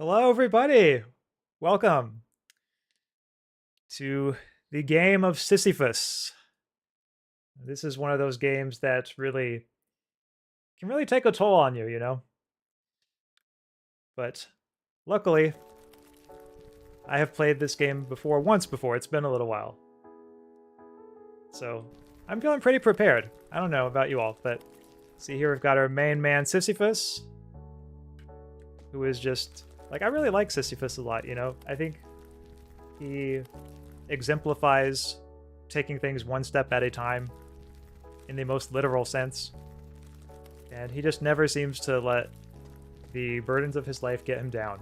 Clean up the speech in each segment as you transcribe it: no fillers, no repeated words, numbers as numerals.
Hello, everybody. Welcome to the Game of Sisyphus. This is one of those games that really can really take a toll on you. But luckily, I have played this game once before. It's been a little while. So I'm feeling pretty prepared. I don't know about you all, but see here we've got our main man, Sisyphus, who is just, I really like Sisyphus a lot. I think he exemplifies taking things one step at a time in the most literal sense. And he just never seems to let the burdens of his life get him down.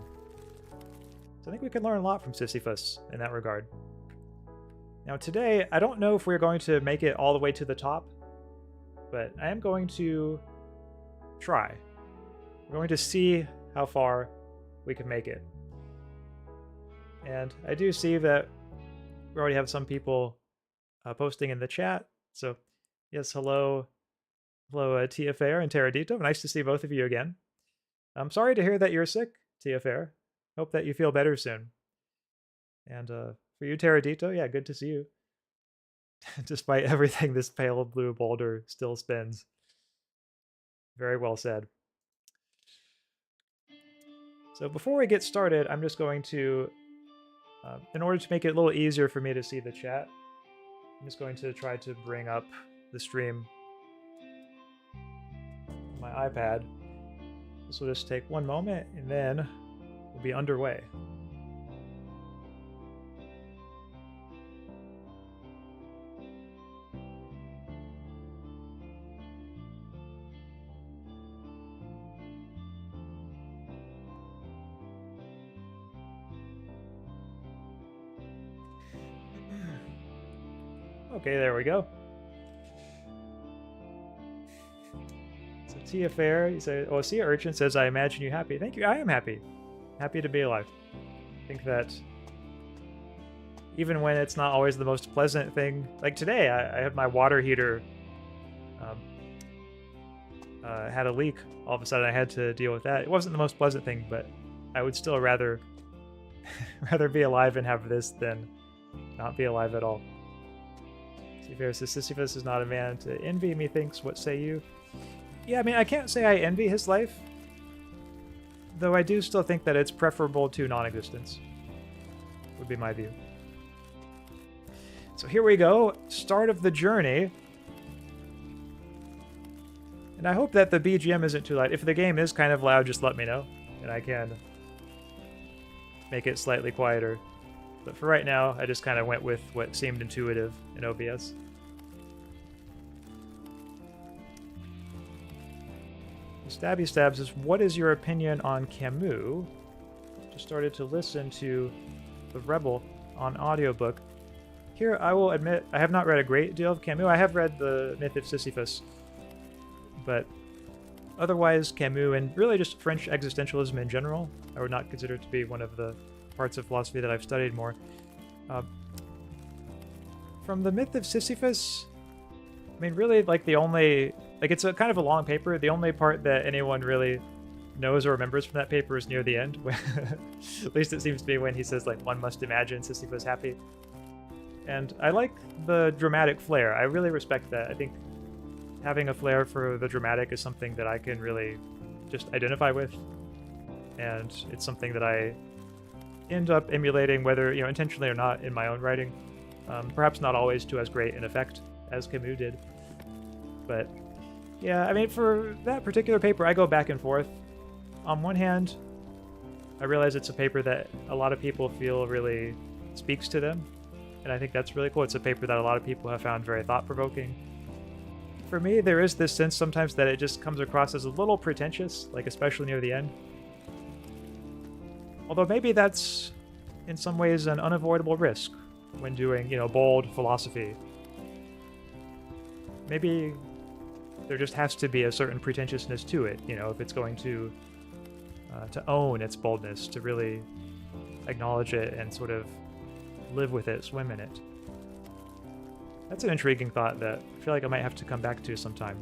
So I think we can learn a lot from Sisyphus in that regard. Now today, I don't know if we're going to make it all the way to the top, but I am going to try. We're going to see how far we can make it. And I do see that we already have some people posting in the chat. So yes, hello, TFR and Teradito. Nice to see both of you again. I'm sorry to hear that you're sick, TFR. Hope that you feel better soon. And for you, Teradito, yeah, good to see you. Despite everything, this pale blue boulder still spins. Very well said. So before we get started, I'm just going to, in order to make it a little easier for me to see the chat, I'm just going to try to bring up the stream on my iPad. This will just take one moment, and then we'll be underway. Okay, there we go. So TFR, you say, oh, Sea Urchin says, I imagine you happy. Thank you, I am happy. Happy to be alive. I think that even when it's not always the most pleasant thing, like today, I had my water heater had a leak. All of a sudden I had to deal with that. It wasn't the most pleasant thing, but I would still rather be alive and have this than not be alive at all. Sisyphus is not a man to envy, methinks. What say you? Yeah, I mean, I can't say I envy his life, though I do still think that it's preferable to non-existence, would be my view. So here we go, start of the journey. And I hope that the BGM isn't too loud. If the game is kind of loud, just let me know, and I can make it slightly quieter. But for right now, I just kind of went with what seemed intuitive in OBS. Stabby Stabs says, what is your opinion on Camus? Just started to listen to The Rebel on audiobook. Here, I will admit, I have not read a great deal of Camus. I have read The Myth of Sisyphus. But otherwise, Camus, and really just French existentialism in general, I would not consider to be one of the parts of philosophy that I've studied more. From The Myth of Sisyphus, I mean, really, it's a kind of a long paper. The only part that anyone really knows or remembers from that paper is near the end. At least it seems to be when he says, one must imagine Sisyphus happy. And I like the dramatic flair. I really respect that. I think having a flair for the dramatic is something that I can really just identify with. And it's something that I end up emulating, whether intentionally or not, in my own writing. Perhaps not always to as great an effect as Camus did. But yeah, I mean, for that particular paper, I go back and forth. On one hand, I realize it's a paper that a lot of people feel really speaks to them, and I think that's really cool. It's a paper that a lot of people have found very thought-provoking. For me, there is this sense sometimes that it just comes across as a little pretentious, especially near the end. Although maybe that's, in some ways, an unavoidable risk when doing, bold philosophy. Maybe there just has to be a certain pretentiousness to it, if it's going to own its boldness, to really acknowledge it and sort of live with it, swim in it. That's an intriguing thought that I feel like I might have to come back to sometime.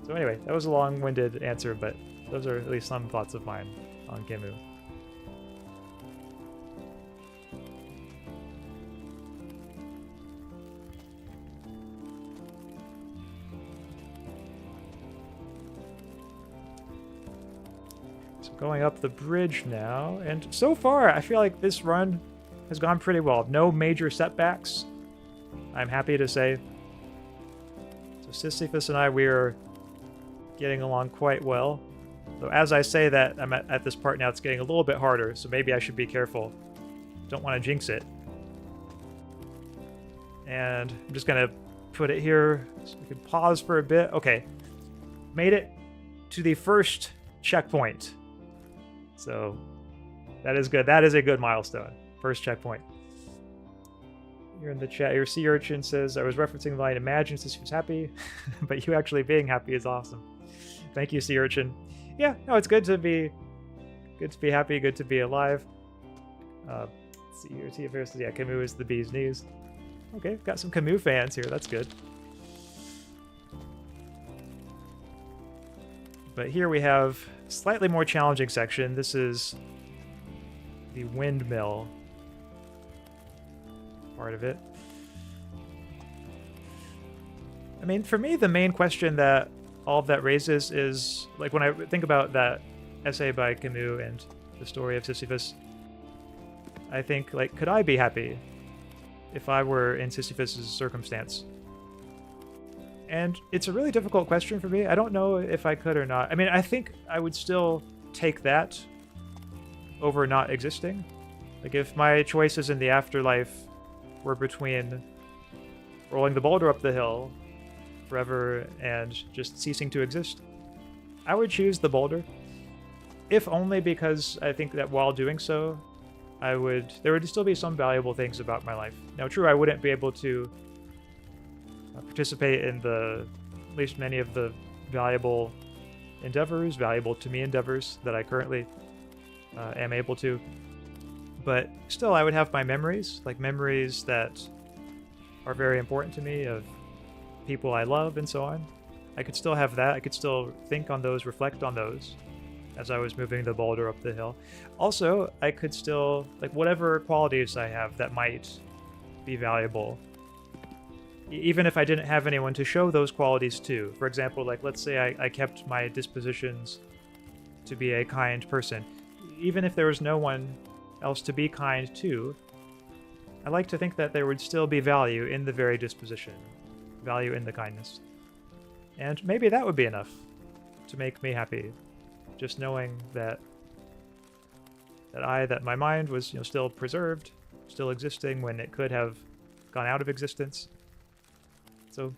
So anyway, that was a long-winded answer, but Those are at least some thoughts of mine on Camus. So going up the bridge now, and so far I feel like this run has gone pretty well. No major setbacks, I'm happy to say. So Sisyphus and I, we're getting along quite well. So as I say that, I'm at this part now, it's getting a little bit harder, so maybe I should be careful. Don't want to jinx it. And I'm just going to put it here so we can pause for a bit. Okay, made it to the first checkpoint. So that is good. That is a good milestone. First checkpoint. Here in the chat, your sea urchin says, I was referencing the line, imagine Sisyphus happy, but you actually being happy is awesome. Thank you, sea urchin. Yeah, no, it's good to be happy, good to be alive. Let's see here, TFR says, yeah, Camus is the bee's knees. Okay, got some Camus fans here, that's good. But here we have a slightly more challenging section. This is the windmill part of it. I mean, for me, the main question that all of that raises is, like, when I think about that essay by Camus and the story of Sisyphus, I think, like, could I be happy if I were in Sisyphus's circumstance? And it's a really difficult question for me. I don't know if I could or not. I mean, I think I would still take that over not existing. Like, if my choices in the afterlife were between rolling the boulder up the hill forever and just ceasing to exist, I would choose the boulder. If only because I think that while doing so, there would still be some valuable things about my life. Now, true, I wouldn't be able to participate in at least many of the valuable to me endeavors that I currently am able to. But still, I would have my memories, like memories that are very important to me of people I love and so on. I could still have that. I could still think on those, reflect on those as I was moving the boulder up the hill. Also, I could still, like, whatever qualities I have that might be valuable, even if I didn't have anyone to show those qualities to. For example, like, let's say I kept my dispositions to be a kind person. Even if there was no one else to be kind to, I like to think that there would still be value in the very disposition, value in the kindness. And maybe that would be enough to make me happy. Just knowing that my mind was, still preserved, still existing when it could have gone out of existence. So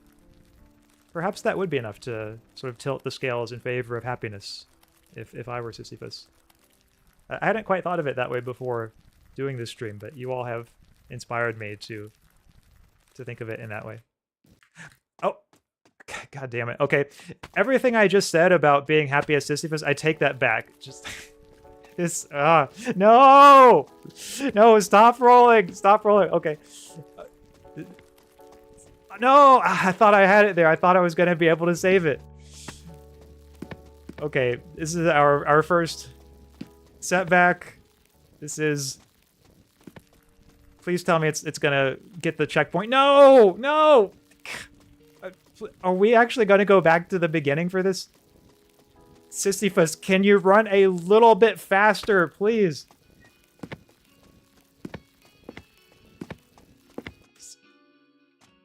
perhaps that would be enough to sort of tilt the scales in favor of happiness if I were Sisyphus. I hadn't quite thought of it that way before doing this stream, but you all have inspired me to think of it in that way. Oh, god damn it. Okay, everything I just said about being happy as Sisyphus, I take that back. Just this. No, no, stop rolling, stop rolling. Okay. No, I thought I had it there. I thought I was gonna be able to save it. Okay, this is our first setback. This is... Please tell me it's gonna get the checkpoint. No! No! Are we actually gonna go back to the beginning for this? Sisyphus, can you run a little bit faster, please?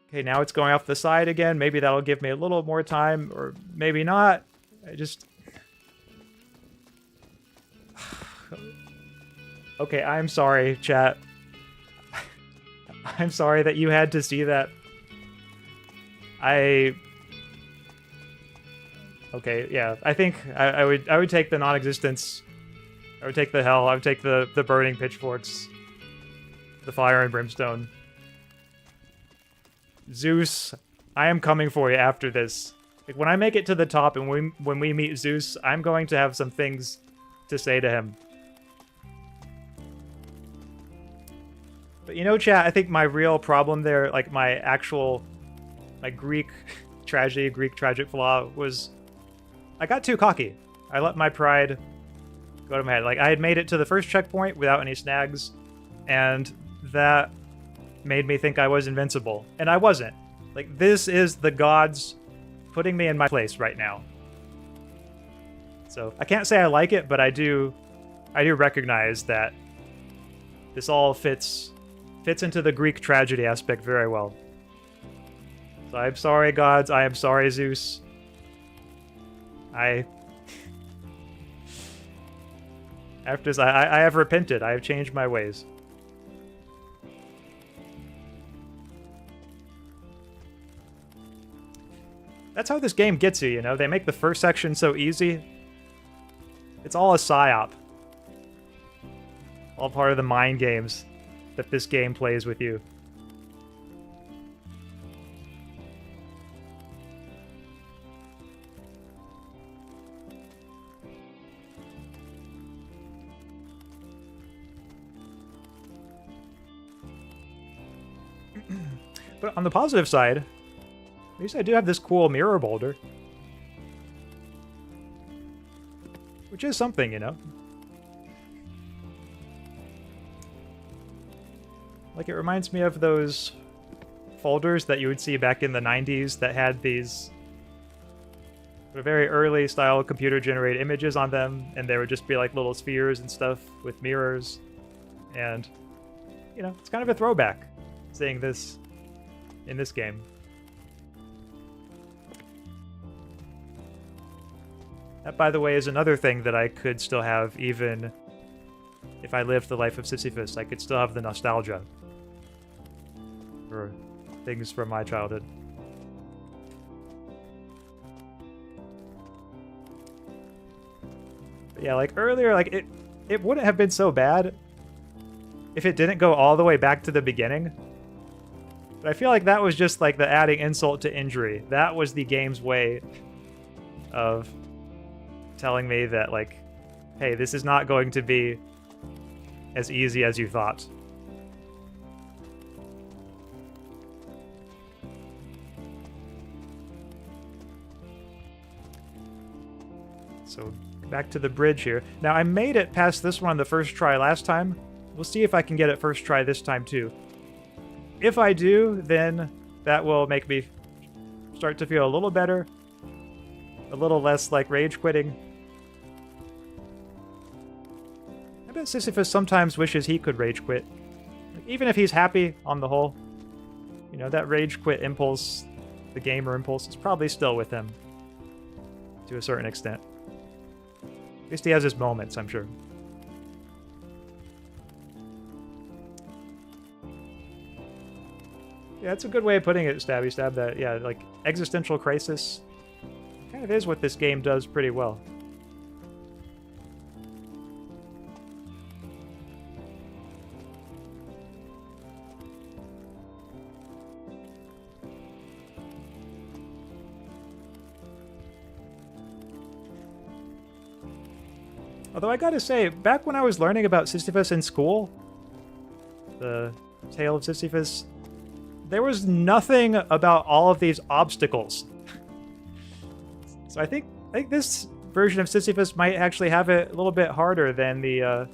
Okay, now it's going off the side again. Maybe that'll give me a little more time, or maybe not. I just... Okay, I'm sorry, chat. I'm sorry that you had to see that. Okay, yeah. I think I would take the non-existence. I would take the hell. I would take the burning pitchforks. The fire and brimstone. Zeus, I am coming for you after this. Like, when I make it to the top and when we meet Zeus, I'm going to have some things to say to him. But chat, I think my real problem there, like my Greek tragedy, Greek tragic flaw was I got too cocky. I let my pride go to my head. Like, I had made it to the first checkpoint without any snags, and that made me think I was invincible. And I wasn't. Like, this is the gods putting me in my place right now. So, I can't say I like it, but I do recognize that this all fits into the Greek tragedy aspect very well. So I'm sorry, gods. I am sorry, Zeus. I have repented. I have changed my ways. That's how this game gets you, you know? They make the first section so easy. It's all a psyop. All part of the mind games that this game plays with you. But on the positive side, at least I do have this cool mirror boulder. Which is something, you know? Like, it reminds me of those folders that you would see back in the 90s that had these very early style computer-generated images on them, and there would just be like little spheres and stuff with mirrors. And, you know, it's kind of a throwback seeing this in this game. That, by the way, is another thing that I could still have even if I lived the life of Sisyphus. I could still have the nostalgia for things from my childhood. But yeah, like earlier, like it wouldn't have been so bad if it didn't go all the way back to the beginning. But I feel like that was just like the adding insult to injury. That was the game's way of telling me that, like, hey, this is not going to be as easy as you thought. So, back to the bridge here. Now, I made it past this one on the first try last time. We'll see if I can get it first try this time, too. If I do, then that will make me start to feel a little better. A little less like rage quitting. I bet Sisyphus sometimes wishes he could rage quit. Like, even if he's happy on the whole, you know, that rage quit impulse, the gamer impulse, is probably still with him. To a certain extent. At least he has his moments, I'm sure. Yeah, that's a good way of putting it, Stabby Stab, that, yeah, like, existential crisis kind of is what this game does pretty well. Although I gotta say, back when I was learning about Sisyphus in school, the Tale of Sisyphus, there was nothing about all of these obstacles. So I think this version of Sisyphus might actually have it a little bit harder than the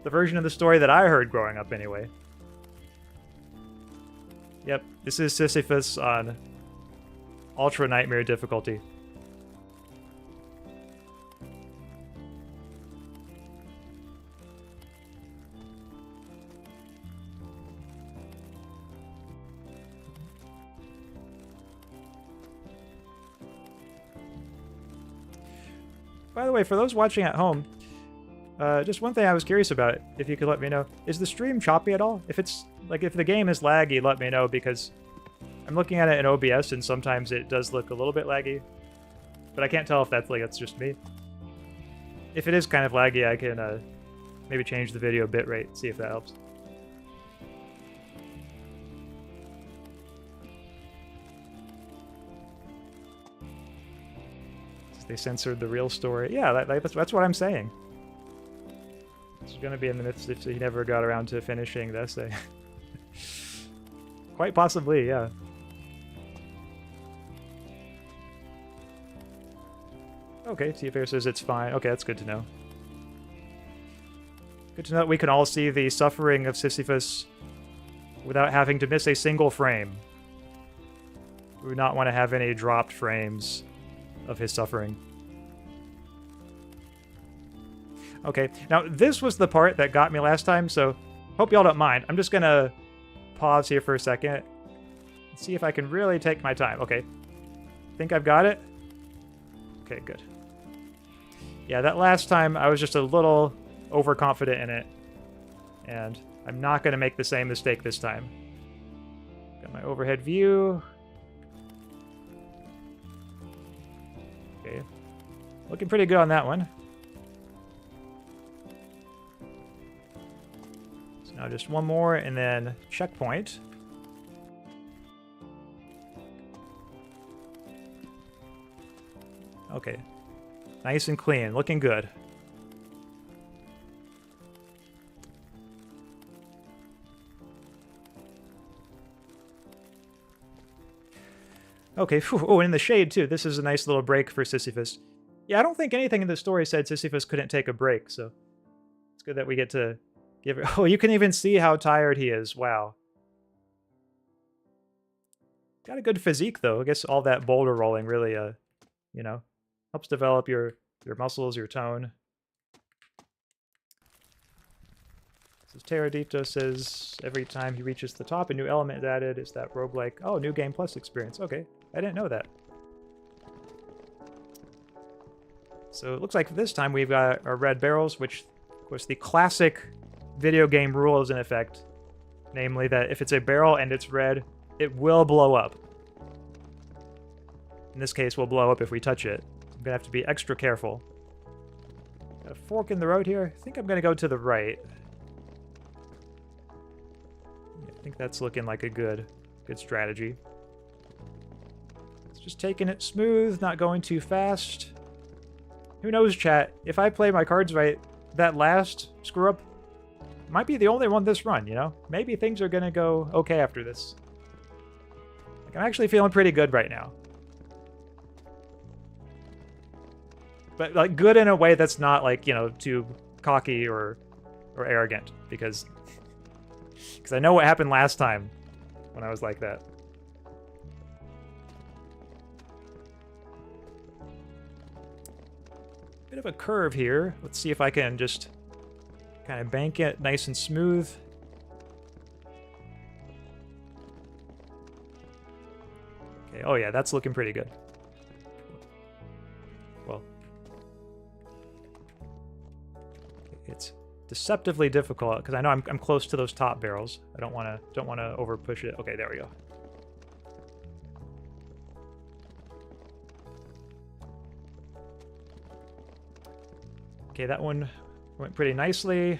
version of the story that I heard growing up anyway. Yep, this is Sisyphus on Ultra Nightmare difficulty. By the way, for those watching at home, just one thing I was curious about, if you could let me know, is the stream choppy at all? If it's, like, if the game is laggy, let me know, because I'm looking at it in OBS, and sometimes it does look a little bit laggy, but I can't tell if that's just me. If it is kind of laggy, I can maybe change the video bitrate, see if that helps. They censored the real story. Yeah, that's what I'm saying. It's going to be in the myths if he never got around to finishing the essay. Quite possibly, yeah. Okay. Okay, T-Fair says it's fine. Okay, that's good to know. Good to know that we can all see the suffering of Sisyphus without having to miss a single frame. We would not want to have any dropped frames of his suffering. Okay, now this was the part that got me last time, so hope y'all don't mind. I'm just gonna pause here for a second and see if I can really take my time. Okay, think I've got it? Okay, good. Yeah, that last time I was just a little overconfident in it, and I'm not gonna make the same mistake this time. Got my overhead view. Okay, looking pretty good on that one. So now just one more, and then checkpoint. Okay, nice and clean, looking good. Okay, phew. Oh, and in the shade, too. This is a nice little break for Sisyphus. Yeah, I don't think anything in the story said Sisyphus couldn't take a break, so it's good that we get to give it... Oh, you can even see how tired he is. Wow. Got a good physique, though. I guess all that boulder rolling really, you know, helps develop your muscles, your tone. So Teradito says every time he reaches the top, a new element is added. Is that roguelike? Oh, new game plus experience. Okay, I didn't know that. So it looks like this time we've got our red barrels, which, of course, the classic video game rule is in effect. Namely that if it's a barrel and it's red, it will blow up. In this case, we'll blow up if we touch it. I'm gonna have to be extra careful. Got a fork in the road here. I think I'm gonna go to the right. I think that's looking like a good strategy. It's just taking it smooth, not going too fast. Who knows, chat? If I play my cards right, that last screw-up might be the only one this run, you know? Maybe things are gonna go okay after this. Like, I'm actually feeling pretty good right now. But, like, good in a way that's not, like, you know, too cocky or arrogant, because I know what happened last time when I was like that. Bit of a curve here. Let's see if I can just kind of bank it nice and smooth. Okay, oh yeah, that's looking pretty good. Well, it's deceptively difficult because I know I'm close to those top barrels. I don't want to over push it. Okay, there we go. Okay, that one went pretty nicely.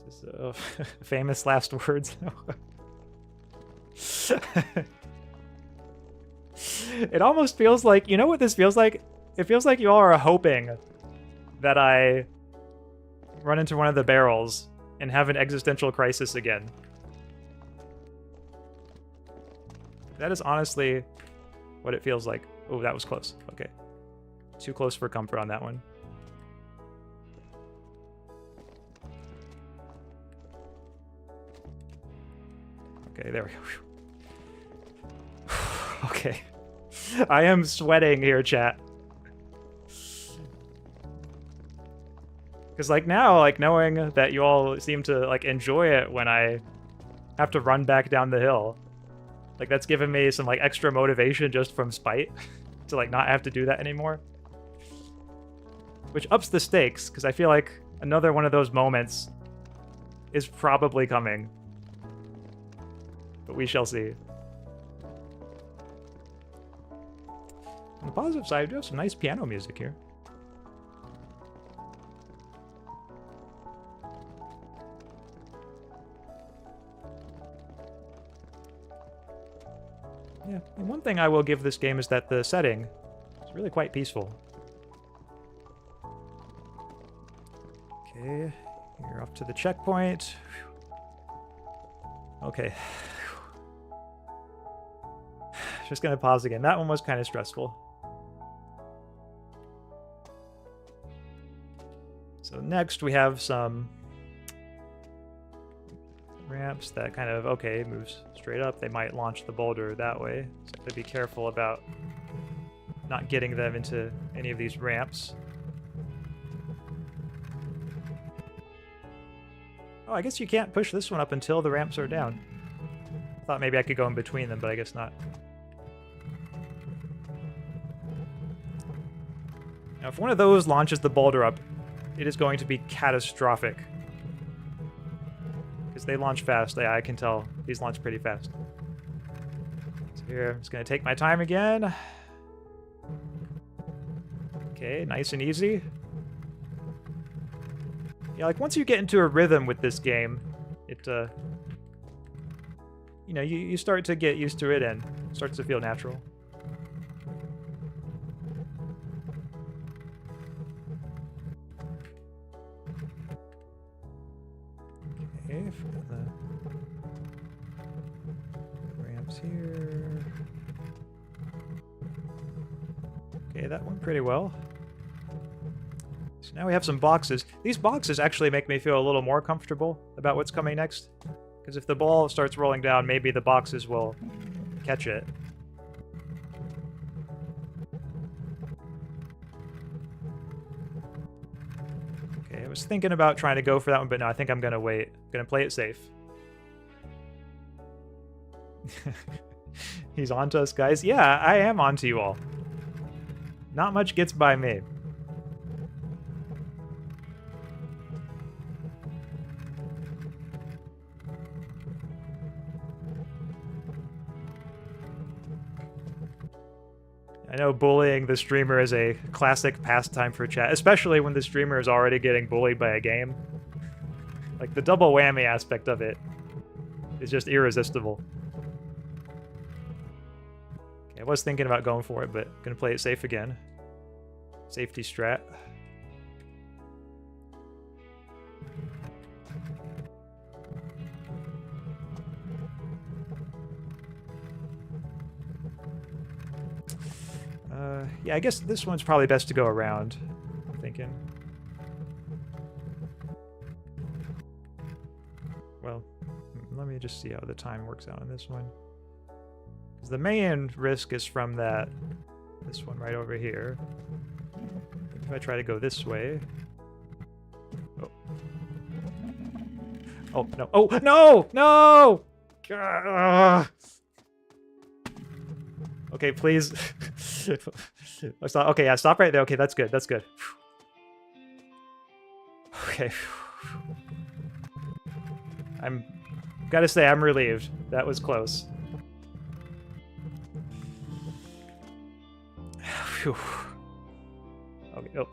This is famous last words. It almost feels like, you know what this feels like? It feels like you all are hoping that I run into one of the barrels and have an existential crisis again. That is honestly what it feels like. Oh, that was close. Okay. Too close for comfort on that one. Okay, there we go. Okay. I am sweating here, chat. Because, like, now, like, knowing that you all seem to, like, enjoy it when I have to run back down the hill, like, that's given me some, like, extra motivation just from spite to, like, not have to do that anymore. Which ups the stakes, because I feel like another one of those moments is probably coming. But we shall see. On the positive side, we do have some nice piano music here. Yeah, and one thing I will give this game is that the setting is really quite peaceful. Okay, you're off to the checkpoint. Okay. Just gonna pause again. That one was kind of stressful. So next we have some ramps that kind of, okay, moves straight up. They might launch the boulder that way. So I have to be careful about not getting them into any of these ramps. Oh, I guess you can't push this one up until the ramps are down. I thought maybe I could go in between them, but I guess not. Now, if one of those launches the boulder up, it is going to be catastrophic. Because they launch fast. Yeah, I can tell. These launch pretty fast. So here, I'm just going to take my time again. Okay, nice and easy. Yeah, like once you get into a rhythm with this game, it, you know, you start to get used to it and it starts to feel natural. Okay, for the ramps here. Okay, that went pretty well. So now we have some boxes. These boxes actually make me feel a little more comfortable about what's coming next. Because if the ball starts rolling down, maybe the boxes will catch it. Okay, I was thinking about trying to go for that one, but no, I think I'm going to wait. I'm going to play it safe. He's on to us, guys. Yeah, I am on to you all. Not much gets by me. I know bullying the streamer is a classic pastime for chat, especially when the streamer is already getting bullied by a game. Like, the double whammy aspect of it is just irresistible. Okay, I was thinking about going for it, but I'm gonna play it safe again. Safety strat. Yeah, I guess this one's probably best to go around, I'm thinking. Well, let me just see how the time works out on this one. Because the main risk is from this one right over here. If I try to go this way... Oh. Oh, no. Oh, no! No! Okay, please. Okay, yeah, stop right there. Okay, that's good. That's good. Okay. Gotta say, I'm relieved. That was close. Phew. Okay, oh.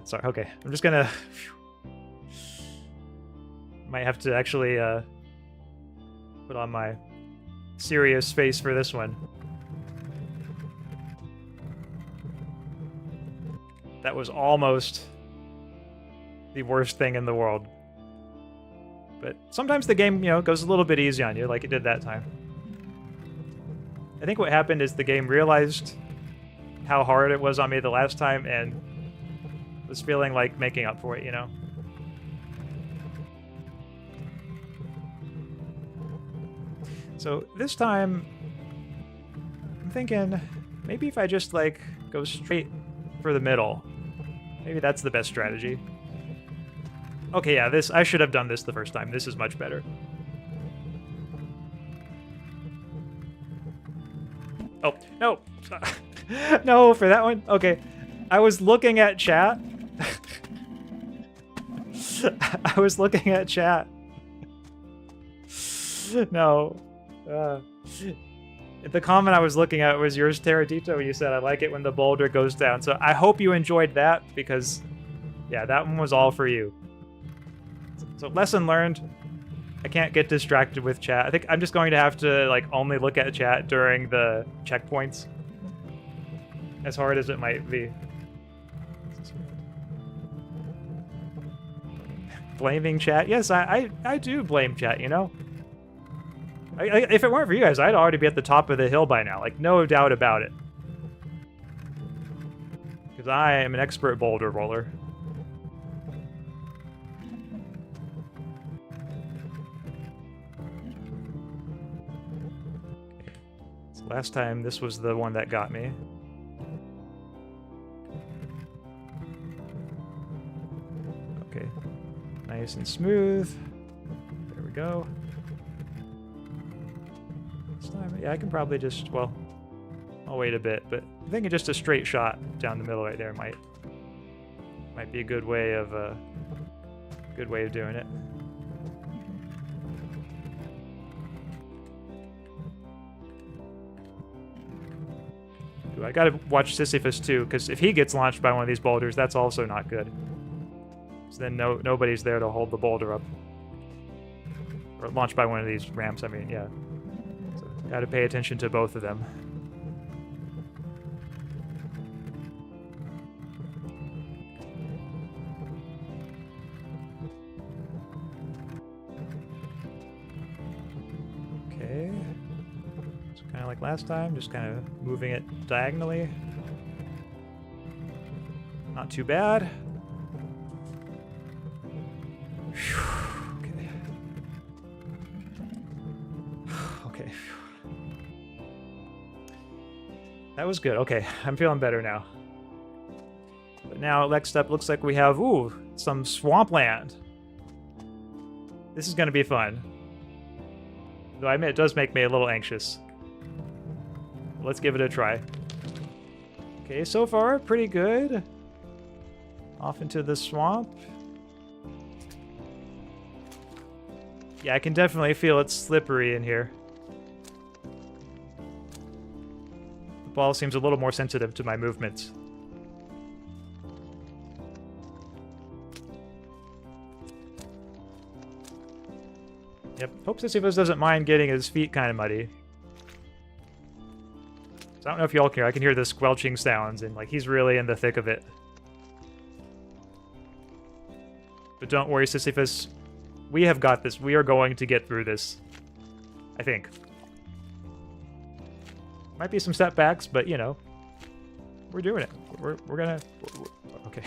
Sorry, okay. I'm just gonna... Might have to actually, put on my serious face for this one. That was almost the worst thing in the world. But sometimes the game, you know, goes a little bit easy on you, like it did that time. I think what happened is the game realized how hard it was on me the last time and was feeling like making up for it, you know? So this time, I'm thinking maybe if I just like go straight for the middle, maybe that's the best strategy. Okay, yeah, I should have done this the first time. This is much better. Oh, no. No, for that one? Okay. I was looking at chat. I was looking at chat. No. The comment I was looking at was yours, Teradito. You said, I like it when the boulder goes down. So I hope you enjoyed that because, yeah, that one was all for you. So lesson learned. I can't get distracted with chat. I think I'm just going to have to like only look at chat during the checkpoints. As hard as it might be. Blaming chat? Yes, I do blame chat, you know? If it weren't for you guys, I'd already be at the top of the hill by now. Like, no doubt about it. Because I am an expert boulder roller. Last time this was the one that got me. Okay. Nice and smooth. There we go. This time, yeah, I can probably just, well, I'll wait a bit, but I'm thinking just a straight shot down the middle right there might be a good way of doing it. Ooh, I gotta watch Sisyphus too, because if he gets launched by one of these boulders, that's also not good. So then nobody's there to hold the boulder up. Or launched by one of these ramps, I mean, yeah. So gotta pay attention to both of them. Okay. So kind of like last time, just kind of moving it diagonally. Not too bad. Okay. Okay. That was good. Okay, I'm feeling better now. But now, next up, looks like we have, ooh, some swampland. This is going to be fun. Though I admit it does make me a little anxious. Let's give it a try. Okay, so far, pretty good. Off into the swamp. Yeah, I can definitely feel it's slippery in here. The ball seems a little more sensitive to my movements. Yep, hope Sisyphus doesn't mind getting his feet kind of muddy. So I don't know if y'all care, I can hear the squelching sounds, and like he's really in the thick of it. But don't worry, Sisyphus. We have got this. We are going to get through this. I think. Might be some setbacks, but you know, we're doing it. We're gonna. Okay,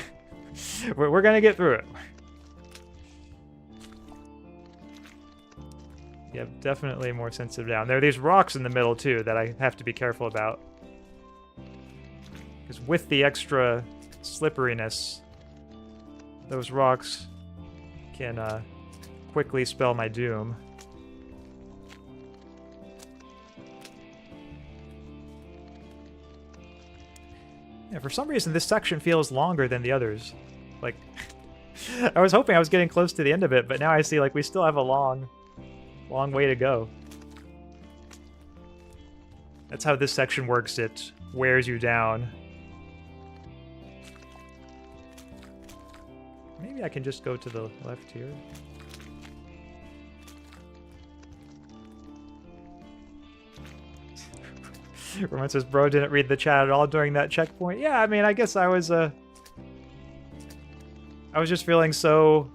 we're gonna get through it. Yeah, definitely more sensitive down. There are these rocks in the middle too that I have to be careful about, because with the extra slipperiness, those rocks can quickly spell my doom. Yeah, for some reason this section feels longer than the others. Like, I was hoping I was getting close to the end of it, but now I see like we still have a long way to go. That's how this section works. It wears you down. Maybe I can just go to the left here. Roman says, bro didn't read the chat at all during that checkpoint. Yeah, I mean, I guess I was just feeling so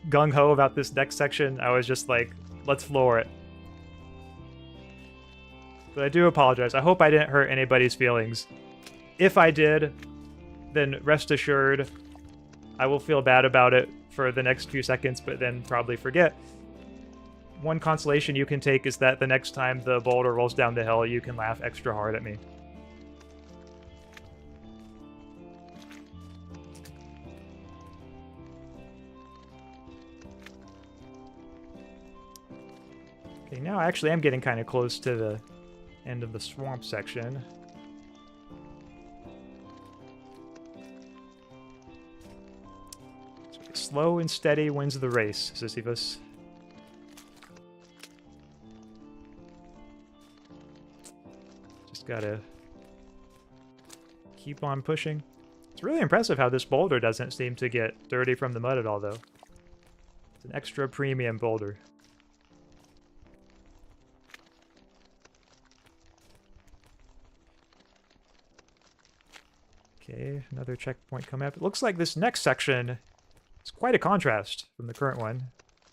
gung-ho about this next section. I was just like, let's floor it. But I do apologize. I hope I didn't hurt anybody's feelings. If I did, then rest assured, I will feel bad about it for the next few seconds, but then probably forget. One consolation you can take is that the next time the boulder rolls down the hill, you can laugh extra hard at me. Okay, now I actually am getting kind of close to the end of the swamp section. Slow and steady wins the race, Sisyphus. Just gotta keep on pushing. It's really impressive how this boulder doesn't seem to get dirty from the mud at all, though. It's an extra premium boulder. Okay, another checkpoint coming up. It looks like this next section is quite a contrast from the current one.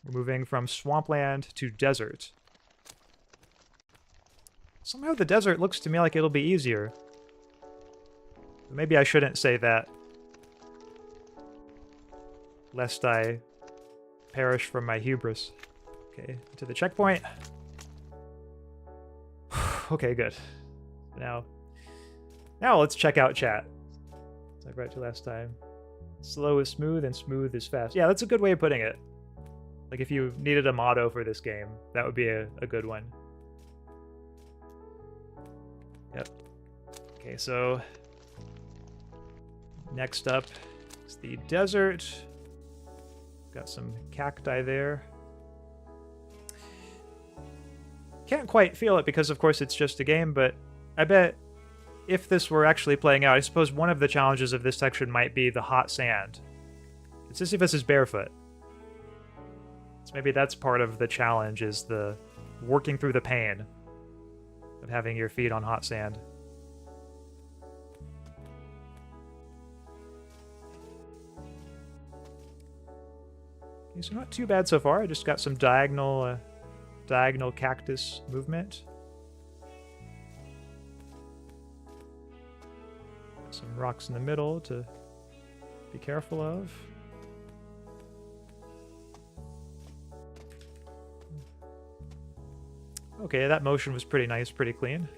We're moving from swampland to desert. Somehow the desert looks to me like it'll be easier. Maybe I shouldn't say that, lest I perish from my hubris. Okay, to the checkpoint. Okay, good. Now let's check out chat. As I brought to last time. Slow is smooth and smooth is fast. Yeah, that's a good way of putting it. Like if you needed a motto for this game, that would be a good one. Yep. Okay, so next up is the desert. Got some cacti there. Can't quite feel it because, of course, it's just a game, but I bet if this were actually playing out, I suppose one of the challenges of this section might be the hot sand. Sisyphus is barefoot. So maybe that's part of the challenge, is the working through the pain of having your feet on hot sand. Okay, so not too bad so far. I just got some diagonal cactus movement. Got some rocks in the middle to be careful of. Okay, that motion was pretty nice, pretty clean.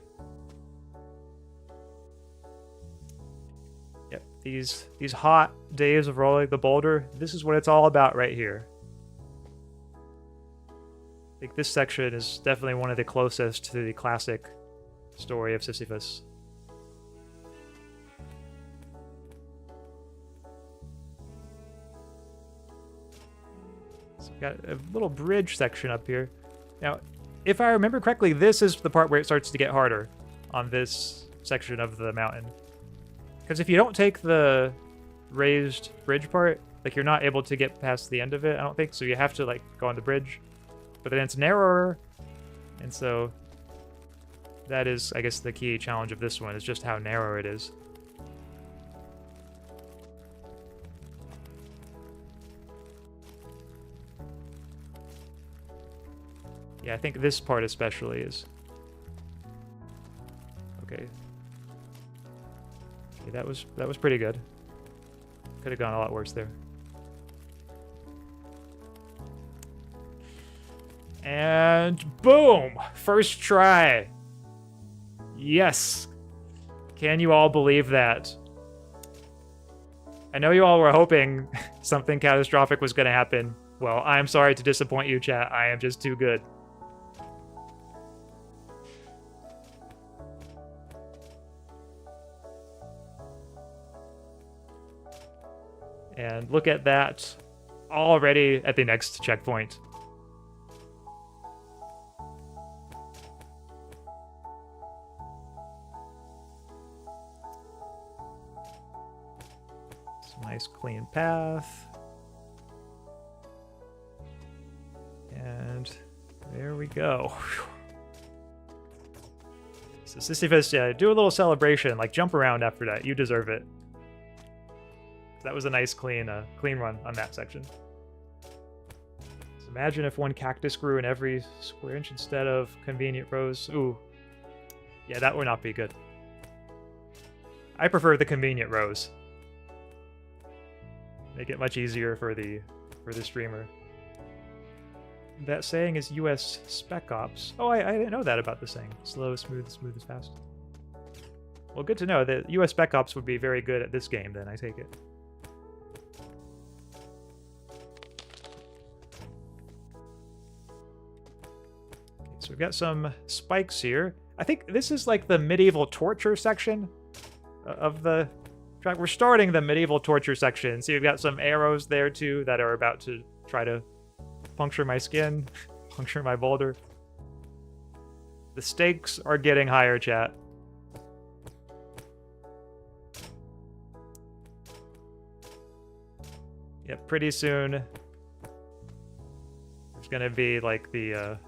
Yep, these hot days of rolling the boulder, this is what it's all about right here. I think this section is definitely one of the closest to the classic story of Sisyphus. So we've got a little bridge section up here. Now, if I remember correctly, this is the part where it starts to get harder on this section of the mountain. Because if you don't take the raised bridge part, like, you're not able to get past the end of it, I don't think. So you have to, like, go on the bridge. But then it's narrower, and so that is, I guess, the key challenge of this one, is just how narrow it is. Yeah, I think this part especially is... Okay. Okay, that was pretty good. Could have gone a lot worse there. And boom! First try! Yes! Can you all believe that? I know you all were hoping something catastrophic was going to happen. Well, I'm sorry to disappoint you, chat. I am just too good. And look at that. Already at the next checkpoint. Nice clean path. And there we go. So Sisyphus, yeah, do a little celebration, like jump around after that. You deserve it. That was a nice clean run on that section. So imagine if one cactus grew in every square inch instead of convenient rows. Ooh. Yeah, that would not be good. I prefer the convenient rows. Make it much easier for the streamer. That saying is US Spec Ops. Oh, I didn't know that about the saying. Slow, smooth, smooth is fast. Well, good to know that US Spec Ops would be very good at this game, then, I take it. Okay, so we've got some spikes here. I think this is like the medieval torture section of the... We're starting the medieval torture section. So you've got some arrows there too that are about to try to puncture my skin, puncture my boulder. The stakes are getting higher, chat. Yep, pretty soon there's gonna be like the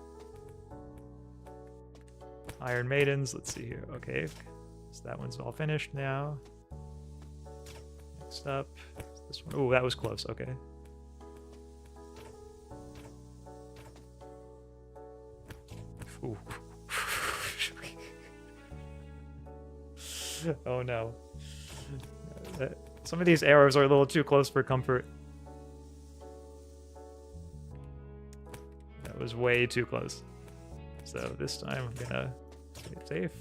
Iron Maidens. Let's see here. Okay, so that one's all finished now. Next up, this one. Oh, that was close. Okay. Ooh. Oh no. Some of these arrows are a little too close for comfort. That was way too close. So this time I'm gonna play it safe.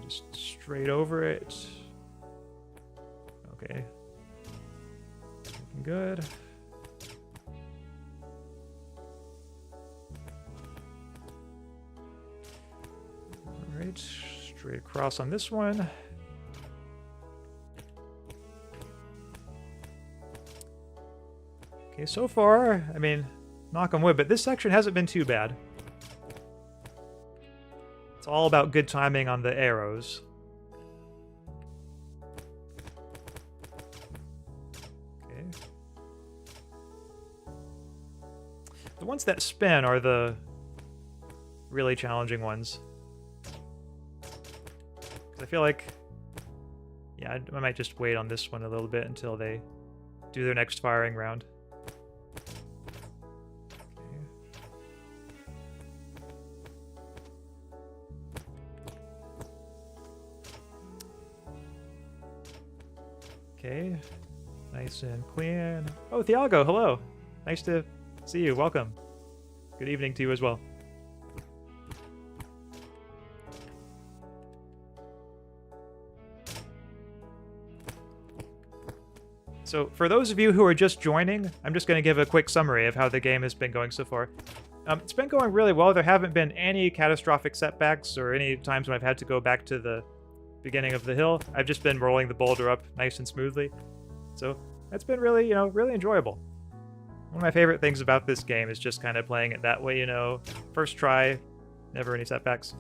Just straight over it. Okay. Looking good. Alright, straight across on this one. Okay, so far, I mean, knock on wood, but this section hasn't been too bad. It's all about good timing on the arrows. Okay. The ones that spin are the really challenging ones. I feel like, yeah, I might just wait on this one a little bit until they do their next firing round. Okay, nice and clean. Oh, Thiago, hello. Nice to see you. Welcome. Good evening to you as well. So for those of you who are just joining, I'm just going to give a quick summary of how the game has been going so far. It's been going really well. There haven't been any catastrophic setbacks or any times when I've had to go back to the beginning of the hill. I've just been rolling the boulder up nice and smoothly. So that's been really, really enjoyable. One of my favorite things about this game is just kind of playing it that way, first try, never any setbacks.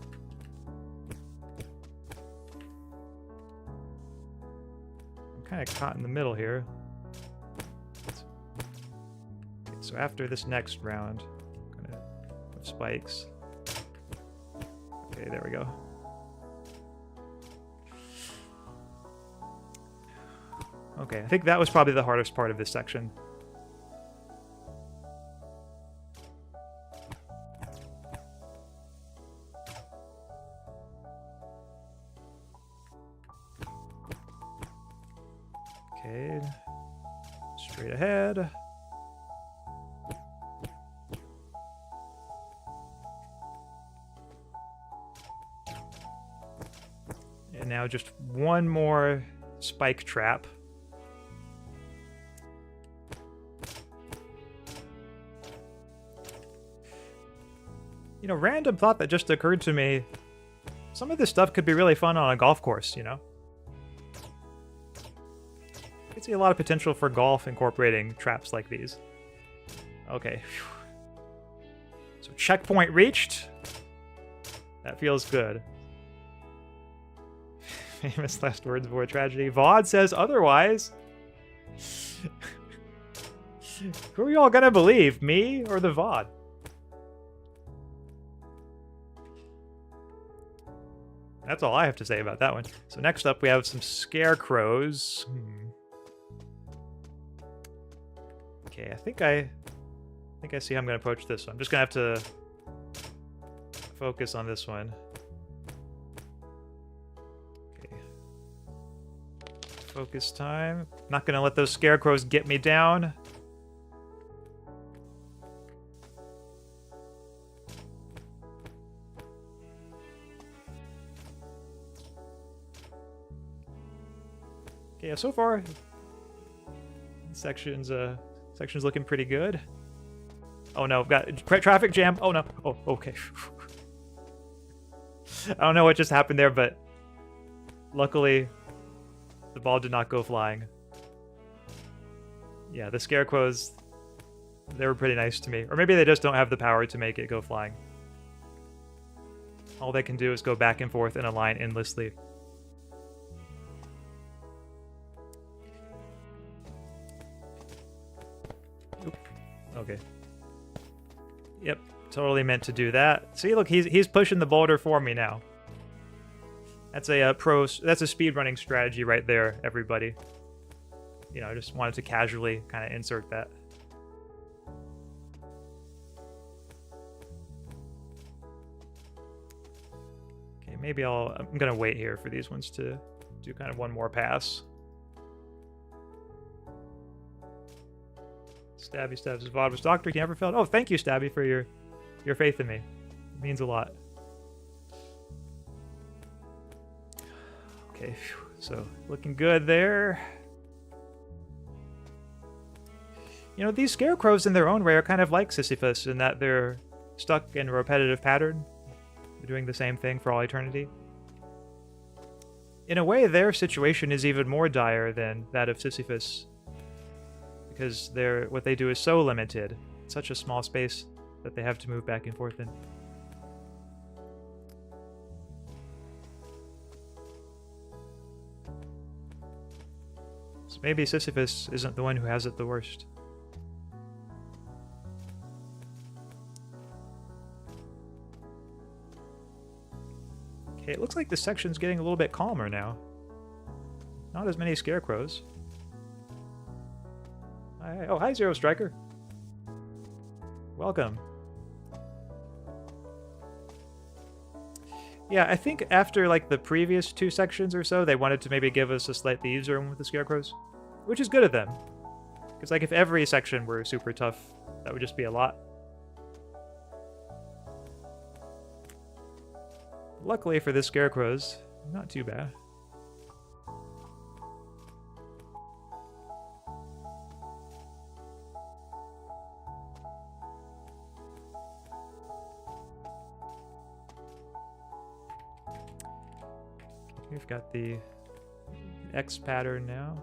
I'm kind of caught in the middle here. Okay, so after this next round, I'm gonna have spikes. Okay, there we go. Okay, I think that was probably the hardest part of this section. Okay, straight ahead. And now just one more spike trap. Random thought that just occurred to me. Some of this stuff could be really fun on a golf course, I could see a lot of potential for golf incorporating traps like these. Okay. So checkpoint reached. That feels good. Famous last words before tragedy. VOD says otherwise. Who are y'all gonna believe? Me or the VOD? That's all I have to say about that one. So next up, we have some scarecrows. Okay, I think I see how I'm going to approach this one. I'm just going to have to focus on this one. Okay. Focus time. Not going to let those scarecrows get me down. Yeah, so far, section's looking pretty good. Oh no, got traffic jam. Oh no. Oh, okay. I don't know what just happened there, but luckily the ball did not go flying. Yeah, the scarecrows, they were pretty nice to me. Or maybe they just don't have the power to make it go flying. All they can do is go back and forth in a line endlessly. Okay. Yep, totally meant to do that. See, look, he's pushing the boulder for me now. That's a speedrunning strategy right there, everybody. I just wanted to casually kind of insert that. Okay, maybe I'm gonna wait here for these ones to do kind of one more pass. Stabby Stabs' VOD was Doctor. He never failed. Oh, thank you, Stabby, for your faith in me. It means a lot. Okay, so looking good there. You know, these scarecrows in their own way are kind of like Sisyphus in that they're stuck in a repetitive pattern. They're doing the same thing for all eternity. In a way, their situation is even more dire than that of Sisyphus, because what they do is so limited. It's such a small space that they have to move back and forth in. So maybe Sisyphus isn't the one who has it the worst. Okay, it looks like this section's getting a little bit calmer now. Not as many scarecrows. Oh, hi, Zero Striker. Welcome. Yeah, I think after like the previous 2 sections or so, they wanted to maybe give us a slightly easier one with the scarecrows, which is good of them. Because like if every section were super tough, that would just be a lot. Luckily for the scarecrows, not too bad. We've got the X pattern now.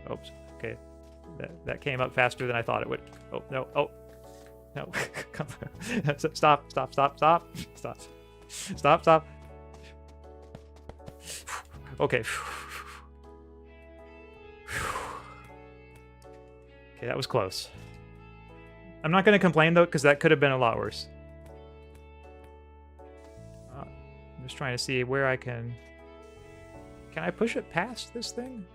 Oops. Okay, that came up faster than I thought it would. Oh no! Oh no! Come on. Stop! Stop! Stop! Stop! Stop! Stop! Stop! Okay. Okay, that was close. I'm not going to complain though, because that could have been a lot worse. I'm just trying to see where I can... Can I push it past this thing?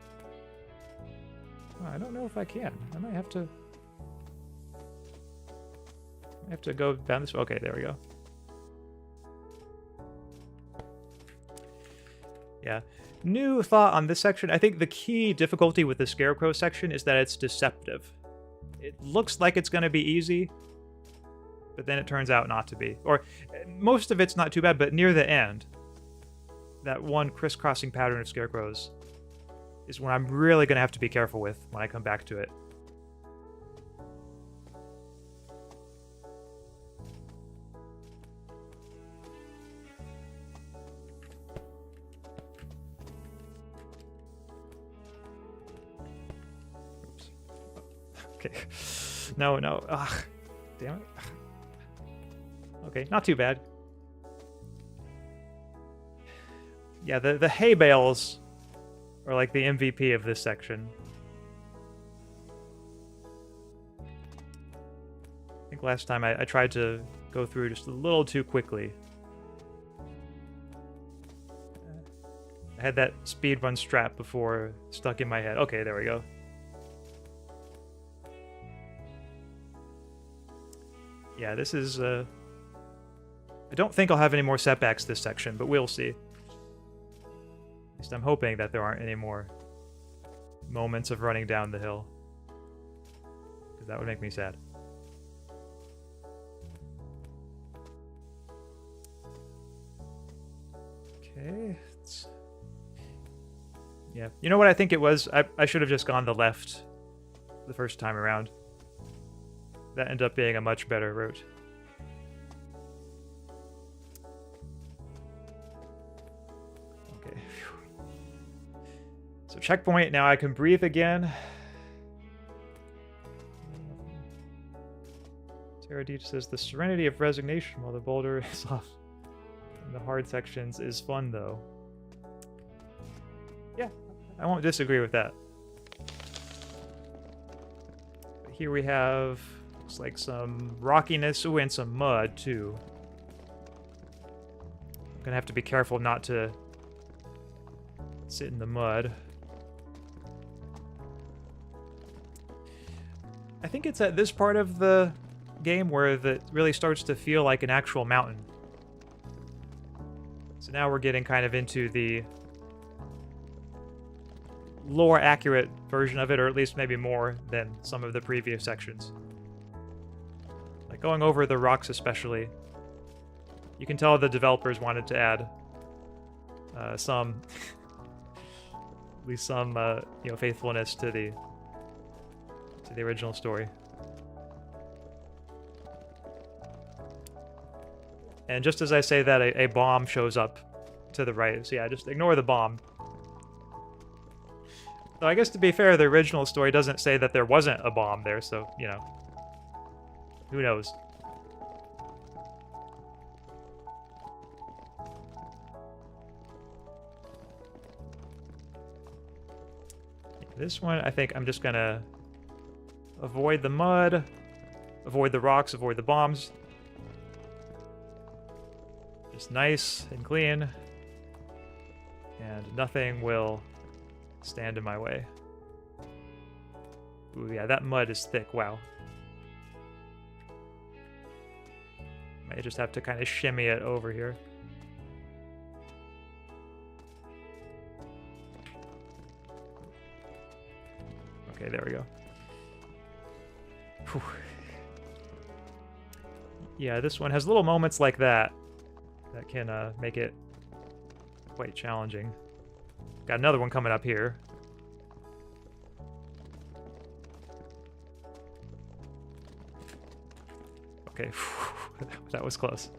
Oh, I don't know if I can. I might have to... go down this... Okay, there we go. Yeah. New thought on this section. I think the key difficulty with the Scarecrow section is that it's deceptive. It looks like it's going to be easy, but then it turns out not to be. Or most of it's not too bad, but near the end, that one crisscrossing pattern of scarecrows is what I'm really going to have to be careful with when I come back to it. Oops. Okay. No, no. Ugh. Damn it. Okay, not too bad. Yeah, the hay bales are like the MVP of this section. I think last time I tried to go through just a little too quickly. I had that speedrun strap before stuck in my head. Okay, there we go. Yeah, this is... I don't think I'll have any more setbacks this section, but we'll see. At least I'm hoping that there aren't any more moments of running down the hill, because that would make me sad. Okay. Yeah. You know what I think it was? I should have just gone the left the first time around. That ended up being a much better route. Okay. So checkpoint, now I can breathe again. Teradita says, the serenity of resignation while the boulder is off in the hard sections is fun, though. Yeah, I won't disagree with that. But here we have, looks like some rockiness, ooh, and some mud, too. I'm gonna have to be careful not to sit in the mud. I think it's at this part of the game where it really starts to feel like an actual mountain. So now we're getting kind of into the lore accurate version of it, or at least maybe more than some of the previous sections. Like going over the rocks especially. You can tell the developers wanted to add some, at least some, you know, faithfulness to the original story. And just as I say that, a bomb shows up to the right. So yeah, just ignore the bomb. Though I guess to be fair, the original story doesn't say that there wasn't a bomb there, so, you know, who knows? This one, I think I'm just gonna avoid the mud, avoid the rocks, avoid the bombs. Just nice and clean, and nothing will stand in my way. Ooh, yeah, that mud is thick, wow. Might just have to kind of shimmy it over here. Okay, there we go. Whew. Yeah, this one has little moments like that that can make it quite challenging. Got another one coming up here. Okay, that was close.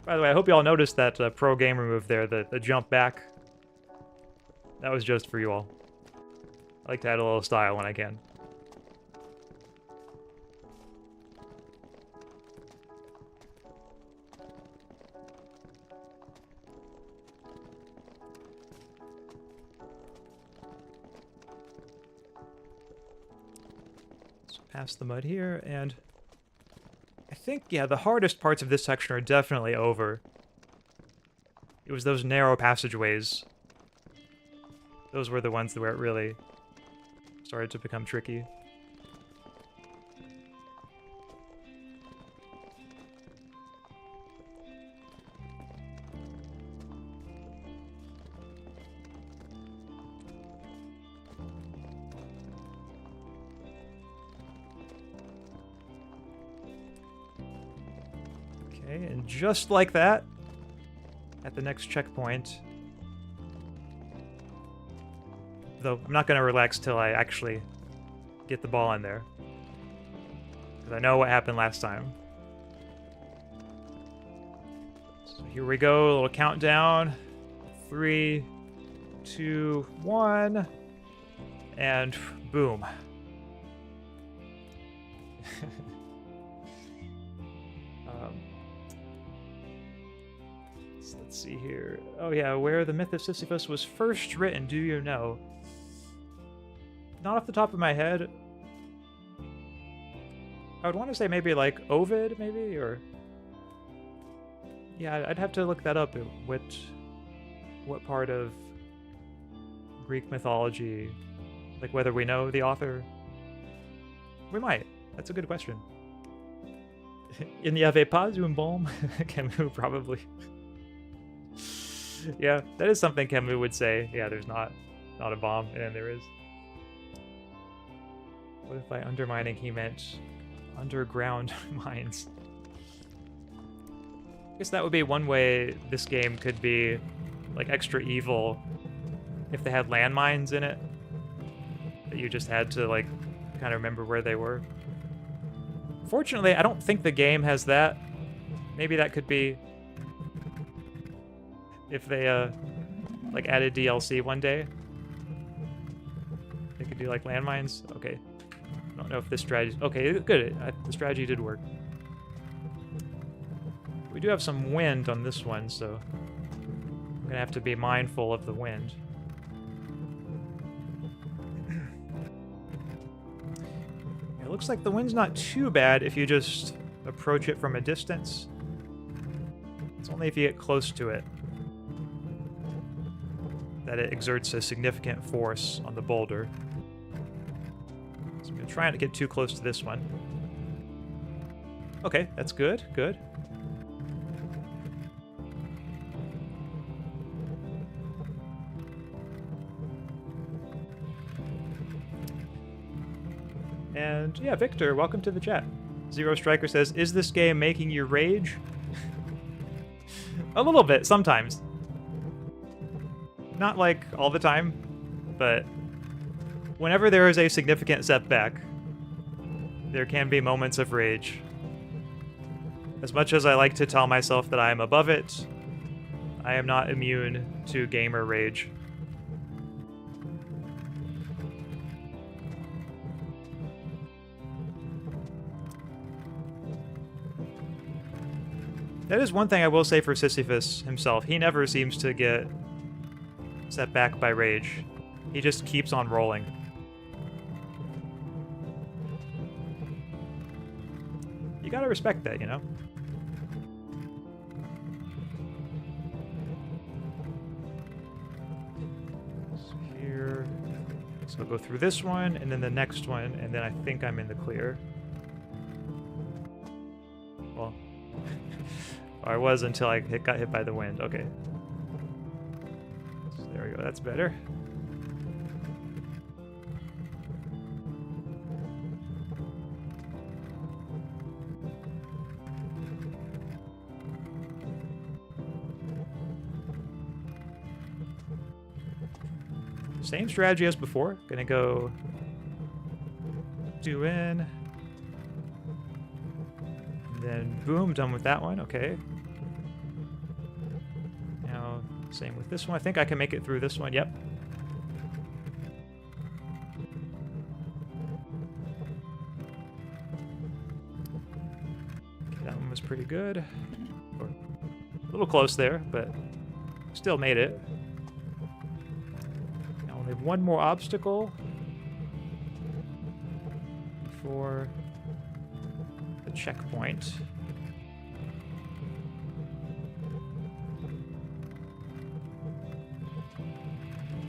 By the way, I hope you all noticed that pro gamer move there, the jump back. That was just for you all. I like to add a little style when I can. So past the mud here, and I think, yeah, the hardest parts of this section are definitely over. It was those narrow passageways. Those were the ones where it really started to become tricky. Okay, and just like that, at the next checkpoint, though I'm not going to relax till I actually get the ball in there, because I know what happened last time. So here we go, a little countdown. 3, 2, 1, and boom. Let's see here. Oh yeah, where the myth of Sisyphus was first written, do you know? Not off the top of my head. I would want to say maybe like Ovid, maybe, or... Yeah, I'd have to look that up. What part of Greek mythology, like whether we know the author? We might. That's a good question. Il n'y avait pas un bombe? Camus probably. Yeah, that is something Camus would say. Yeah, there's not a bomb, and then there is. What if by undermining he meant underground mines? I guess that would be one way this game could be like extra evil if they had landmines in it that you just had to like kind of remember where they were. Fortunately, I don't think the game has that. Maybe that could be if they like added DLC one day. They could do like landmines. Okay. I don't know if this strategy... Okay, good. The strategy did work. We do have some wind on this one, so I'm gonna have to be mindful of the wind. It looks like the wind's not too bad if you just approach it from a distance. It's only if you get close to it that it exerts a significant force on the boulder. So I'm gonna try not to get too close to this one. Okay, that's good, good. And yeah, Victor, welcome to the chat. Zero Striker says, is this game making you rage? A little bit, sometimes. Not like all the time, but whenever there is a significant setback, there can be moments of rage. As much as I like to tell myself that I am above it, I am not immune to gamer rage. That is one thing I will say for Sisyphus himself. He never seems to get set back by rage. He just keeps on rolling. You gotta respect that, you know? So here... So I'll go through this one, and then the next one, and then I think I'm in the clear. Well... Or I was until I got hit by the wind. Okay. So there we go. That's better. Same strategy as before. Gonna go 2 in. And then boom, done with that one. Okay. Now, same with this one. I think I can make it through this one. Yep. Okay, that one was pretty good. Or a little close there, but still made it. Now only one more obstacle before the checkpoint.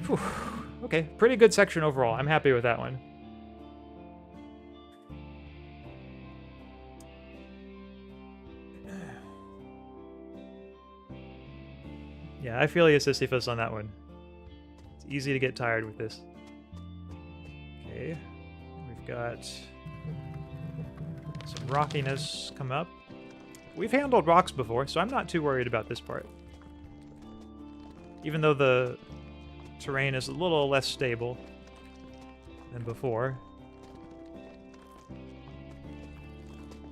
Whew. Okay, pretty good section overall. I'm happy with that one. Yeah, I feel you, Sisyphus, on that one. It's easy to get tired with this. Okay, we've got some rockiness come up. We've handled rocks before, so I'm not too worried about this part. Even though the terrain is a little less stable than before.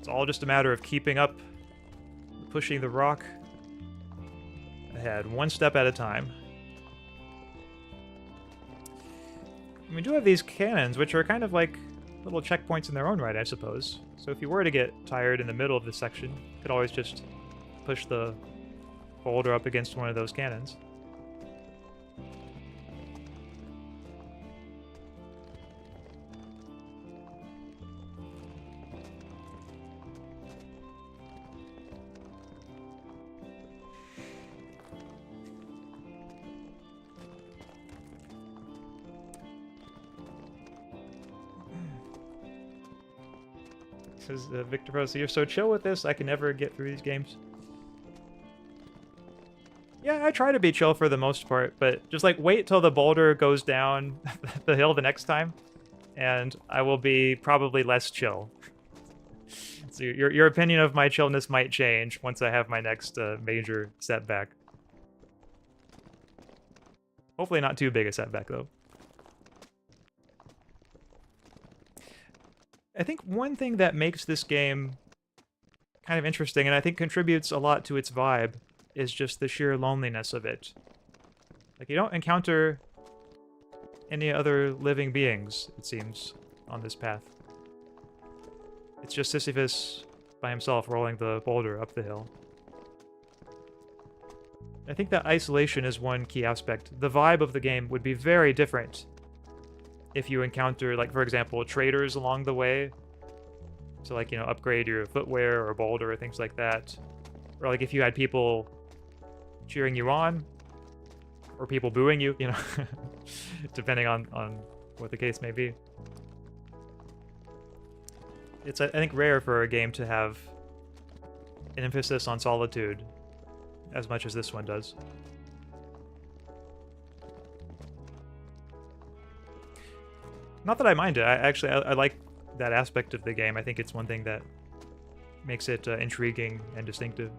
It's all just a matter of keeping up, pushing the rock ahead, one step at a time. And we do have these cannons, which are kind of like little checkpoints in their own right, I suppose. So if you were to get tired in the middle of this section, you could always just push the boulder up against one of those cannons. Says Victor Pro, so you're so chill with this, I can never get through these games. Yeah, I try to be chill for the most part, but just like wait till the boulder goes down the hill the next time, and I will be probably less chill. So your opinion of my chillness might change once I have my next major setback. Hopefully not too big a setback, though. I think one thing that makes this game kind of interesting, and I think contributes a lot to its vibe, is just the sheer loneliness of it. Like, you don't encounter any other living beings, it seems, on this path. It's just Sisyphus by himself rolling the boulder up the hill. I think that isolation is one key aspect. The vibe of the game would be very different if you encounter, like, for example, traders along the way to, like, you know, upgrade your footwear or boulder or things like that. Or, like, if you had people cheering you on or people booing you, you know, depending on what the case may be. It's, I think, rare for a game to have an emphasis on solitude as much as this one does. Not that I mind it. I like that aspect of the game. I think it's one thing that makes it intriguing and distinctive.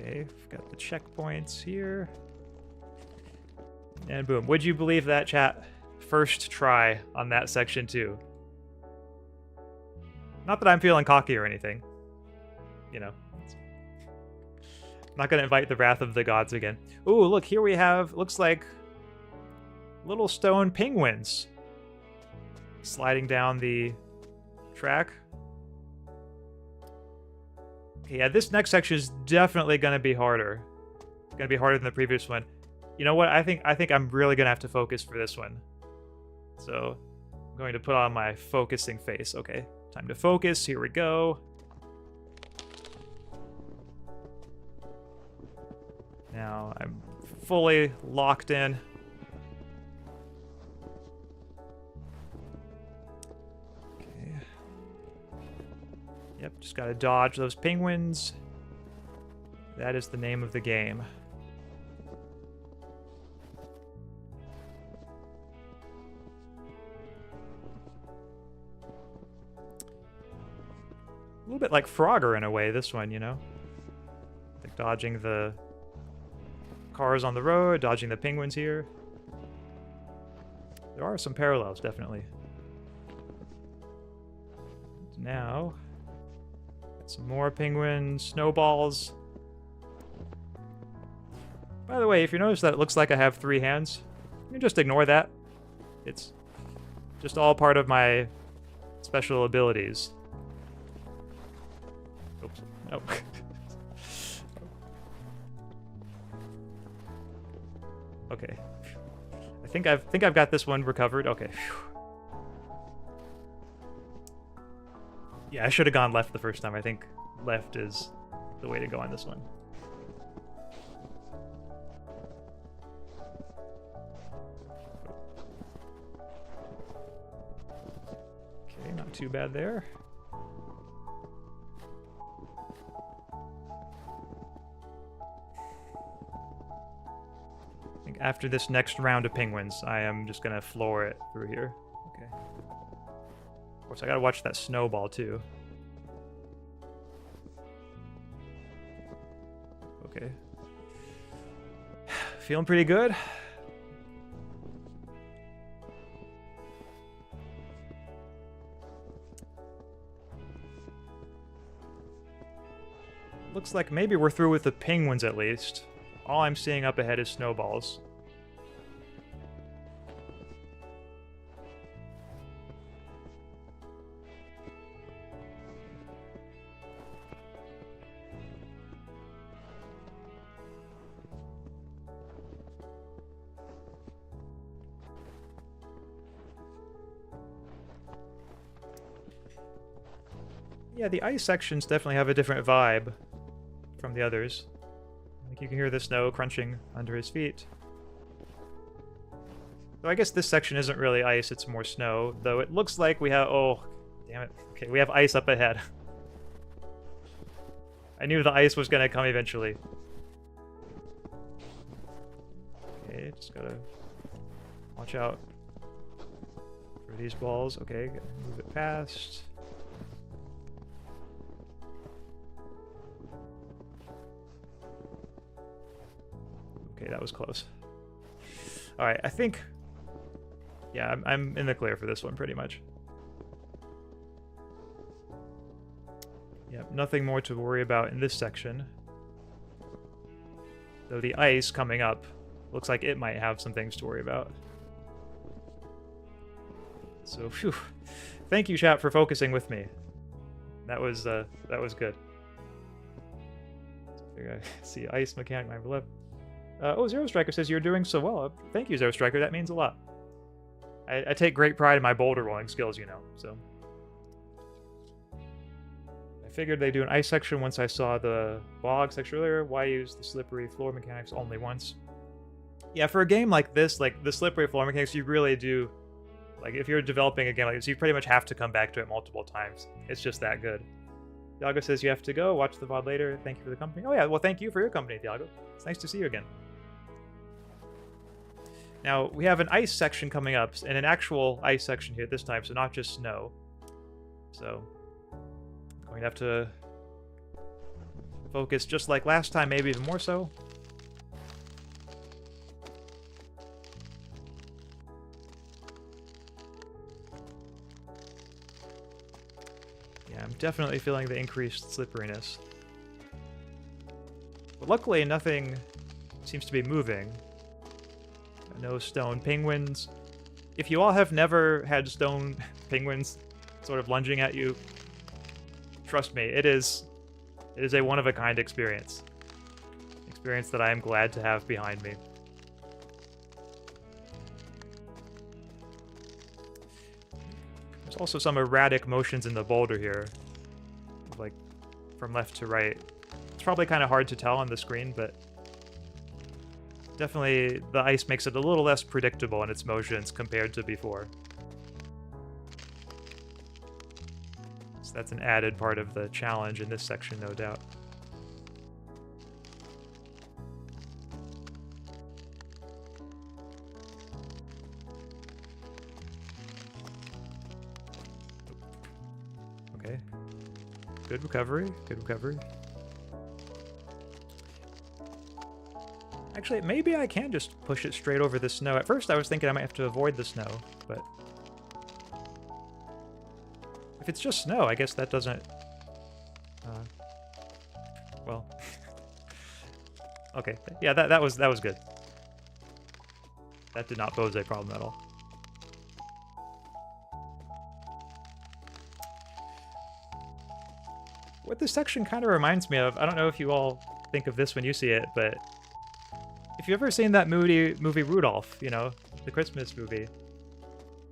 Okay, we've got the checkpoints here. And boom. Would you believe that, chat? First try on that section too. Not that I'm feeling cocky or anything. You know. Not gonna invite the wrath of the gods again. Ooh, look, here we have, looks like little stone penguins sliding down the track. Okay, yeah, this next section is definitely gonna be harder. It's gonna be harder than the previous one. You know what? I think I'm really gonna have to focus for this one. So I'm going to put on my focusing face. Okay, time to focus. Here we go. Now I'm fully locked in. Okay. Yep, just gotta dodge those penguins. That is the name of the game. A little bit like Frogger in a way, this one, you know? Like dodging the cars on the road, dodging the penguins here. There are some parallels, definitely. Now, got some more penguin snowballs. By the way, if you notice that it looks like I have 3 hands, you can just ignore that. It's just all part of my special abilities. Oops. No. Okay. I think I've got this one recovered. Okay. Yeah, I should have gone left the first time. I think left is the way to go on this one. Okay, not too bad there. I think after this next round of penguins, I am just gonna floor it through here. Okay. Of course, I gotta watch that snowball too. Okay. Feeling pretty good. Looks like maybe we're through with the penguins at least. All I'm seeing up ahead is snowballs. Yeah, the ice sections definitely have a different vibe from the others. Like you can hear the snow crunching under his feet. So I guess this section isn't really ice, it's more snow, though it looks like we have... Oh, damn it. Okay, we have ice up ahead. I knew the ice was gonna come eventually. Okay, just gotta watch out for these balls. Okay, gotta move it past. Okay, that was close. Alright, I think... Yeah, I'm in the clear for this one, pretty much. Yep, nothing more to worry about in this section. Though the ice coming up looks like it might have some things to worry about. So, phew. Thank you, chat, for focusing with me. That was good. I see ice mechanic, my left. Oh, Zero Striker says you're doing so well. Thank you, Zero Striker. That means a lot. I take great pride in my boulder rolling skills, you know, so. I figured they'd do an ice section once I saw the bog section earlier. Why use the slippery floor mechanics only once? Yeah, for a game like this, like the slippery floor mechanics, you really do... Like, if you're developing a game like this, you pretty much have to come back to it multiple times. It's just that good. Thiago says you have to go. Watch the VOD later. Thank you for the company. Oh yeah, well thank you for your company, Thiago. It's nice to see you again. Now, we have an ice section coming up, and an actual ice section here this time, so not just snow. So, I'm going to have to focus just like last time, maybe even more so. Yeah, I'm definitely feeling the increased slipperiness. But luckily, nothing seems to be moving. No stone penguins. If you all have never had stone penguins sort of lunging at you, trust me, it is a one-of-a-kind experience. Experience that I am glad to have behind me. There's also some erratic motions in the boulder here, like from left to right. It's probably kind of hard to tell on the screen, but definitely the ice makes it a little less predictable in its motions compared to before. So that's an added part of the challenge in this section, no doubt. Okay. Good recovery, good recovery. Actually, maybe I can just push it straight over the snow. At first I was thinking I might have to avoid the snow, but if it's just snow, I guess that doesn't... well... okay, yeah, that was good. That did not pose a problem at all. What this section kind of reminds me of, I don't know if you all think of this when you see it, but if you've ever seen that movie Rudolph, you know, the Christmas movie,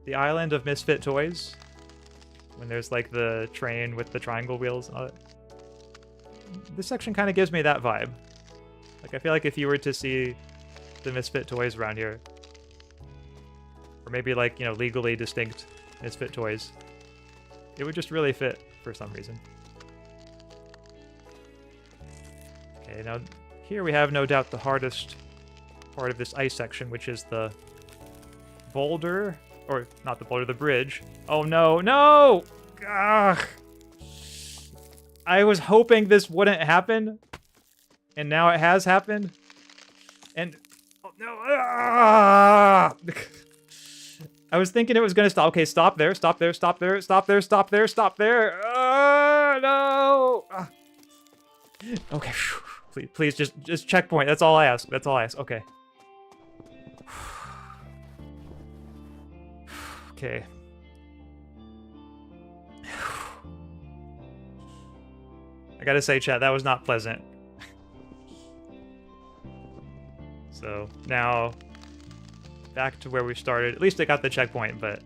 The Island of Misfit Toys, when there's like the train with the triangle wheels and all that. This section kind of gives me that vibe. Like, I feel like if you were to see the Misfit Toys around here, or maybe like, you know, legally distinct Misfit Toys, it would just really fit for some reason. Okay, now here we have no doubt the hardest part of this ice section, which is the boulder, or not the boulder, the bridge. Oh no, no! Ugh. I was hoping this wouldn't happen, and now it has happened. And oh no! Ah! I was thinking it was gonna stop. Okay, stop there, stop there, stop there, stop there, stop there, stop there. No! Ah. Okay, please, just checkpoint. That's all I ask. That's all I ask. Okay. Okay. I gotta say, chat, that was not pleasant. So, now, back to where we started. At least I got the checkpoint, but...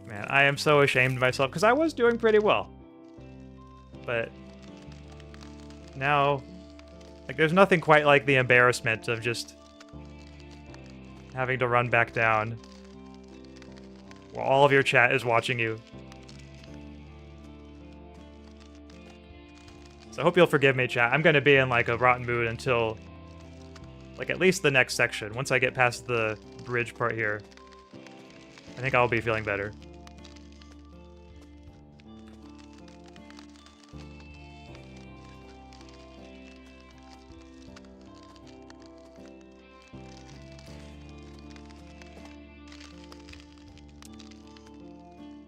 man, I am so ashamed of myself, because I was doing pretty well. But... now... like, there's nothing quite like the embarrassment of just... having to run back down while all of your chat is watching you. So I hope you'll forgive me, chat. I'm going to be in like a rotten mood until like at least the next section. Once I get past the bridge part here, I think I'll be feeling better.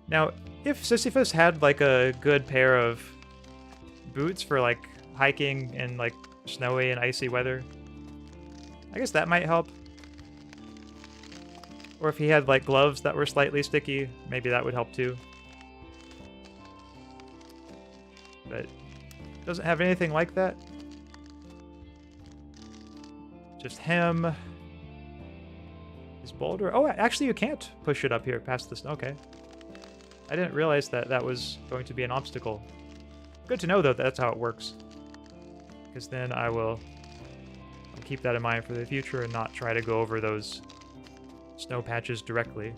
Now, if Sisyphus had like a good pair of boots for like hiking in like snowy and icy weather, I guess that might help. Or if he had like gloves that were slightly sticky, maybe that would help too. But doesn't have anything like that. Just him. His boulder. Oh, actually you can't push it up here past this. Okay. I didn't realize that that was going to be an obstacle. Good to know, though, that that's how it works. Because then I'll keep that in mind for the future and not try to go over those snow patches directly.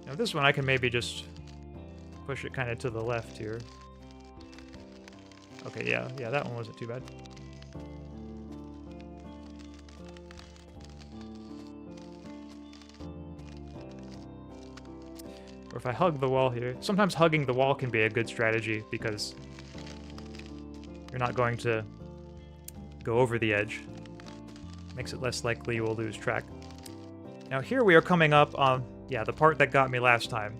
Now this one I can maybe just push it kind of to the left here. Okay, yeah, that one wasn't too bad. if I hug the wall here... Sometimes hugging the wall can be a good strategy because you're not going to go over the edge. Makes it less likely you will lose track. Now here we are coming up on, yeah, the part that got me last time.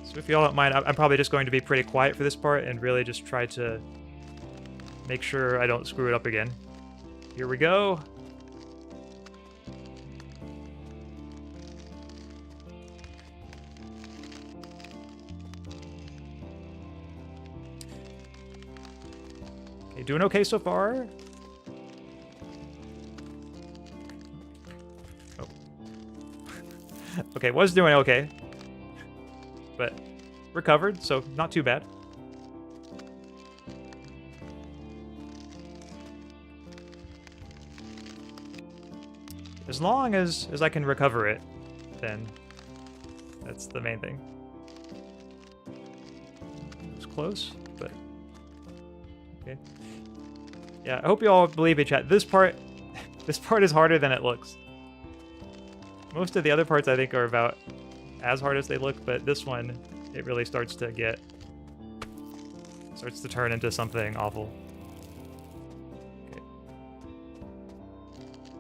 So if y'all don't mind, I'm probably just going to be pretty quiet for this part and really just try to make sure I don't screw it up again. Here we go. Okay, doing okay so far. Oh. Okay, was doing okay. But recovered, so not too bad. As long as I can recover it, then that's the main thing. It was close, but okay. Yeah, I hope you all believe me, chat. This part is harder than it looks. Most of the other parts I think are about as hard as they look, but this one, it really starts to turn into something awful. Okay.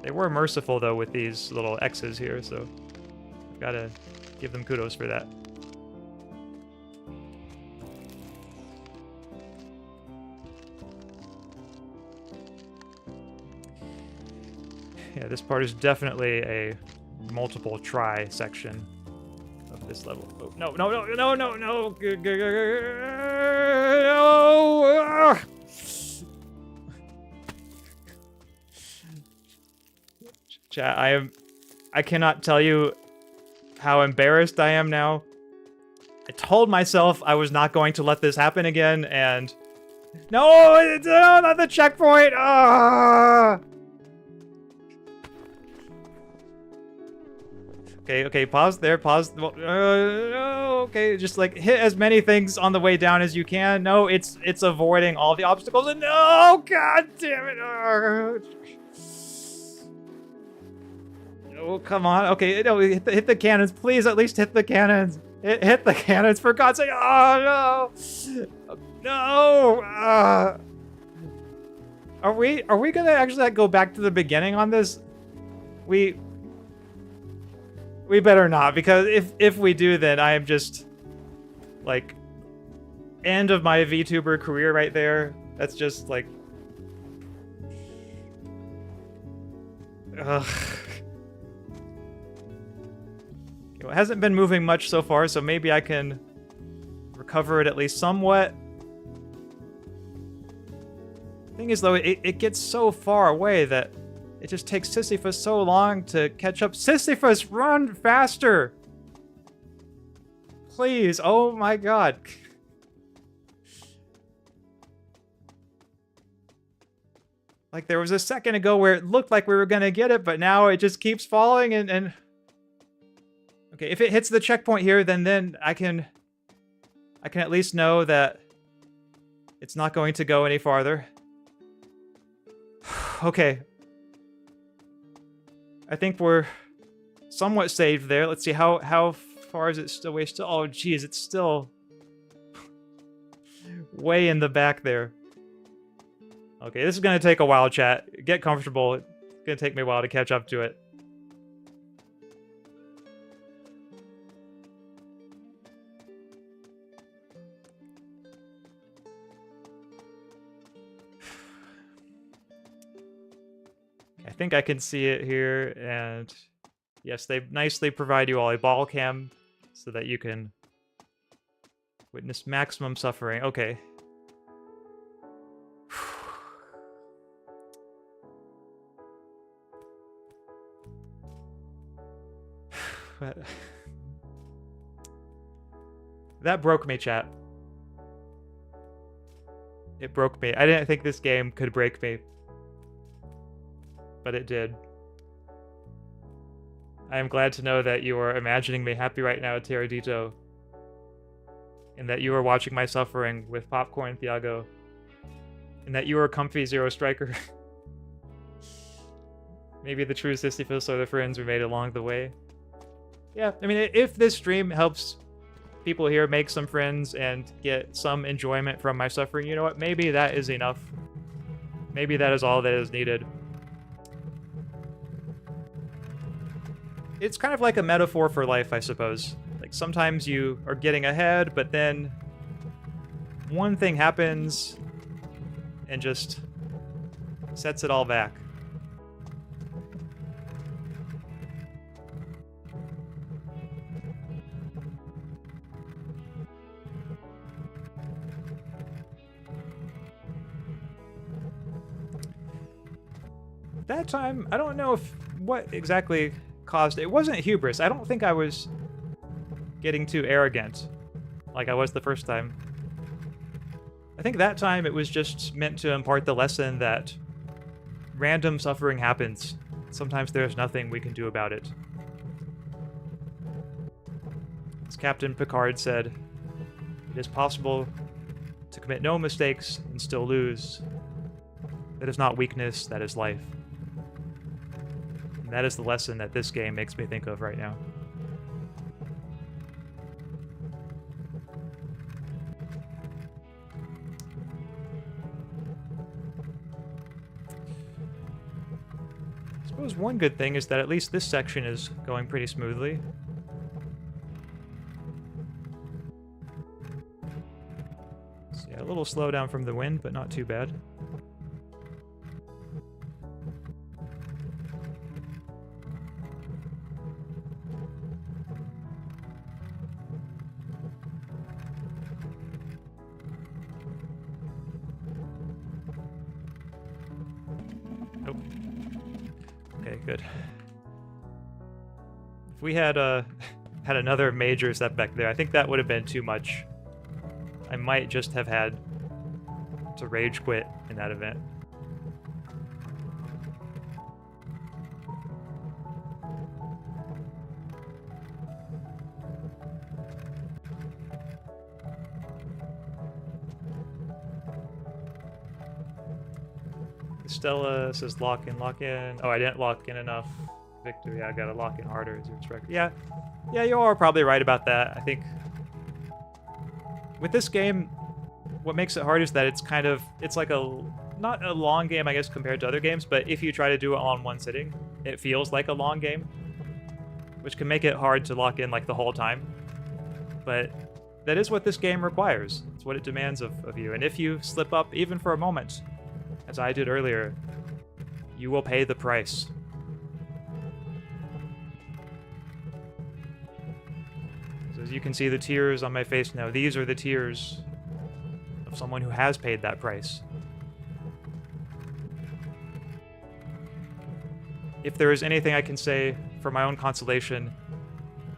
They were merciful though with these little X's here, so I've gotta give them kudos for that. Yeah, this part is definitely a multiple try section of this level. Oh, no, no, no, no, no, no! No! Chat, I cannot tell you how embarrassed I am now. I told myself I was not going to let this happen again, and... No, not the checkpoint! Ah! Okay, pause there, pause. Okay, just like hit as many things on the way down as you can. No, it's avoiding all the obstacles, and no, god damn it. Oh, come on. Okay, no, hit the cannons, please. At least hit the cannons. Hit the cannons for God's sake. Oh no, no. Are we gonna actually like, go back to the beginning on this? We better not, because if we do, then I am just, like, end of my VTuber career right there. That's just, like... Ugh. Well, it hasn't been moving much so far, so maybe I can recover it at least somewhat. Thing is, though, it gets so far away that it just takes Sisyphus so long to catch up. Sisyphus, run faster! Please, oh my god. Like, there was a second ago where it looked like we were gonna get it, but now it just keeps falling and... Okay, if it hits the checkpoint here, then I can at least know that it's not going to go any farther. Okay. I think we're somewhat saved there. Let's see, how far is it still away? Oh, geez, it's still way in the back there. Okay, this is going to take a while, chat. Get comfortable. It's going to take me a while to catch up to it. I think I can see it here, and yes, they nicely provide you all a ball cam so that you can witness maximum suffering. Okay. That broke me, chat. It broke me. I didn't think this game could break me, but it did. I am glad to know that you are imagining me happy right now, Teradito, and that you are watching my suffering with popcorn, Thiago, and that you are comfy, Zero Striker. Maybe the true Sisyphus are the friends we made along the way. Yeah, I mean, if this stream helps people here make some friends and get some enjoyment from my suffering, you know what? Maybe that is enough. Maybe that is all that is needed. It's kind of like a metaphor for life, I suppose. Like, sometimes you are getting ahead, but then one thing happens and just sets it all back. That time, I don't know what exactly caused it. It wasn't hubris. I don't think I was getting too arrogant like I was the first time. I think that time it was just meant to impart the lesson that random suffering happens. Sometimes there's nothing we can do about it. As Captain Picard said, it is possible to commit no mistakes and still lose. That is not weakness, that is life. And that is the lesson that this game makes me think of right now. I suppose one good thing is that at least this section is going pretty smoothly. So yeah, a little slowdown from the wind, but not too bad. Good. If we had had another major setback there, I think that would have been too much. I might just have had to rage quit in that event. Stella says lock in, lock in. Oh, I didn't lock in enough. Victor, yeah, I gotta lock in harder. Yeah, you are probably right about that. I think with this game, what makes it hard is that it's like not a long game, I guess, compared to other games, but if you try to do it all in one sitting, it feels like a long game, which can make it hard to lock in like the whole time. But that is what this game requires. It's what it demands of you. And if you slip up even for a moment, as I did earlier, you will pay the price. So as you can see the tears on my face now, these are the tears of someone who has paid that price. If there is anything I can say for my own consolation,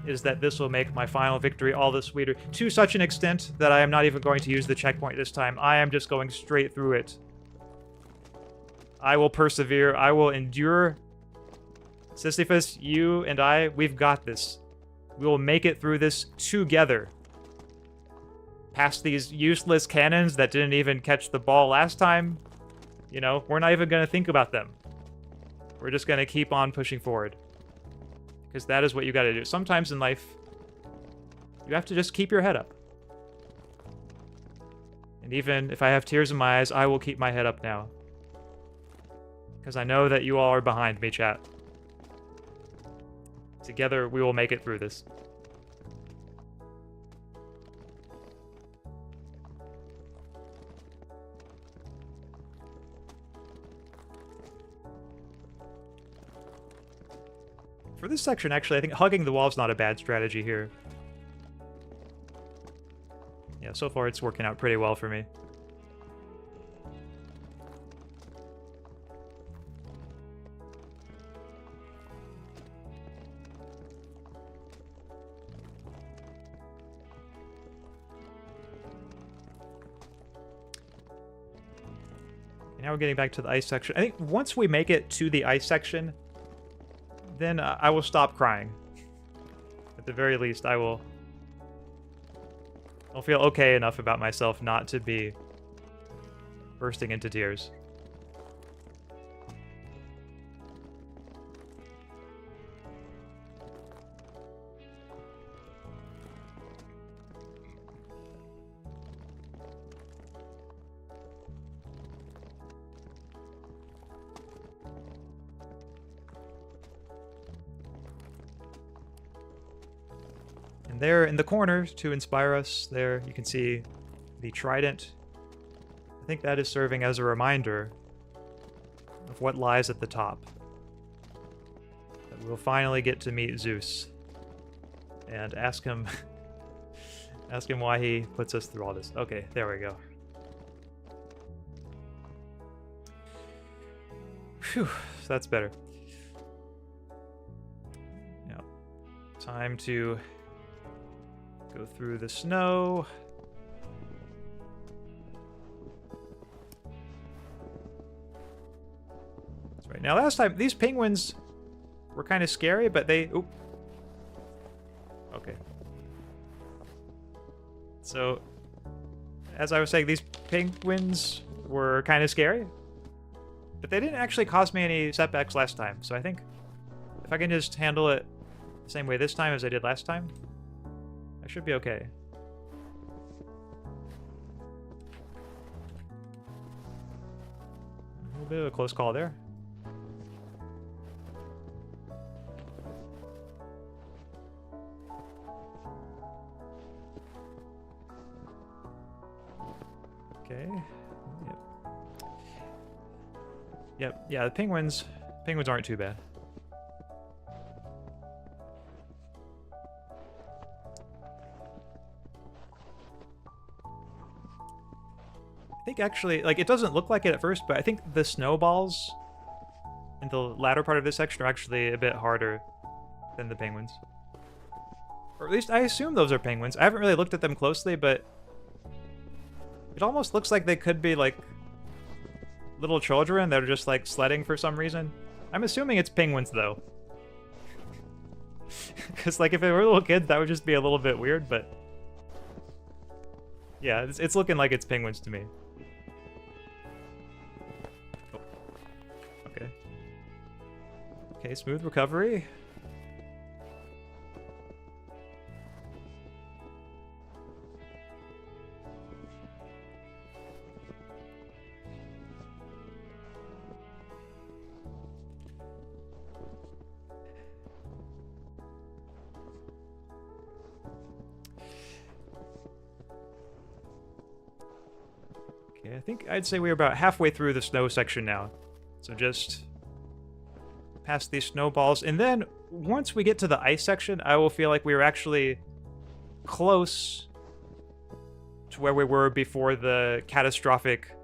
is that this will make my final victory all the sweeter, to such an extent that I am not even going to use the checkpoint this time. I am just going straight through it. I will persevere. I will endure. Sisyphus, you and I, we've got this. We will make it through this together. Past these useless cannons that didn't even catch the ball last time. You know, we're not even going to think about them. We're just going to keep on pushing forward. Because that is what you got to do. Sometimes in life, you have to just keep your head up. And even if I have tears in my eyes, I will keep my head up now. Because I know that you all are behind me, chat. Together, we will make it through this. For this section, actually, I think hugging the wall is not a bad strategy here. Yeah, so far it's working out pretty well for me. Now we're getting back to the ice section. I think once we make it to the ice section, then I will stop crying. At the very least, I'll feel okay enough about myself not to be bursting into tears. And there in the corner to inspire us, there you can see the trident. I think that is serving as a reminder of what lies at the top. That we'll finally get to meet Zeus and ask him ask him why he puts us through all this. Okay, there we go. Phew, so that's better. Now, time to go through the snow. That's right. Now, last time, these penguins were kind of scary, but they... Oop. Okay. So, as I was saying, these penguins were kind of scary, but they didn't actually cause me any setbacks last time. So I think if I can just handle it the same way this time as I did last time, I should be okay. A little bit of a close call there. Okay. Yep. Yeah, the penguins aren't too bad. I think actually, like, it doesn't look like it at first, but I think the snowballs in the latter part of this section are actually a bit harder than the penguins. Or at least I assume those are penguins. I haven't really looked at them closely, but it almost looks like they could be, like, little children that are just, like, sledding for some reason. I'm assuming it's penguins, though. Because, like, if it were little kids, that would just be a little bit weird, but... yeah, it's looking like it's penguins to me. Oh. Okay. Okay, smooth recovery. Okay, I think I'd say we're about halfway through the snow section now. So just past these snowballs. And then once we get to the ice section, I will feel like we were actually close to where we were before the catastrophic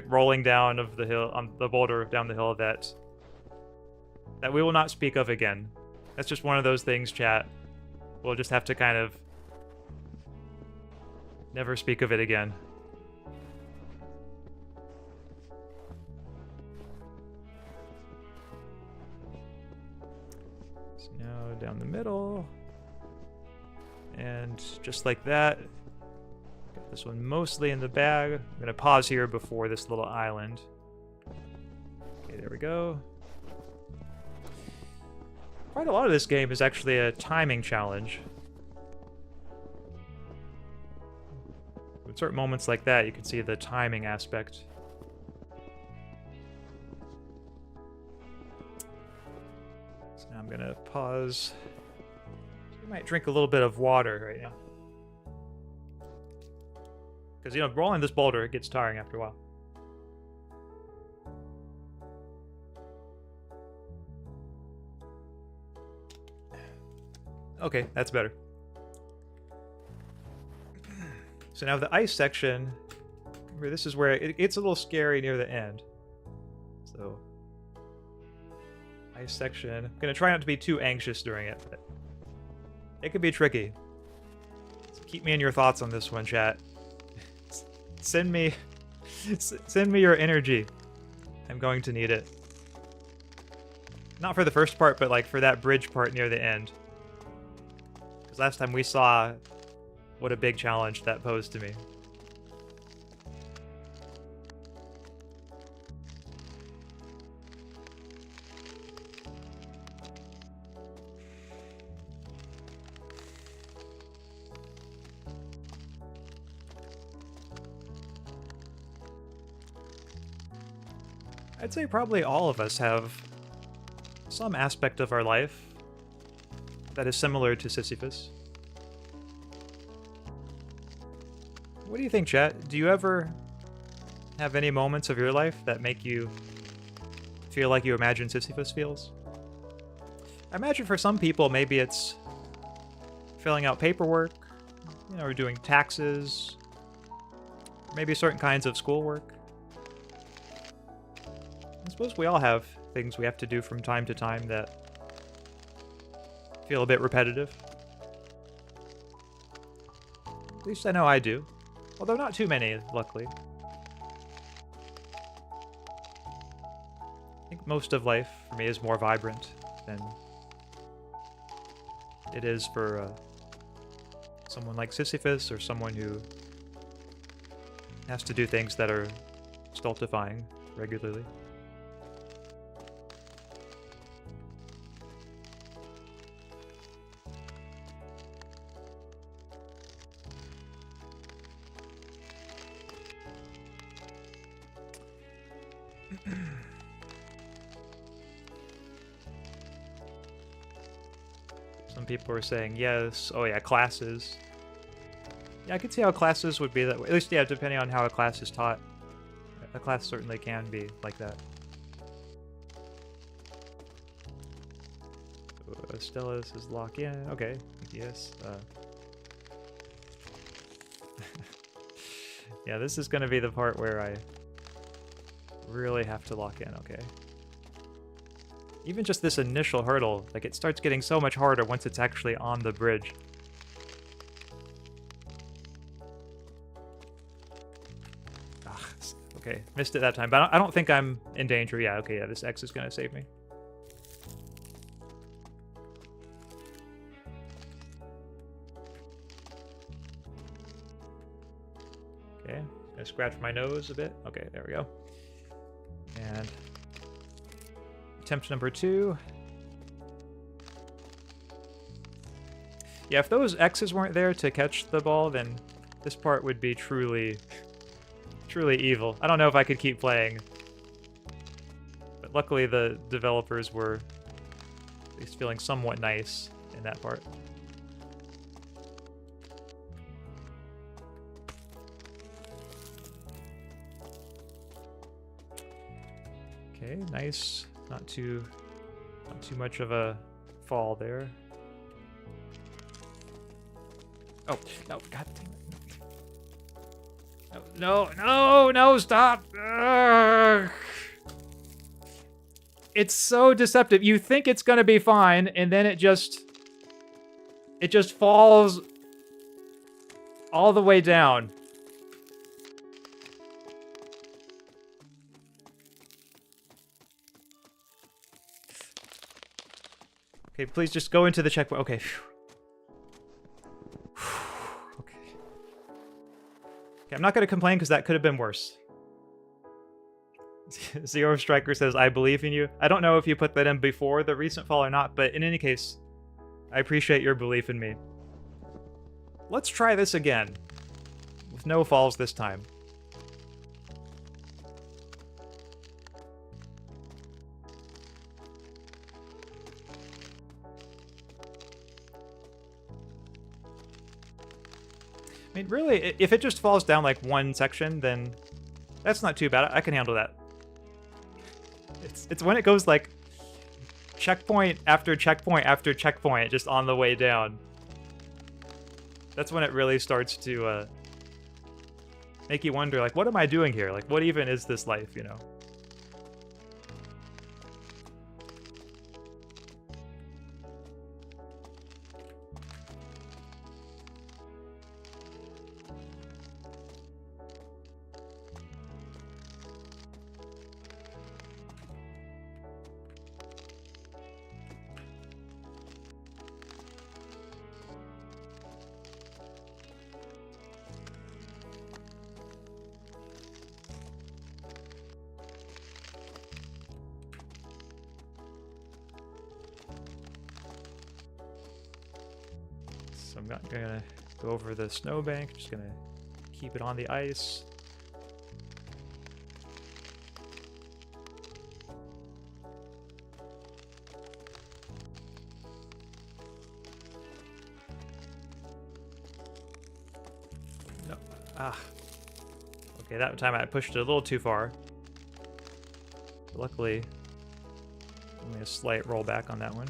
rolling down of the hill, on the boulder down the hill that we will not speak of again. That's just one of those things, chat. We'll just have to kind of never speak of it again. So now down the middle. And just like that, got this one mostly in the bag. I'm going to pause here before this little island. Okay, there we go. Quite a lot of this game is actually a timing challenge. With certain moments like that, you can see the timing aspect. So now I'm going to pause. I might drink a little bit of water right now. Because, you know, rolling this boulder, it gets tiring after a while. Okay, that's better. So now the ice section, remember this is where it gets a little scary near the end. So, ice section. I'm going to try not to be too anxious during it, but it could be tricky. So keep me in your thoughts on this one, chat. Send me your energy. I'm going to need it. Not for the first part, but like for that bridge part near the end. Because last time we saw what a big challenge that posed to me. I'd say probably all of us have some aspect of our life that is similar to Sisyphus. What do you think, chat? Do you ever have any moments of your life that make you feel like you imagine Sisyphus feels? I imagine for some people, maybe it's filling out paperwork, you know, or doing taxes, maybe certain kinds of schoolwork. I suppose we all have things we have to do from time to time that feel a bit repetitive. At least I know I do. Although not too many, luckily. I think most of life for me is more vibrant than it is for someone like Sisyphus or someone who has to do things that are stultifying regularly. Some people are saying yes. Oh yeah, classes. Yeah, I could see how classes would be that way. At least, yeah, depending on how a class is taught. A class certainly can be like that. Stella says lock in. Okay, yes. Yeah, this is going to be the part where I really have to lock in, okay. Even just this initial hurdle, like it starts getting so much harder once it's actually on the bridge. Okay, missed it that time, but I don't think I'm in danger. Yeah, okay, yeah, this X is gonna save me. Okay, gonna scratch my nose a bit. Okay, there we go. And attempt number 2. Yeah, if those X's weren't there to catch the ball, then this part would be truly evil. I don't know if I could keep playing. But luckily the developers were at least feeling somewhat nice in that part. Okay, nice. Not too much of a fall there. Oh, no, god damn it. No, stop! Ugh. It's so deceptive. You think it's gonna be fine, and then it just falls all the way down. Okay, please just go into the checkpoint. Okay. Okay, I'm not going to complain because that could have been worse. Zero Striker says, I believe in you. I don't know if you put that in before the recent fall or not, but in any case, I appreciate your belief in me. Let's try this again. With no falls this time. I mean, really, if it just falls down like one section, then that's not too bad. I can handle that. It's when it goes like checkpoint after checkpoint after checkpoint just on the way down. That's when it really starts to make you wonder, like, what am I doing here? Like, what even is this life, you know? I'm not gonna go over the snowbank, just gonna keep it on the ice. Ah. Okay, that time I pushed it a little too far. Luckily, only a slight rollback on that one.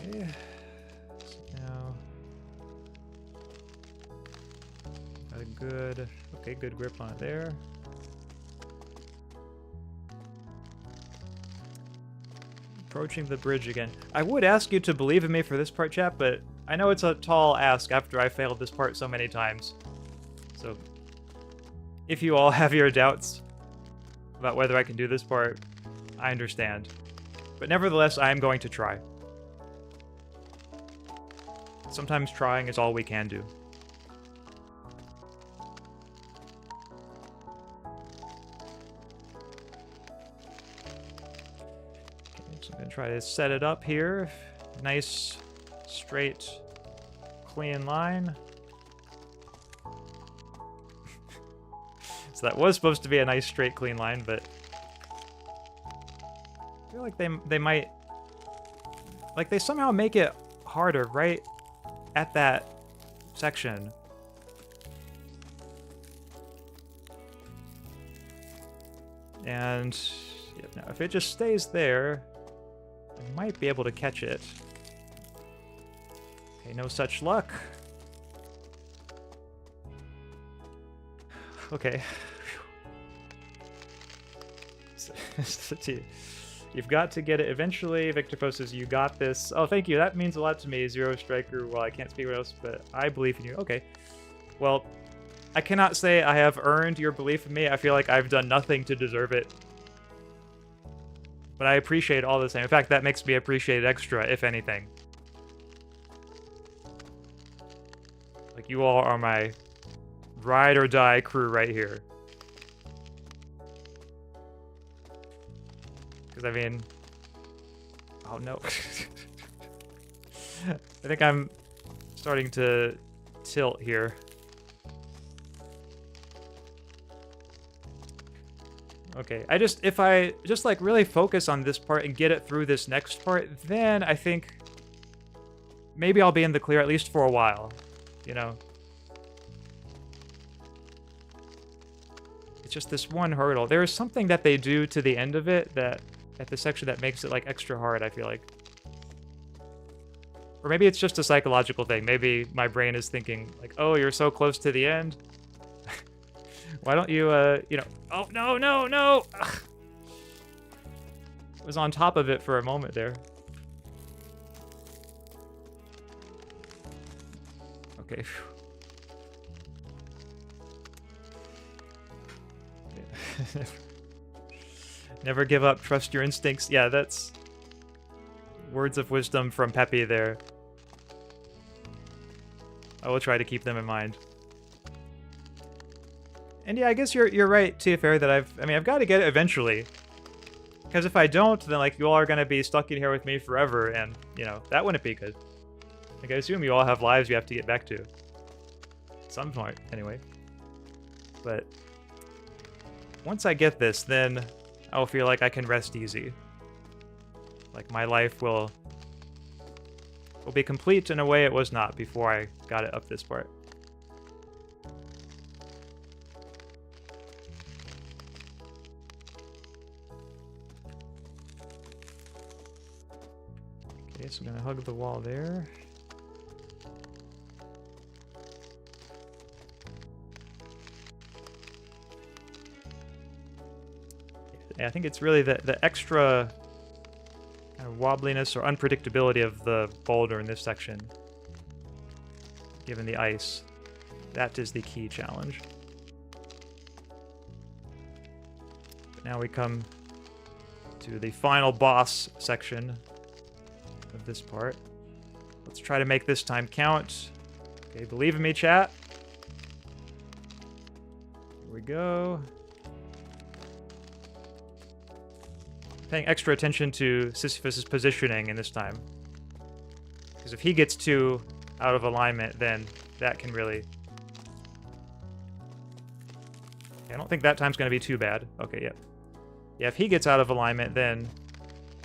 Okay. So now, got a good, good grip on it there. Approaching the bridge again. I would ask you to believe in me for this part, chat, but I know it's a tall ask after I failed this part so many times. So, if you all have your doubts about whether I can do this part, I understand. But nevertheless, I am going to try. Sometimes trying is all we can do. So I'm going to try to set it up here. Nice, straight, clean line. So that was supposed to be a nice, straight, clean line, but I feel like they might... Like, they somehow make it harder right at that section. And yeah, now if it just stays there, I might be able to catch it. Okay, no such luck. Okay. You've got to get it eventually. Victor Post says, you got this. Oh, thank you. That means a lot to me, Zero Striker. Well, I can't speak what else, but I believe in you. Okay. Well, I cannot say I have earned your belief in me. I feel like I've done nothing to deserve it. But I appreciate it all the same. In fact, that makes me appreciate it extra, if anything. Like, you all are my ride or die crew right here. Because, I mean... Oh, no. I think I'm starting to tilt here. Okay, if I just, like, really focus on this part and get it through this next part, then I think maybe I'll be in the clear at least for a while, you know? It's just this one hurdle. There is something that they do to the end of it that, at the section that makes it, like, extra hard, I feel like. Or maybe it's just a psychological thing. Maybe my brain is thinking, like, oh, you're so close to the end. Why don't you, you know... Oh, no, no, no! Ugh. I was on top of it for a moment there. Okay. Never give up, trust your instincts. Yeah, that's... words of wisdom from Peppy there. I will try to keep them in mind. And yeah, I guess you're right, TFR, that I've got to get it eventually. Because if I don't, then, like, you all are going to be stuck in here with me forever, and, you know, that wouldn't be good. Like, I assume you all have lives you have to get back to. At some point, anyway. But once I get this, then I'll feel like I can rest easy. Like, my life will be complete in a way it was not before I got it up this part. Okay, so I'm gonna hug the wall there. Yeah, I think it's really the extra kind of wobbliness or unpredictability of the boulder in this section, given the ice. That is the key challenge. But now we come to the final boss section of this part. Let's try to make this time count. Okay, believe in me, chat. Here we go. Paying extra attention to Sisyphus' positioning in this time. Because if he gets too out of alignment, then that can really... I don't think that time's going to be too bad. Okay, yep. Yeah, if he gets out of alignment, then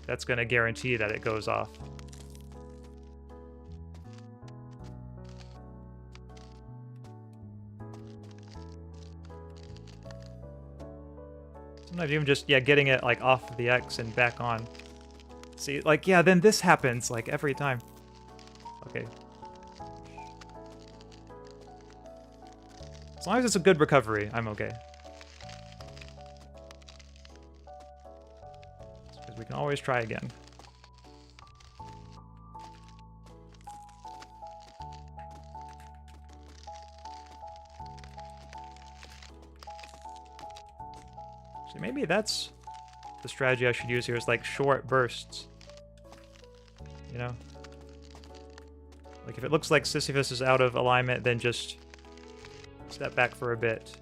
that's going to guarantee that it goes off. Sometimes even just, yeah, getting it, like, off the X and back on. See, like, yeah, then this happens, like, every time. Okay. As long as it's a good recovery, I'm okay. Because we can always try again. So maybe that's the strategy I should use here, is like short bursts. You know? Like if it looks like Sisyphus is out of alignment, then just step back for a bit.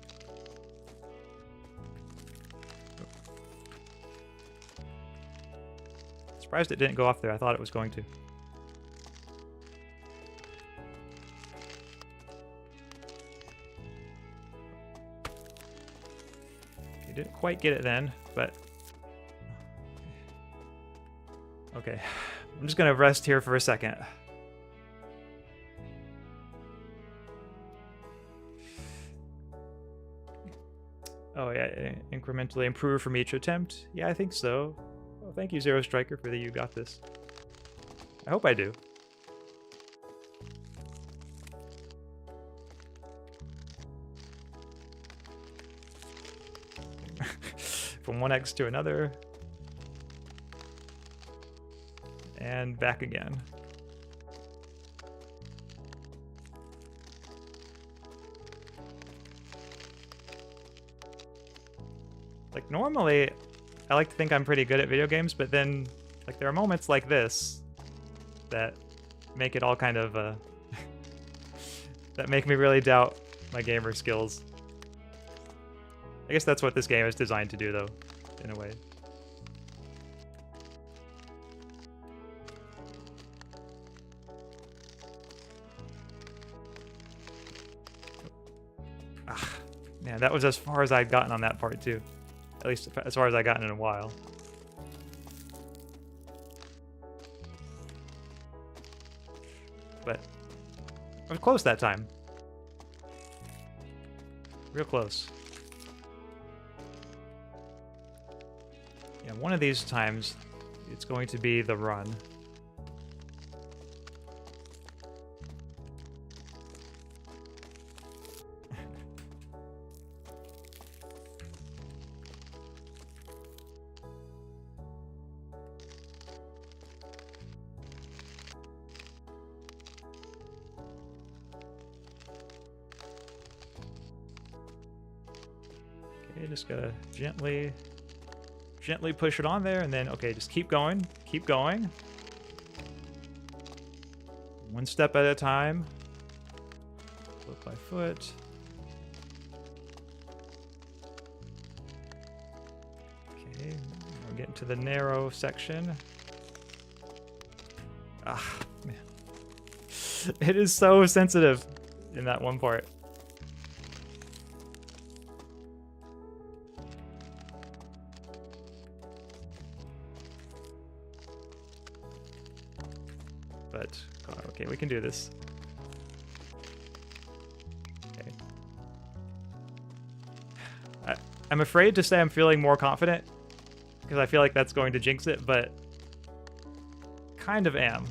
Surprised it didn't go off there. I thought it was going to. Okay, didn't quite get it then, but... Okay, I'm just gonna rest here for a second. Oh yeah, incrementally improve from each attempt. Yeah, I think so. Oh, thank you, Zero Striker, for the "you got this." I hope I do. From one X to another. And back again. Like, normally, I like to think I'm pretty good at video games, but then, like, there are moments like this that make it all kind of, that make me really doubt my gamer skills. I guess that's what this game is designed to do, though, in a way. Ah, man, that was as far as I'd gotten on that part, too. At least as far as I've gotten in a while. But I was close that time. Real close. Yeah, one of these times it's going to be the run. Just gotta gently push it on there, and then, okay, just keep going, one step at a time, foot by foot. Okay, we're getting to the narrow section. Ah, man. It is so sensitive in that one part. But, God, okay, we can do this. Okay. I'm afraid to say I'm feeling more confident, because I feel like that's going to jinx it, but kind of am.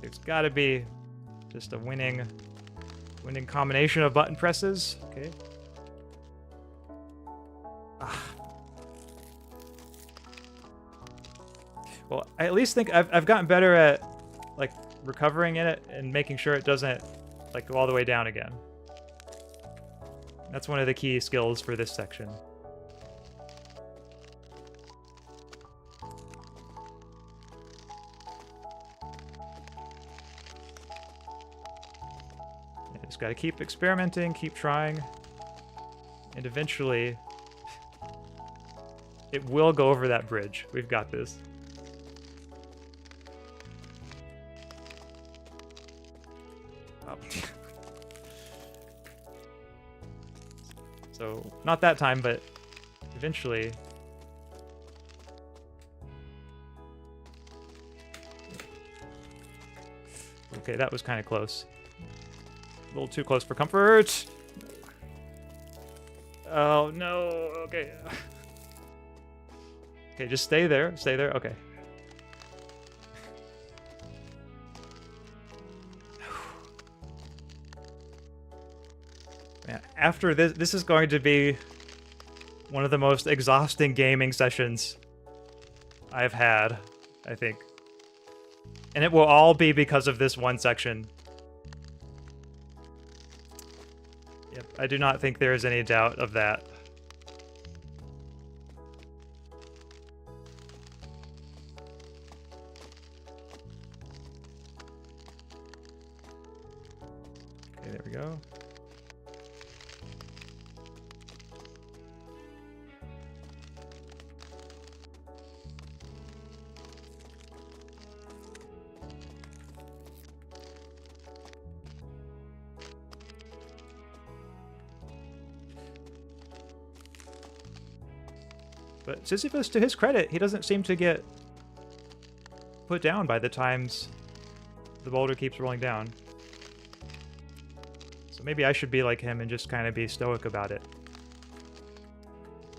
There's got to be just a winning combination of button presses. Okay. Well, I at least think I've gotten better at, like, recovering in it and making sure it doesn't, like, go all the way down again. That's one of the key skills for this section. You just gotta keep experimenting, keep trying, and eventually it will go over that bridge. We've got this. Oh. So, not that time, but eventually. Okay, that was kind of close. A little too close for comfort. Oh, no. Okay. Okay, just stay there. Stay there. Okay. Man, after this is going to be one of the most exhausting gaming sessions I've had, I think. And it will all be because of this one section. Yep, I do not think there is any doubt of that. Okay, there we go. But Sisyphus, to his credit, he doesn't seem to get put down by the times the boulder keeps rolling down. So maybe I should be like him and just kind of be stoic about it.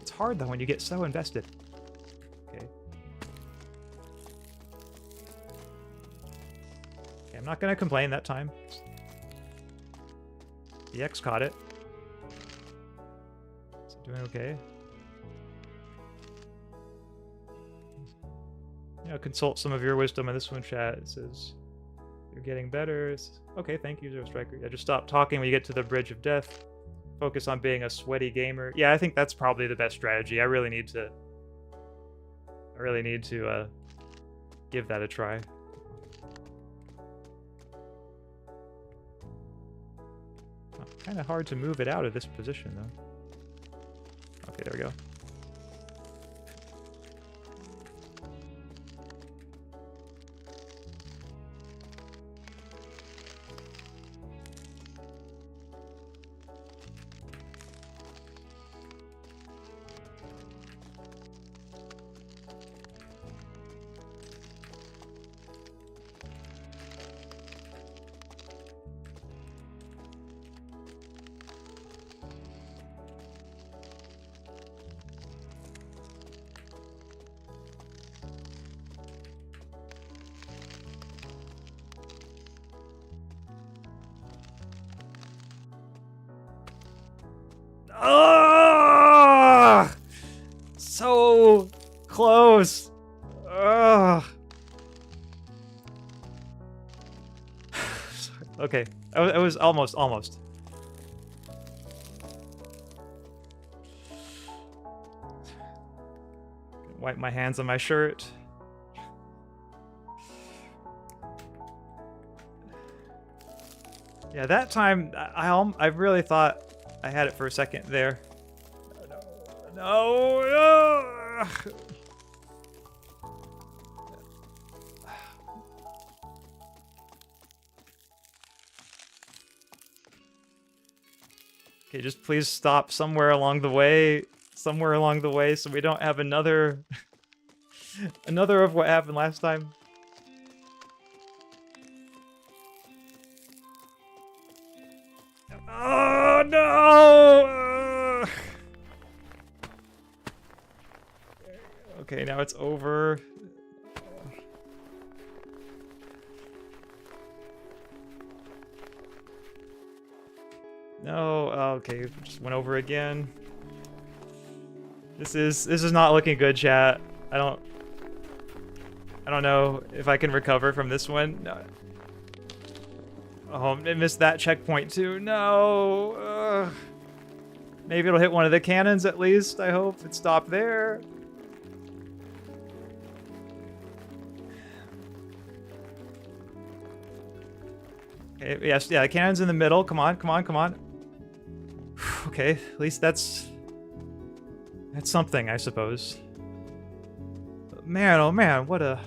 It's hard, though, when you get so invested. Okay. Okay, I'm not going to complain that time. The X caught it. Is it doing okay? You know, consult some of your wisdom in this one, chat. It says, you're getting better. It's, okay, thank you, Zero Striker. Yeah, just stop talking when you get to the bridge of death. Focus on being a sweaty gamer. Yeah, I think that's probably the best strategy. I really need to give that a try. Kind of hard to move it out of this position, though. Okay, there we go. Oh, so close. Ugh. Okay, it was almost. Wipe my hands on my shirt. Yeah, that time I really thought I had it for a second there. No. Okay, just please stop somewhere along the way. Somewhere along the way so we don't have another of what happened last time. Oh no! Okay, now it's over. No, okay, just went over again. This is not looking good, chat. I don't know if I can recover from this one. No. Oh, I missed that checkpoint too. No. Maybe it'll hit one of the cannons at least. I hope it stopped there. Okay, yes, yeah, the cannon's in the middle. Come on. Okay, at least that's something, I suppose. But man, oh man, what a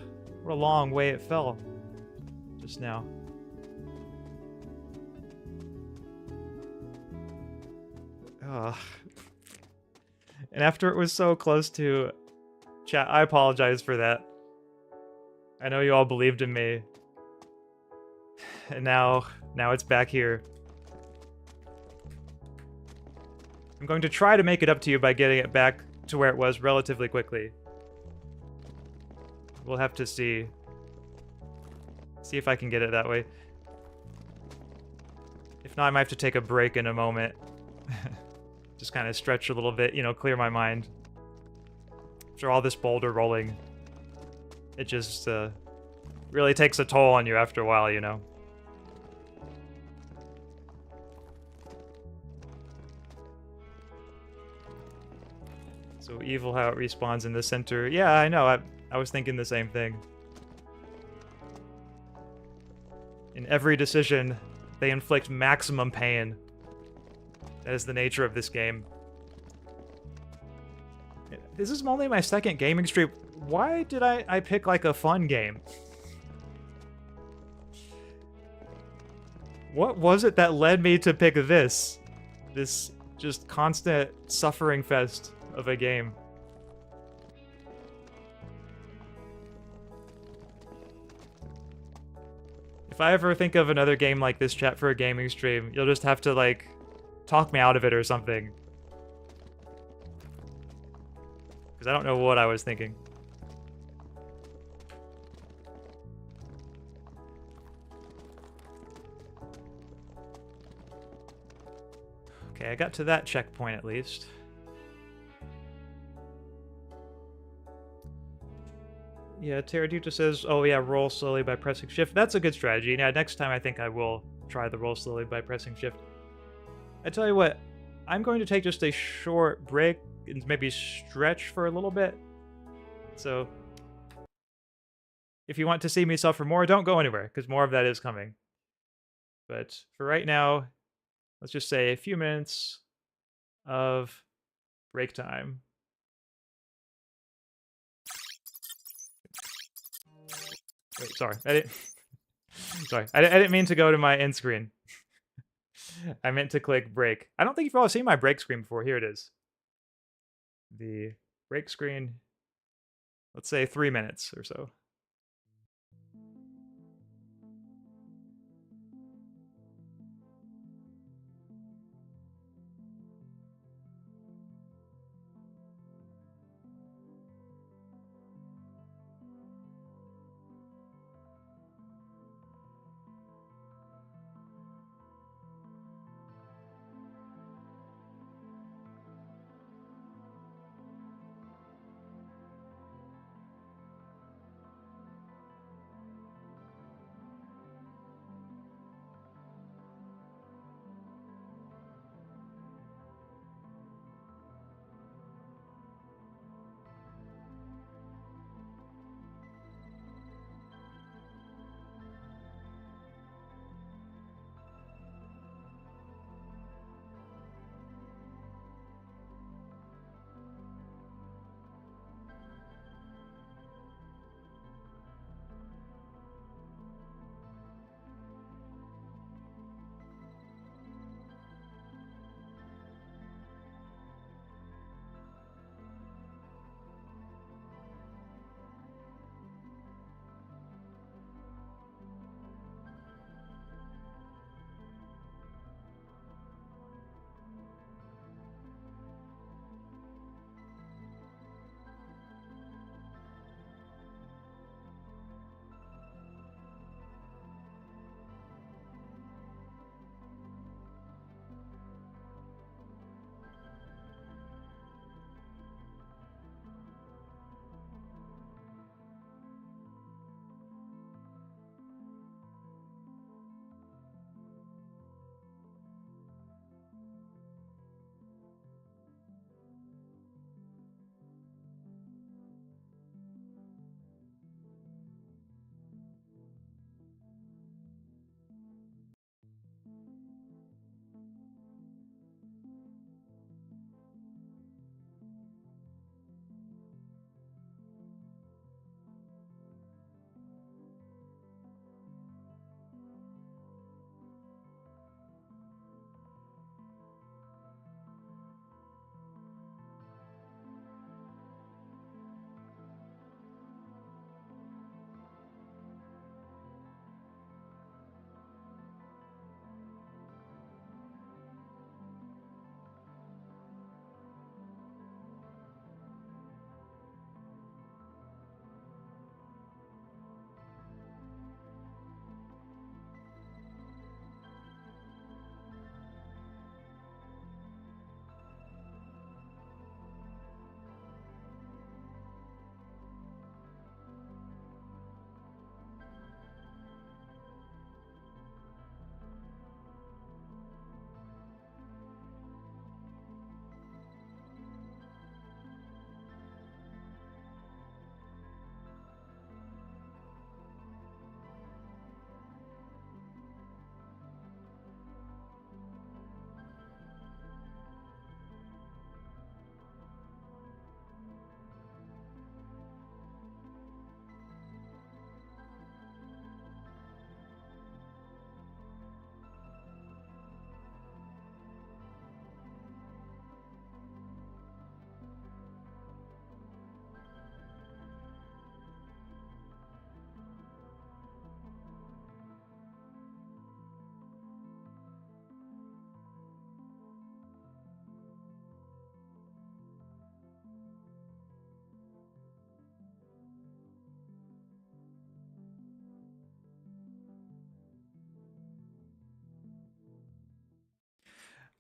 long way it fell just now. Ugh. And after it was so close to chat, I apologize for that. I know you all believed in me. And now it's back here. I'm going to try to make it up to you by getting it back to where it was relatively quickly. We'll have to see. See if I can get it that way. If not, I might have to take a break in a moment. Just kind of stretch a little bit, you know, clear my mind. After all this boulder rolling, it just really takes a toll on you after a while, you know? So evil how it respawns in the center. Yeah, I know. I was thinking the same thing. In every decision, they inflict maximum pain. That is the nature of this game. This is only my second gaming stream. Why did I pick like a fun game? What was it that led me to pick this? This just constant suffering fest of a game. If I ever think of another game like this, chat, for a gaming stream, you'll just have to, like, talk me out of it or something. Because I don't know what I was thinking. Okay, I got to that checkpoint at least. Yeah, Terraduta says, oh yeah, roll slowly by pressing shift. That's a good strategy. Yeah, next time I think I will try the roll slowly by pressing shift. I tell you what, I'm going to take just a short break and maybe stretch for a little bit. So, if you want to see me suffer more, don't go anywhere, because more of that is coming. But for right now, let's just say a few minutes of break time. Wait, sorry. Sorry, I didn't mean to go to my end screen. I meant to click break. I don't think you've all seen my break screen before. Here it is. The break screen, let's say 3 minutes or so.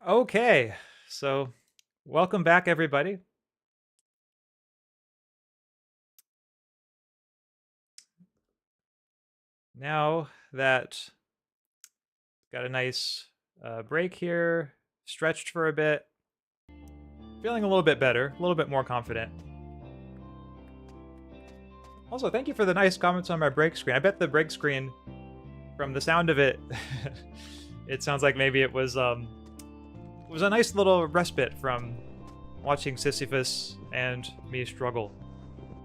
Okay, so welcome back, everybody. Now that got a nice break here, stretched for a bit, feeling a little bit better, a little bit more confident. Also, thank you for the nice comments on my break screen. I bet the break screen, from the sound of it, it sounds like maybe it was a nice little respite from watching Sisyphus and me struggle.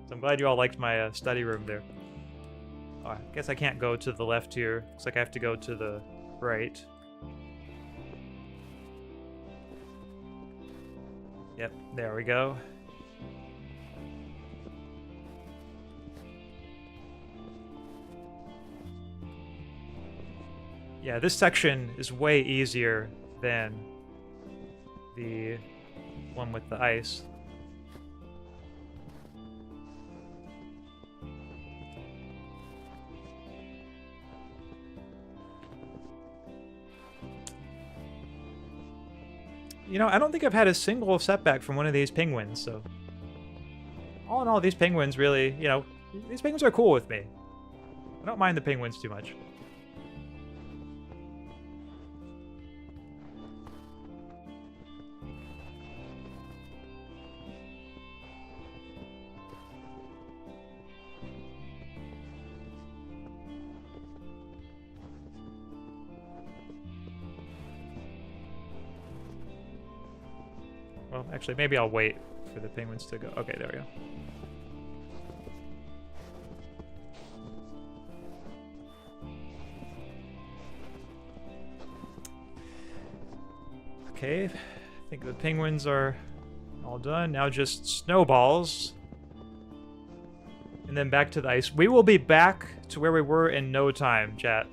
So I'm glad you all liked my study room there. Oh, I guess I can't go to the left here. Looks like I have to go to the right. Yep, there we go. Yeah, this section is way easier than the one with the ice. You know, I don't think I've had a single setback from one of these penguins, so... all in all, these penguins really, you know, these penguins are cool with me. I don't mind the penguins too much. Well, actually, maybe I'll wait for the penguins to go. Okay, there we go. Okay, I think the penguins are all done. Now just snowballs. And then back to the ice. We will be back to where we were in no time, chat.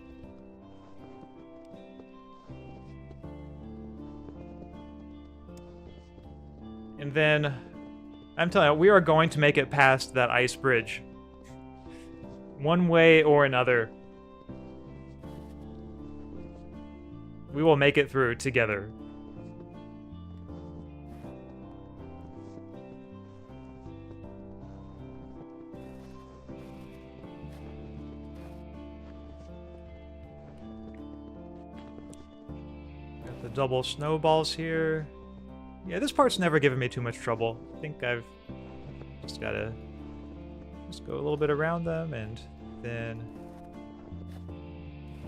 And then, I'm telling you, we are going to make it past that ice bridge. One way or another. We will make it through together. Got the double snowballs here. Yeah, this part's never given me too much trouble. I think I've just gotta go a little bit around them and then...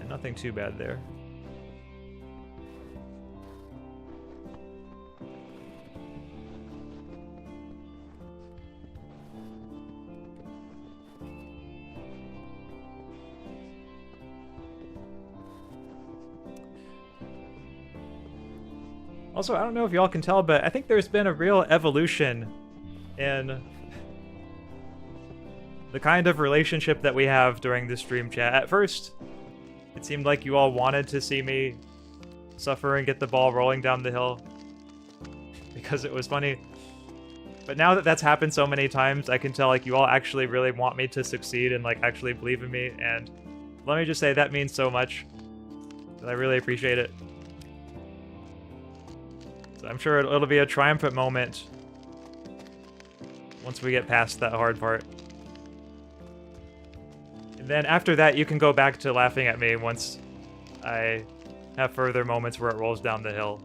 and nothing too bad there. Also, I don't know if y'all can tell, but I think there's been a real evolution in the kind of relationship that we have during this stream chat. At first, it seemed like you all wanted to see me suffer and get the ball rolling down the hill because it was funny. But now that that's happened so many times, I can tell like you all actually really want me to succeed and like actually believe in me. And let me just say that means so much. I really appreciate it. So I'm sure it'll be a triumphant moment once we get past that hard part. And then after that, you can go back to laughing at me once I have further moments where it rolls down the hill.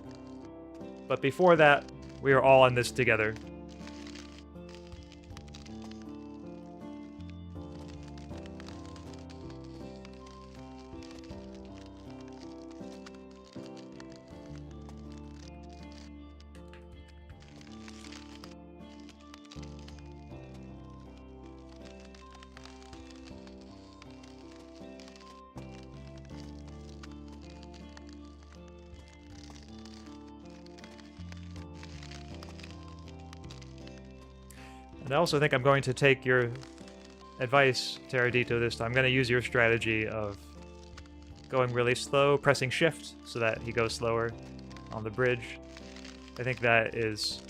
But before that, we are all in this together. And I also think I'm going to take your advice, Teradito, this time. I'm going to use your strategy of going really slow, pressing shift so that he goes slower on the bridge. I think that is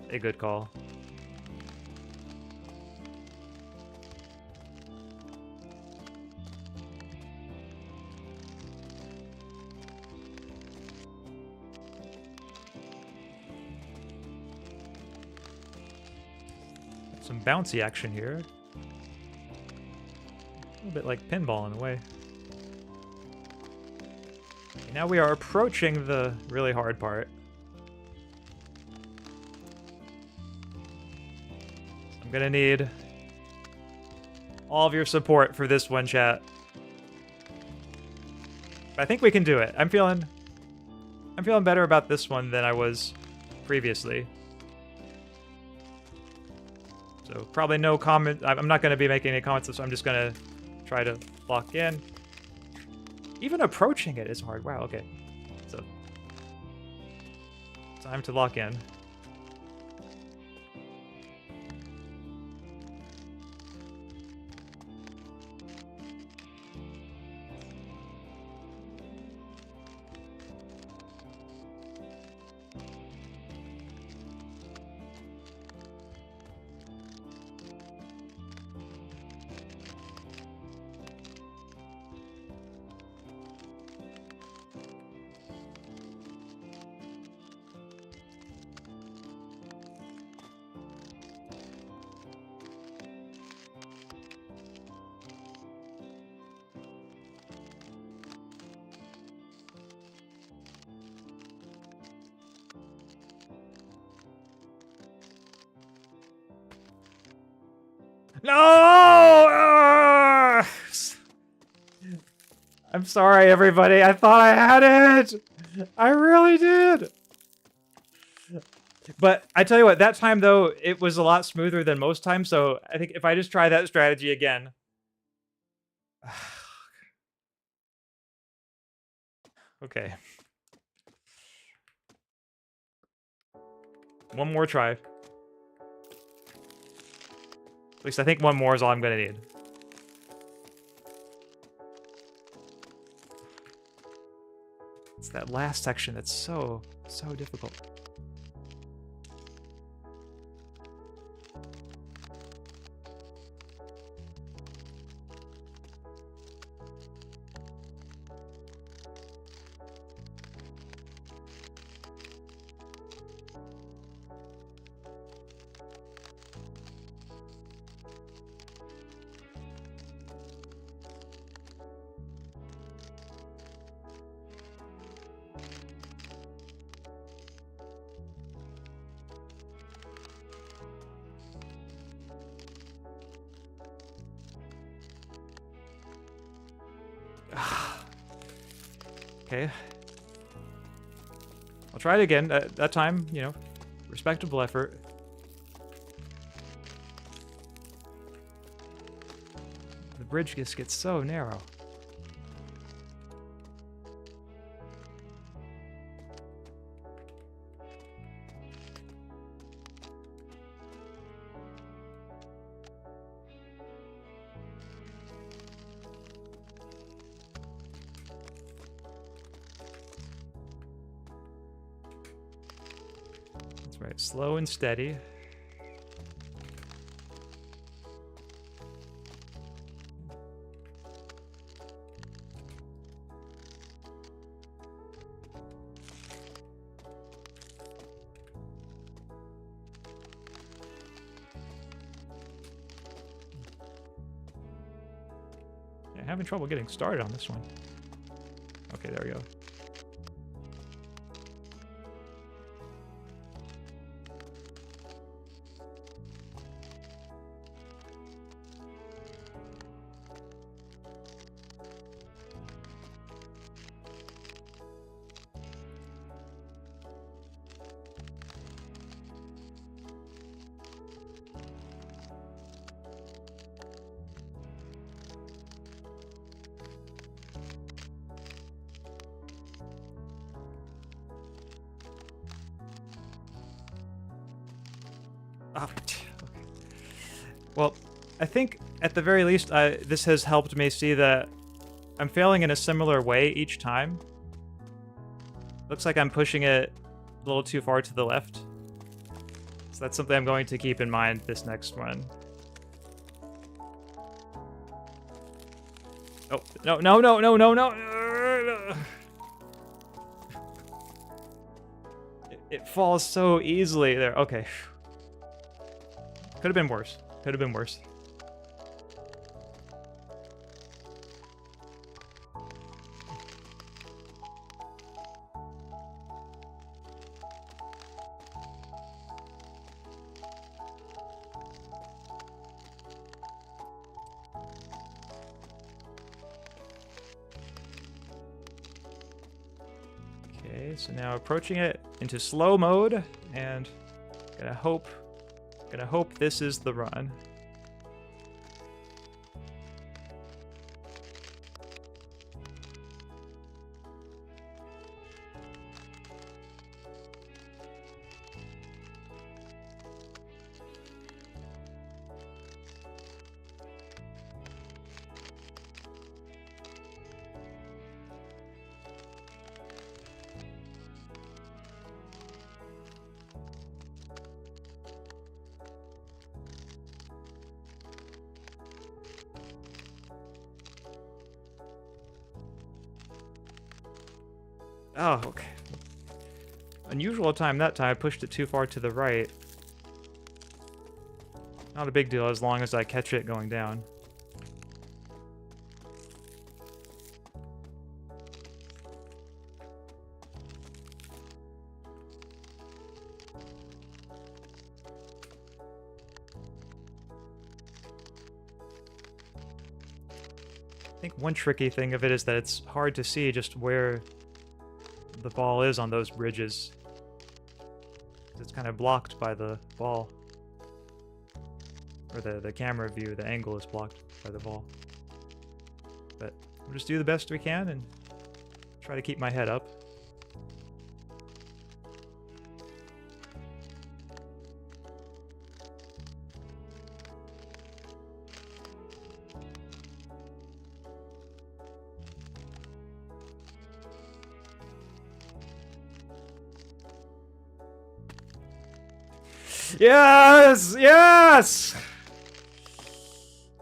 a good call. Some bouncy action here. A little bit like pinball in a way. Okay, now we are approaching the really hard part. I'm gonna need all of your support for this one, chat. But I think we can do it. I'm feeling better about this one than I was previously. So probably no comment. I'm not going to be making any comments, so I'm just going to try to lock in. Even approaching it is hard. Wow, okay. So time to lock in. No! I'm sorry, everybody. I thought I had it. I really did. But I tell you what, that time, though, it was a lot smoother than most times. So I think if I just try that strategy again. Okay. One more try. At least I think one more is all I'm going to need. It's that last section that's so difficult. Okay. I'll try it again. That time, you know, respectable effort. The bridge just gets so narrow. Right, slow and steady. Yeah, having trouble getting started on this one. Okay, there we go. Oh, okay. Well, I think at the very least, this has helped me see that I'm failing in a similar way each time. Looks like I'm pushing it a little too far to the left. So that's something I'm going to keep in mind this next one. Oh, no, no, no, no, no, no! It falls so easily there. Okay. Could have been worse. Could have been worse. Okay, so now approaching it into slow mode, and gonna hope this is the run. Oh, okay. Unusual time that time. I pushed it too far to the right. Not a big deal as long as I catch it going down. I think one tricky thing of it is that it's hard to see just where the ball is on those bridges. It's kind of blocked by the ball. Or the camera view, the angle is blocked by the ball. But we'll just do the best we can and try to keep my head up. Yes! Yes!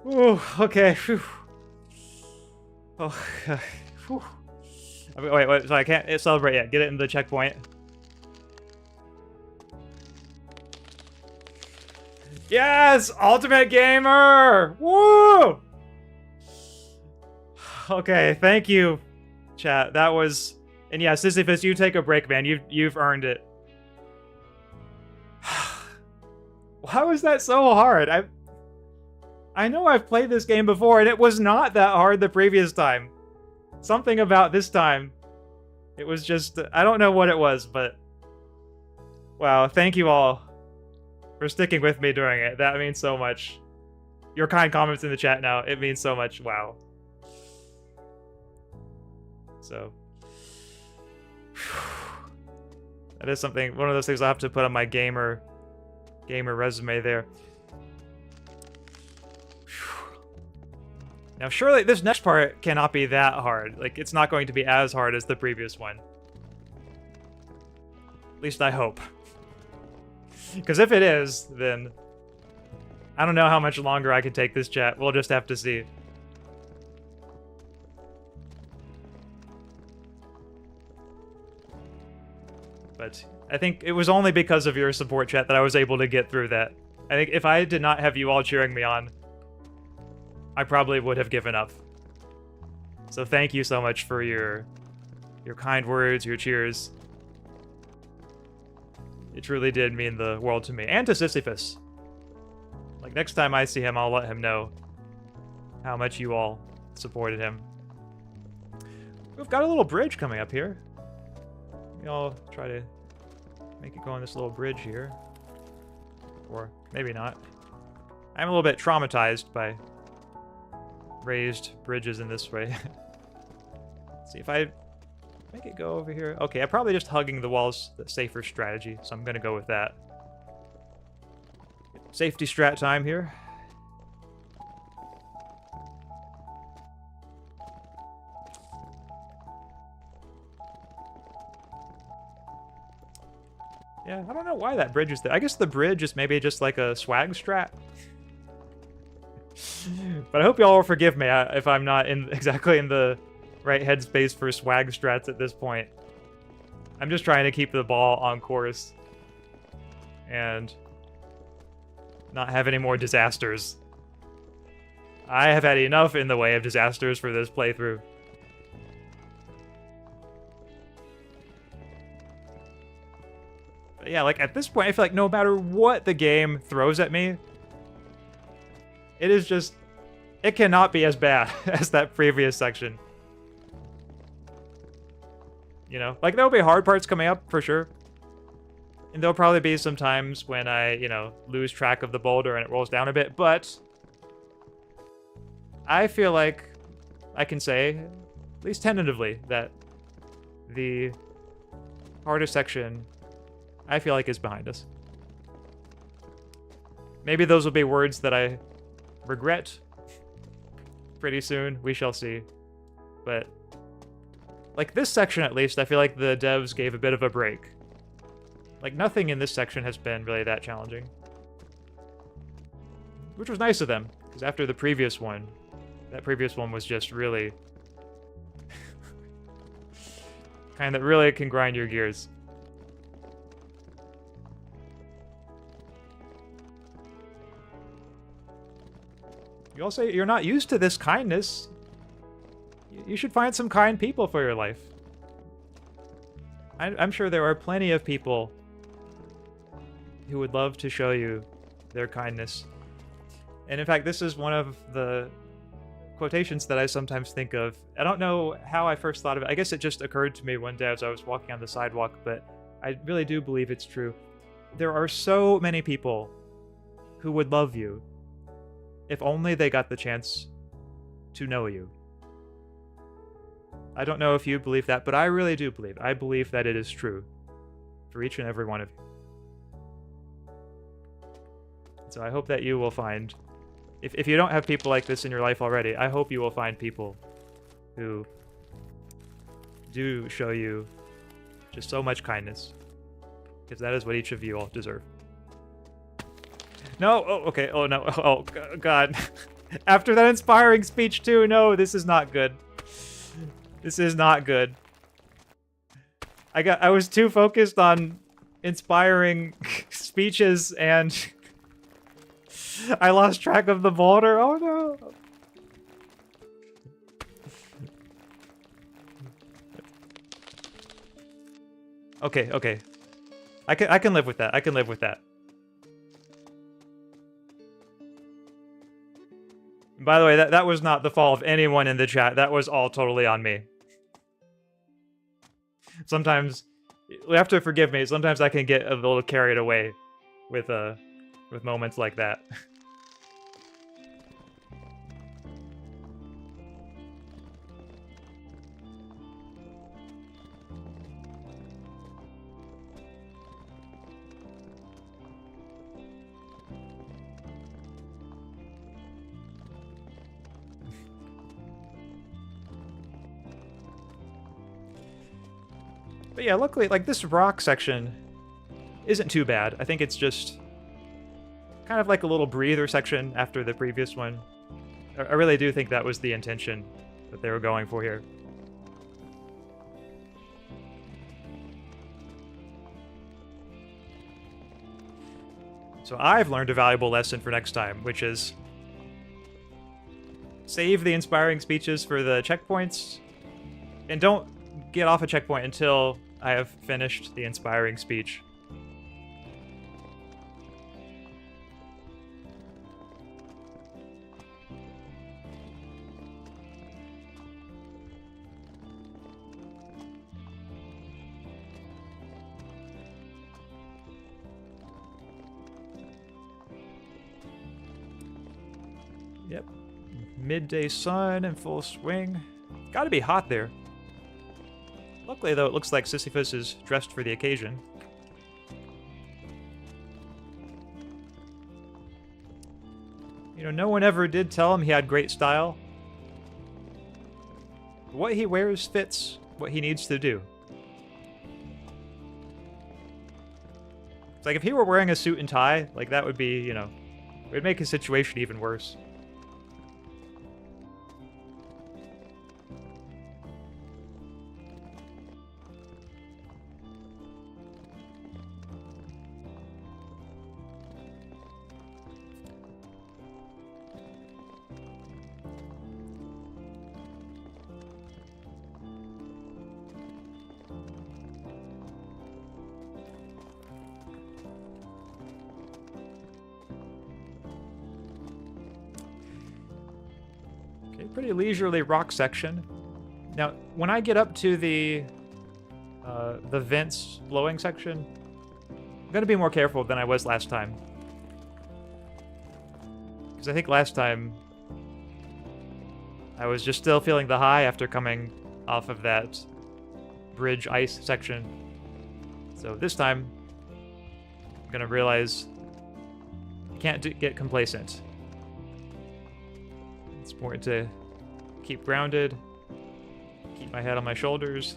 Ooh, okay. Whew. Oh, whew. Wait, so I can't celebrate yet. Get it in the checkpoint. Yes! Ultimate Gamer! Woo! Okay, thank you, chat. That was... And yeah, Sisyphus, you take a break, man. You've earned it. Why was that so hard? I know I've played this game before, and it was not that hard the previous time. Something about this time. It was just... I don't know what it was, but... Wow, thank you all for sticking with me during it. That means so much. Your kind comments in the chat now, it means so much. Wow. So... That is something... One of those things I'll have to put on my gamer resume there. Now surely this next part cannot be that hard. Like, it's not going to be as hard as the previous one. At least I hope. Because if it is, then I don't know how much longer I can take this, chat. We'll just have to see. But I think it was only because of your support, chat, that I was able to get through that. I think if I did not have you all cheering me on, I probably would have given up. So thank you so much for your kind words, your cheers. It truly did mean the world to me. And to Sisyphus. Like, next time I see him, I'll let him know how much you all supported him. We've got a little bridge coming up here. We all try to make it go on this little bridge here. Or maybe not. I'm a little bit traumatized by raised bridges in this way. Let's see if I make it go over here. Okay, I'm probably just hugging the walls, the safer strategy, so I'm gonna go with that. Safety strat time here. Yeah, I don't know why that bridge is there. I guess the bridge is maybe just like a swag strat. But I hope y'all will forgive me if I'm not exactly in the right headspace for swag strats at this point. I'm just trying to keep the ball on course. And not have any more disasters. I have had enough in the way of disasters for this playthrough. But yeah, like at this point, I feel like no matter what the game throws at me, it is just, it cannot be as bad as that previous section. You know, like there'll be hard parts coming up for sure. And there'll probably be some times when I, you know, lose track of the boulder and it rolls down a bit, but I feel like I can say, at least tentatively, that the hardest section, I feel like, is behind us. Maybe those will be words that I regret pretty soon. We shall see. But, like, this section, at least, I feel like the devs gave a bit of a break. Like, nothing in this section has been really that challenging. Which was nice of them, because after the previous one, that previous one was just really... kind that really can grind your gears. You all say you're not used to this kindness. You should find some kind people for your life. I'm sure there are plenty of people who would love to show you their kindness. And in fact, this is one of the quotations that I sometimes think of. I don't know how I first thought of it. I guess it just occurred to me one day as I was walking on the sidewalk, but I really do believe it's true. There are so many people who would love you if only they got the chance to know you. I don't know if you believe that, but I really do believe. I believe that it is true for each and every one of you. So I hope that you will find, if you don't have people like this in your life already, I hope you will find people who do show you just so much kindness, because that is what each of you all deserve. No, oh, okay, oh no, oh God. After that inspiring speech too, no, this is not good. This is not good. I was too focused on inspiring speeches and I lost track of the boulder. Oh no. Okay, okay. I can live with that. I can live with that. By the way, that was not the fault of anyone in the chat. That was all totally on me. Sometimes you have to forgive me. Sometimes I can get a little carried away with moments like that. But yeah, luckily, like, this rock section isn't too bad. I think it's just kind of like a little breather section after the previous one. I really do think that was the intention that they were going for here. So I've learned a valuable lesson for next time, which is save the inspiring speeches for the checkpoints, and don't get off a checkpoint until I have finished the inspiring speech. Yep. Midday sun in full swing. Gotta be hot there. Luckily, though, it looks like Sisyphus is dressed for the occasion. You know, no one ever did tell him he had great style. What he wears fits what he needs to do. It's like if he were wearing a suit and tie, like that would be, you know, it would make his situation even worse. Okay, pretty leisurely rock section. Now, when I get up to the vents blowing section, I'm gonna be more careful than I was last time. Because I think last time I was just still feeling the high after coming off of that bridge ice section. So this time, I'm gonna realize you can't get complacent. It's important to keep grounded, keep my head on my shoulders.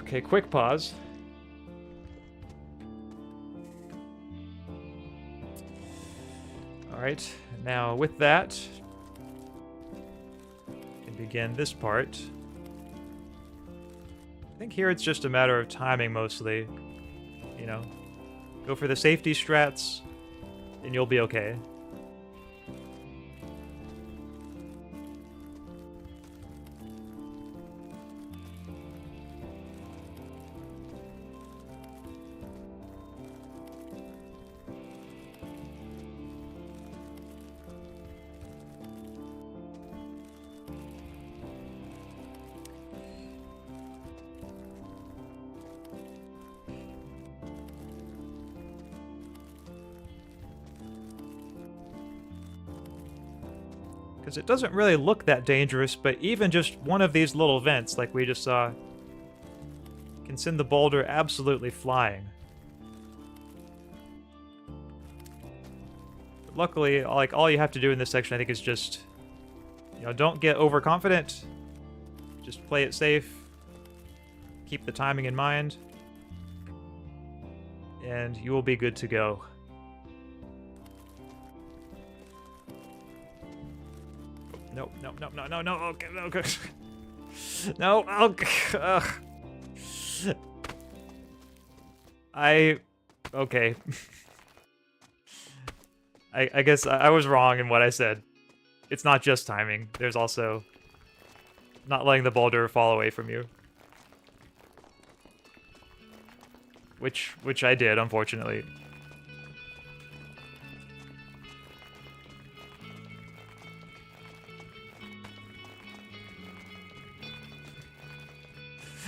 Okay, quick pause. All right, now with that, we can begin this part. I think here it's just a matter of timing mostly. You know, go for the safety strats, and you'll be okay. Because it doesn't really look that dangerous, but even just one of these little vents, like we just saw, can send the boulder absolutely flying. But luckily, like, all you have to do in this section, I think, is just, you know, don't get overconfident. Just play it safe. Keep the timing in mind. And you will be good to go. No, no, no, no, no, no, okay, okay. No, okay. Okay. I guess I was wrong in what I said. It's not just timing. There's also not letting the boulder fall away from you. Which I did, unfortunately.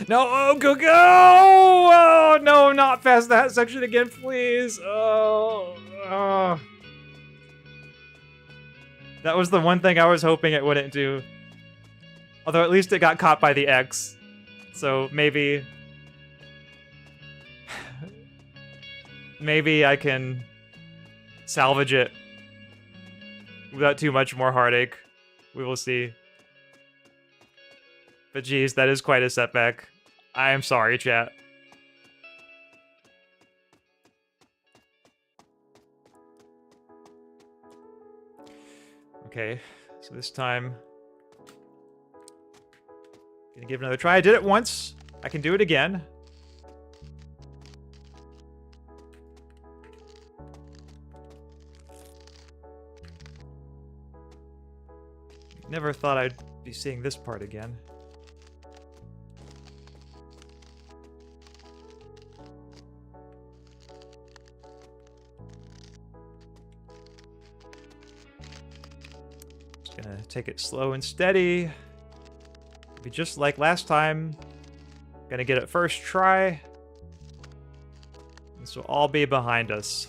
No, oh, go! Oh, no, not past that section again, please. Oh. That was the one thing I was hoping it wouldn't do. Although at least it got caught by the X. So maybe... maybe I can salvage it without too much more heartache. We will see. But geez, that is quite a setback. I am sorry, chat. Okay, so this time... gonna give it another try. I did it once. I can do it again. Never thought I'd be seeing this part again. Gonna take it slow and steady. Be just like last time. Gonna get it first try. This will all be behind us.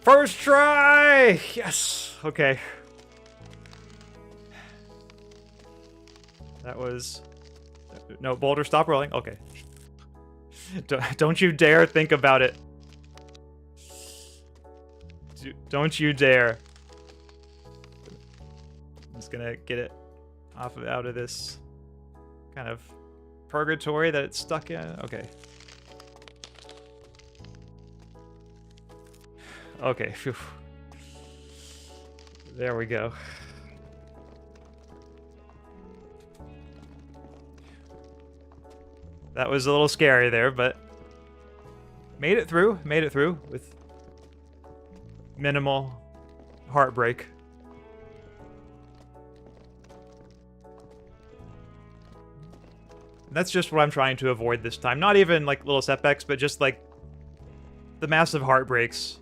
First try! Yes! Okay. That was... no, boulder, stop rolling. Okay. Don't you dare think about it. Don't you dare. I'm just gonna get it out of this kind of purgatory that it's stuck in. Okay. Okay. Phew. There we go. That was a little scary there, but made it through with minimal heartbreak. And that's just what I'm trying to avoid this time. Not even like little setbacks, but just like the massive heartbreaks.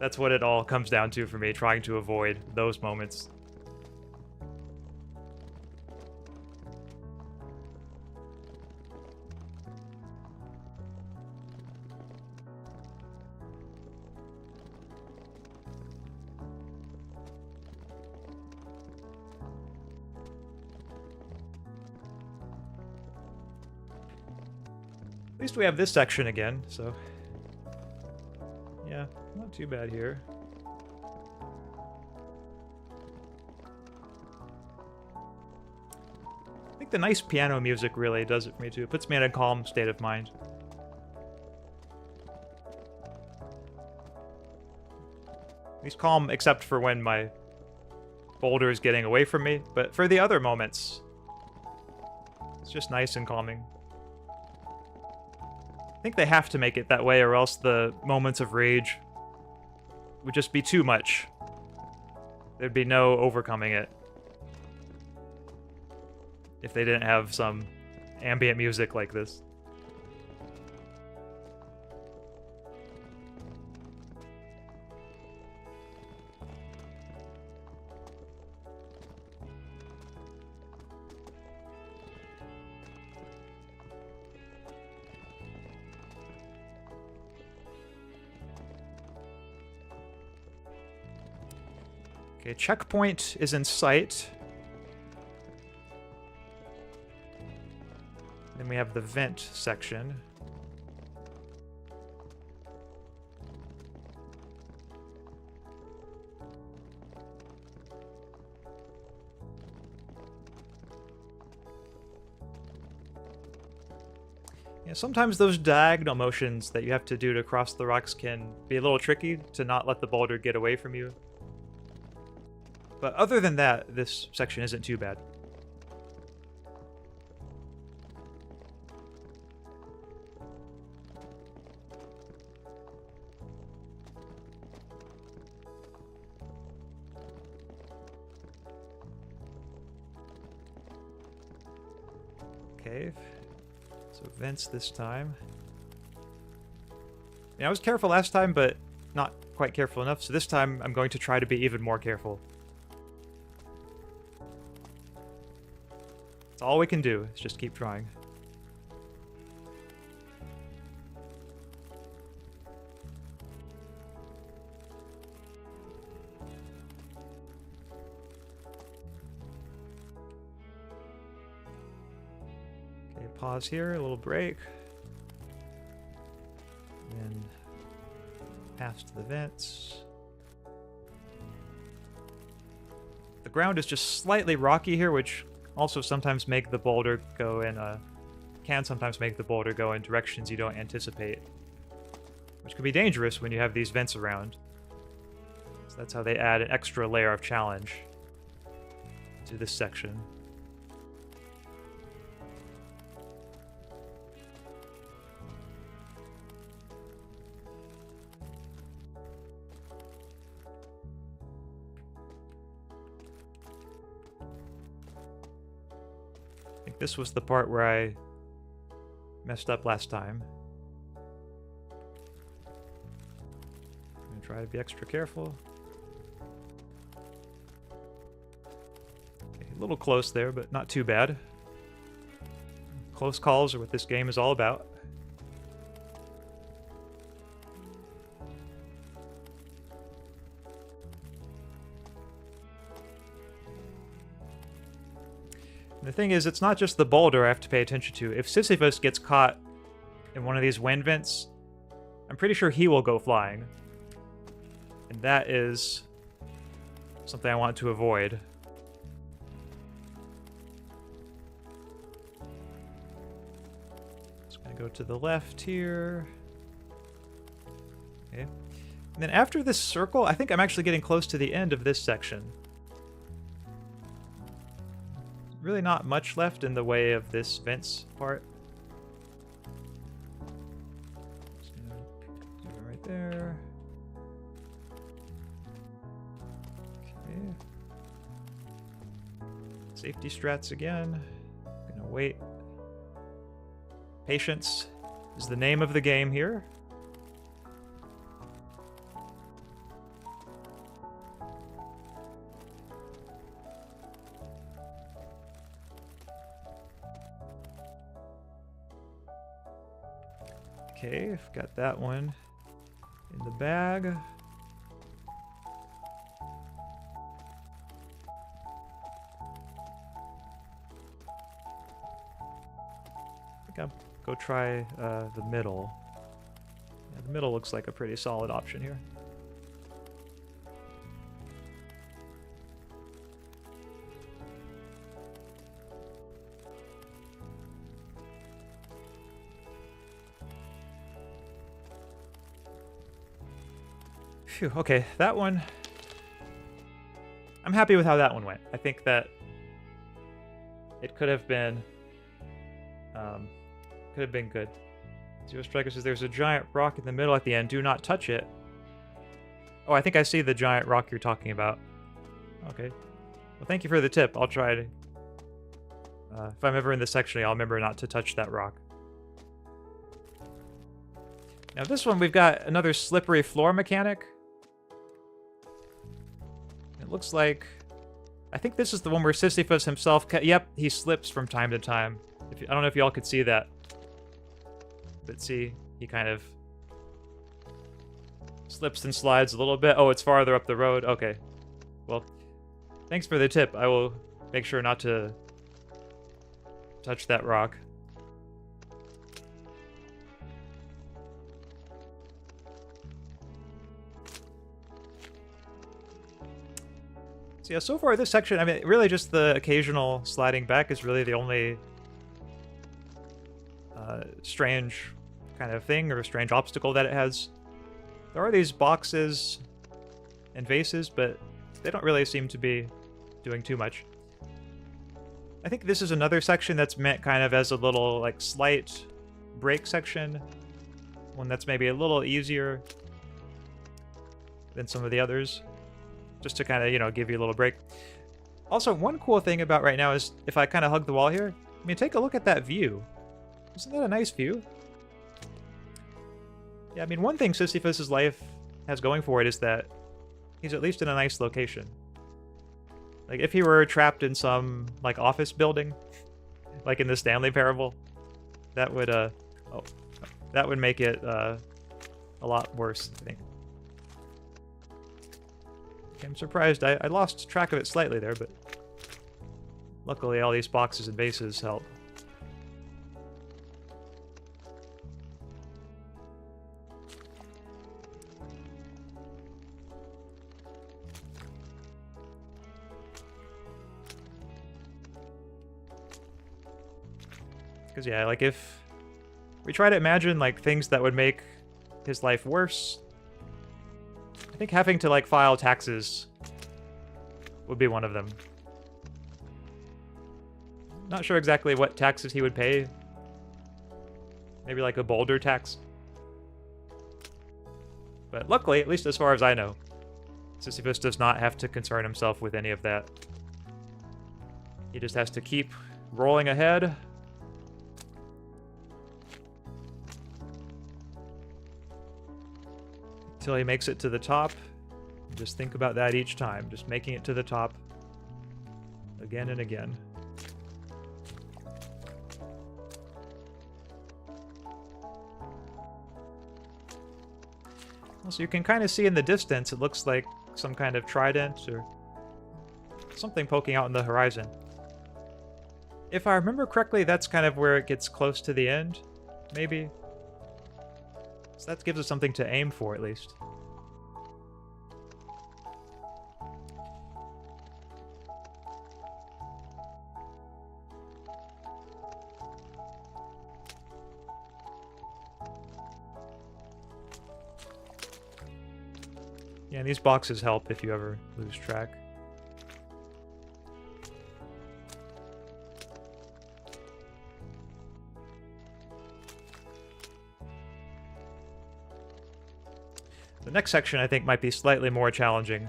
That's what it all comes down to for me, trying to avoid those moments. At least we have this section again, so... yeah, not too bad here. I think the nice piano music really does it for me too. It puts me in a calm state of mind. At least calm except for when my boulder is getting away from me, but for the other moments, it's just nice and calming. I think they have to make it that way, or else the moments of rage would just be too much. There'd be no overcoming it if they didn't have some ambient music like this. Okay, checkpoint is in sight. Then we have the vent section. Yeah, sometimes those diagonal motions that you have to do to cross the rocks can be a little tricky to not let the boulder get away from you. But other than that, this section isn't too bad. Okay, so vents this time. Yeah, I was careful last time, but not quite careful enough, so this time I'm going to try to be even more careful. That's all we can do, is just keep trying. Okay, pause here, a little break. Then past the vents. The ground is just slightly rocky here, which also sometimes make the boulder go in can sometimes make the boulder go in directions you don't anticipate, which can be dangerous when you have these vents around. So that's how they add an extra layer of challenge to this section. This was the part where I messed up last time. I'm gonna try to be extra careful. Okay, a little close there, but not too bad. Close calls are what this game is all about. The thing is, it's not just the boulder I have to pay attention to. If Sisyphus gets caught in one of these wind vents, I'm pretty sure he will go flying. And that is something I want to avoid. Just gonna go to the left here. Okay. And then after this circle, I think I'm actually getting close to the end of this section. Really not much left in the way of this vents part. Just gonna do it right there. Okay. Safety strats again. Gonna wait. Patience is the name of the game here. Okay, I've got that one in the bag. I think I'll go try the middle. Yeah, the middle looks like a pretty solid option here. Phew, okay, that one... I'm happy with how that one went. I think that it could have been good. Zero Striker says there's a giant rock in the middle at the end. Do not touch it. Oh, I think I see the giant rock you're talking about. Okay. Well, thank you for the tip. I'll try to... if I'm ever in this section, I'll remember not to touch that rock. Now this one, we've got another slippery floor mechanic. It looks like... I think this is the one where Sisyphus himself... Yep, he slips from time to time. I don't know if y'all could see that. But see, he kind of... slips and slides a little bit. Oh, it's farther up the road. Okay. Well, thanks for the tip. I will make sure not to touch that rock. So yeah, so far this section, I mean, really just the occasional sliding back is really the only strange kind of thing or strange obstacle that it has. There are these boxes and vases, but they don't really seem to be doing too much. I think this is another section that's meant kind of as a little, like, slight break section. One that's maybe a little easier than some of the others. Just to kind of, you know, give you a little break. Also, one cool thing about right now is if I kind of hug the wall here, I mean, take a look at that view. Isn't that a nice view? Yeah, I mean, one thing Sisyphus's life has going for it is that he's at least in a nice location. Like, if he were trapped in some, like, office building, like in the Stanley Parable, that would, that would make it, a lot worse, I think. I'm surprised. I lost track of it slightly there, but luckily all these boxes and vases help. Because yeah, like if we try to imagine like things that would make his life worse, I think having to, like, file taxes would be one of them. Not sure exactly what taxes he would pay. Maybe, like, a boulder tax. But luckily, at least as far as I know, Sisyphus does not have to concern himself with any of that. He just has to keep rolling ahead. Until he makes it to the top. Just think about that each time. Just making it to the top. Again and again. Also, you can kind of see in the distance, it looks like some kind of trident or something poking out in the horizon. If I remember correctly, that's kind of where it gets close to the end, maybe. So that gives us something to aim for, at least. Yeah, and these boxes help if you ever lose track. The next section, I think, might be slightly more challenging.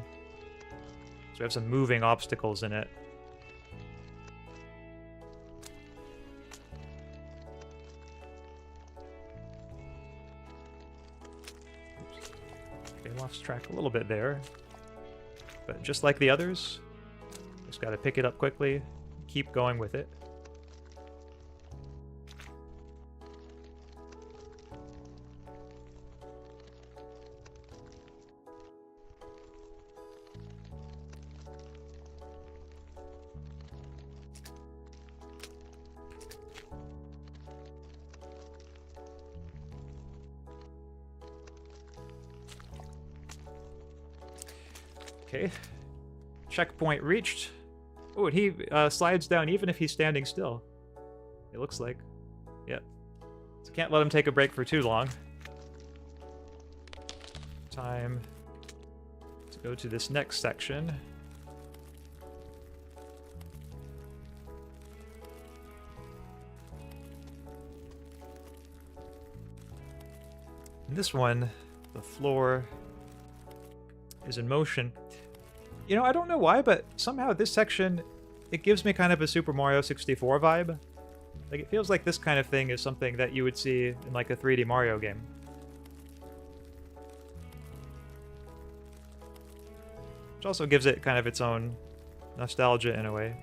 So we have some moving obstacles in it. Okay, lost track a little bit there. But just like the others, just gotta pick it up quickly, keep going with it. Okay, checkpoint reached. Oh, and he slides down even if he's standing still. It looks like. Yep. So can't let him take a break for too long. Time to go to this next section. In this one, the floor is in motion. You know, I don't know why, but somehow this section, it gives me kind of a Super Mario 64 vibe. Like, it feels like this kind of thing is something that you would see in, like, a 3D Mario game. Which also gives it kind of its own nostalgia in a way.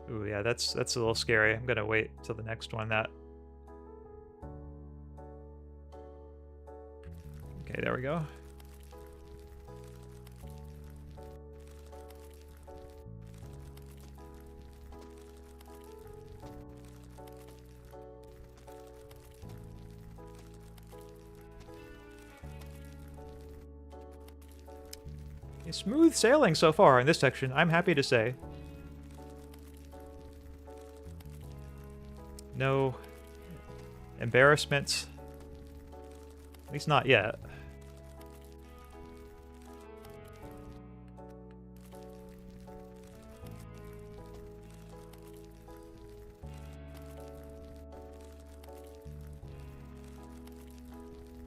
Ooh, yeah, that's a little scary. I'm gonna wait till the next one. Okay, there we go. Okay, smooth sailing so far in this section, I'm happy to say. No embarrassments. At least not yet.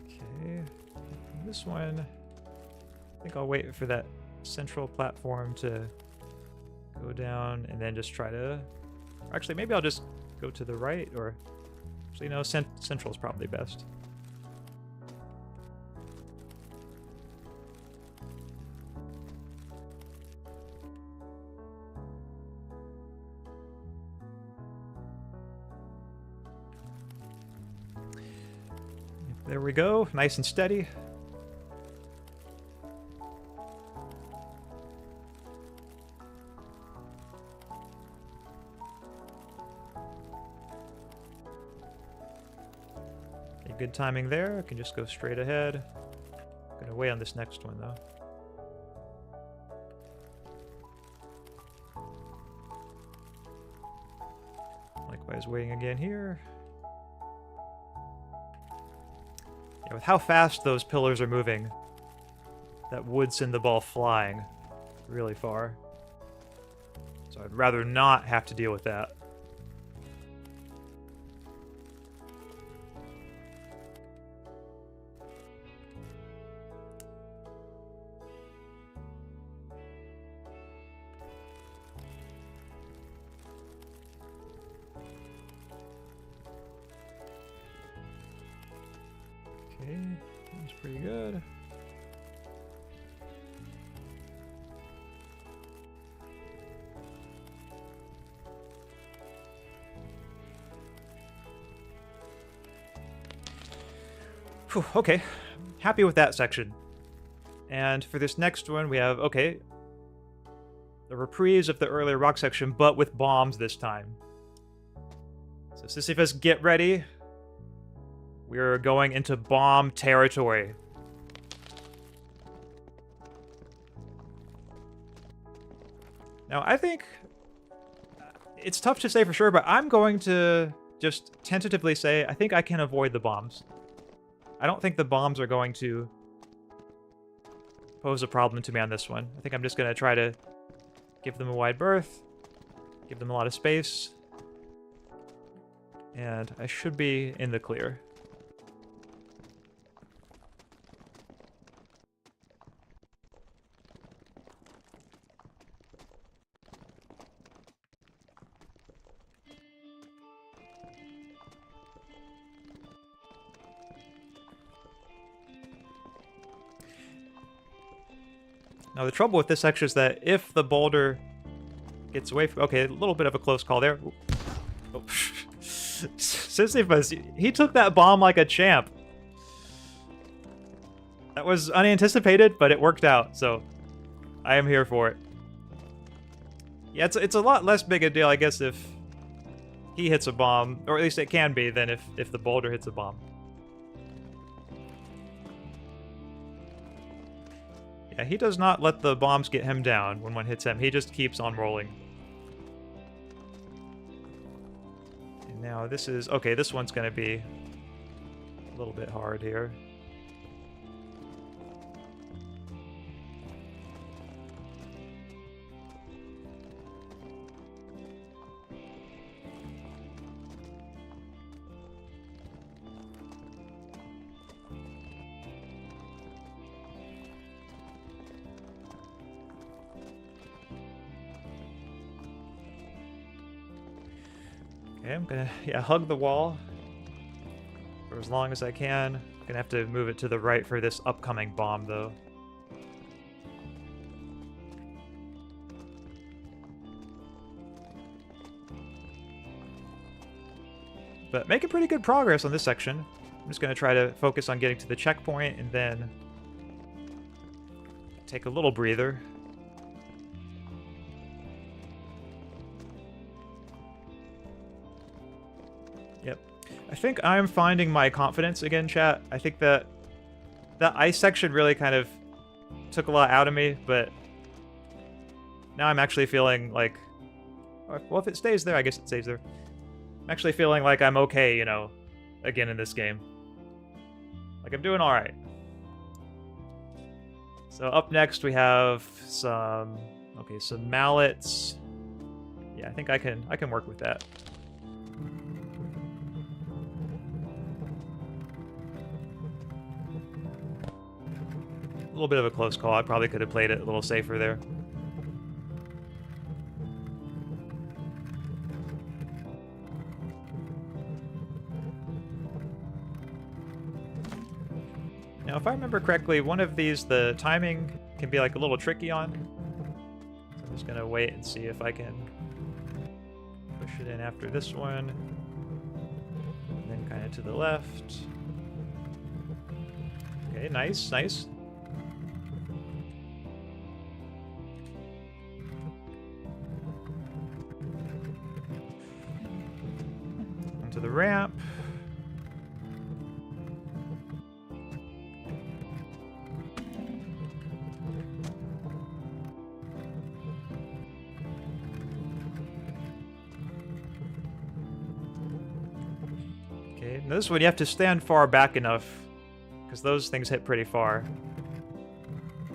Okay. This one, I think I'll wait for that central platform to go down and then just try to... Actually, maybe I'll just go to the right, or... Actually, no, central is probably best. There we go, nice and steady. Good timing there. I can just go straight ahead. I'm gonna wait on this next one though. Likewise, waiting again here. Yeah, with how fast those pillars are moving, that would send the ball flying really far. So I'd rather not have to deal with that. Okay, that's pretty good. Whew, okay, happy with that section. And for this next one, we have, okay, the reprise of the earlier rock section, but with bombs this time. So Sisyphus, get ready. We're going into bomb territory. Now, I think it's tough to say for sure, but I'm going to just tentatively say I think I can avoid the bombs. I don't think the bombs are going to pose a problem to me on this one. I think I'm just going to try to give them a wide berth, give them a lot of space, and I should be in the clear. Now, the trouble with this section is that if the boulder gets away from... Okay, a little bit of a close call there. Oh. Sisyphus, he took that bomb like a champ. That was unanticipated, but it worked out, so I am here for it. Yeah, it's a lot less big a deal, I guess, if he hits a bomb, or at least it can be, than if the boulder hits a bomb. Yeah, he does not let the bombs get him down when one hits him. He just keeps on rolling. And now this is... Okay, this one's going to be a little bit hard here. Okay, I'm gonna, hug the wall for as long as I can. Gonna have to move it to the right for this upcoming bomb, though. But making pretty good progress on this section. I'm just gonna try to focus on getting to the checkpoint and then take a little breather. Yep. I think I'm finding my confidence again, chat. I think that ice section really kind of took a lot out of me, but now I'm actually feeling like... Well, if it stays there, I guess it stays there. I'm actually feeling like I'm okay, you know, again in this game. Like, I'm doing alright. So up next we have some... Okay, some mallets. Yeah, I think I can work with that. A little bit of a close call. I probably could have played it a little safer there. Now, if I remember correctly, one of these, the timing can be like a little tricky on. So I'm just gonna wait and see if I can push it in after this one. And then kind of to the left. Okay, nice, nice. Onto the ramp. Okay, now this one you have to stand far back enough, because those things hit pretty far.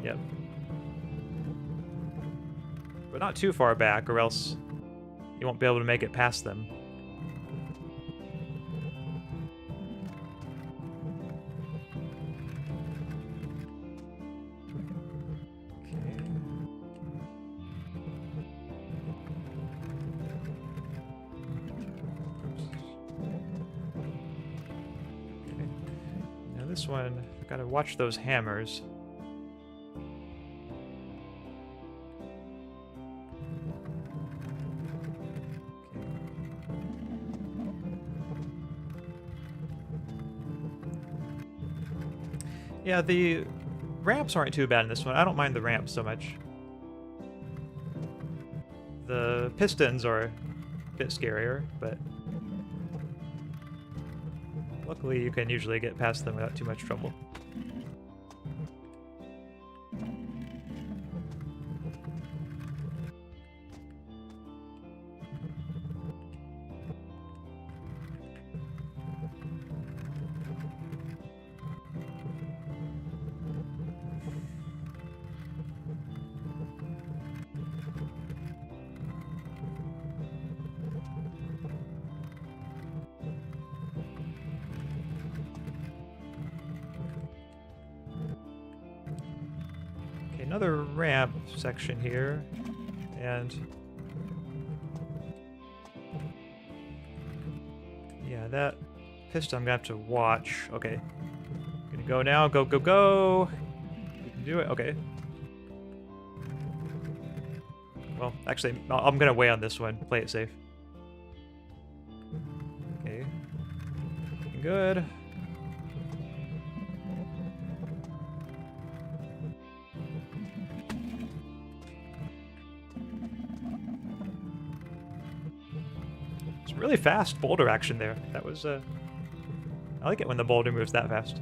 Yep. But not too far back, or else you won't be able to make it past them. This one, I've got to watch those hammers. Yeah, the ramps aren't too bad in this one. I don't mind the ramps so much. The pistons are a bit scarier, but luckily you can usually get past them without too much trouble. Another ramp section here, and yeah, that piston I'm gonna have to watch. Okay, gonna go now. Go, go, go! You can do it. Okay. Well, actually, I'm gonna wait on this one. Play it safe. Okay. Looking good. Really fast boulder action there. That was, I like it when the boulder moves that fast.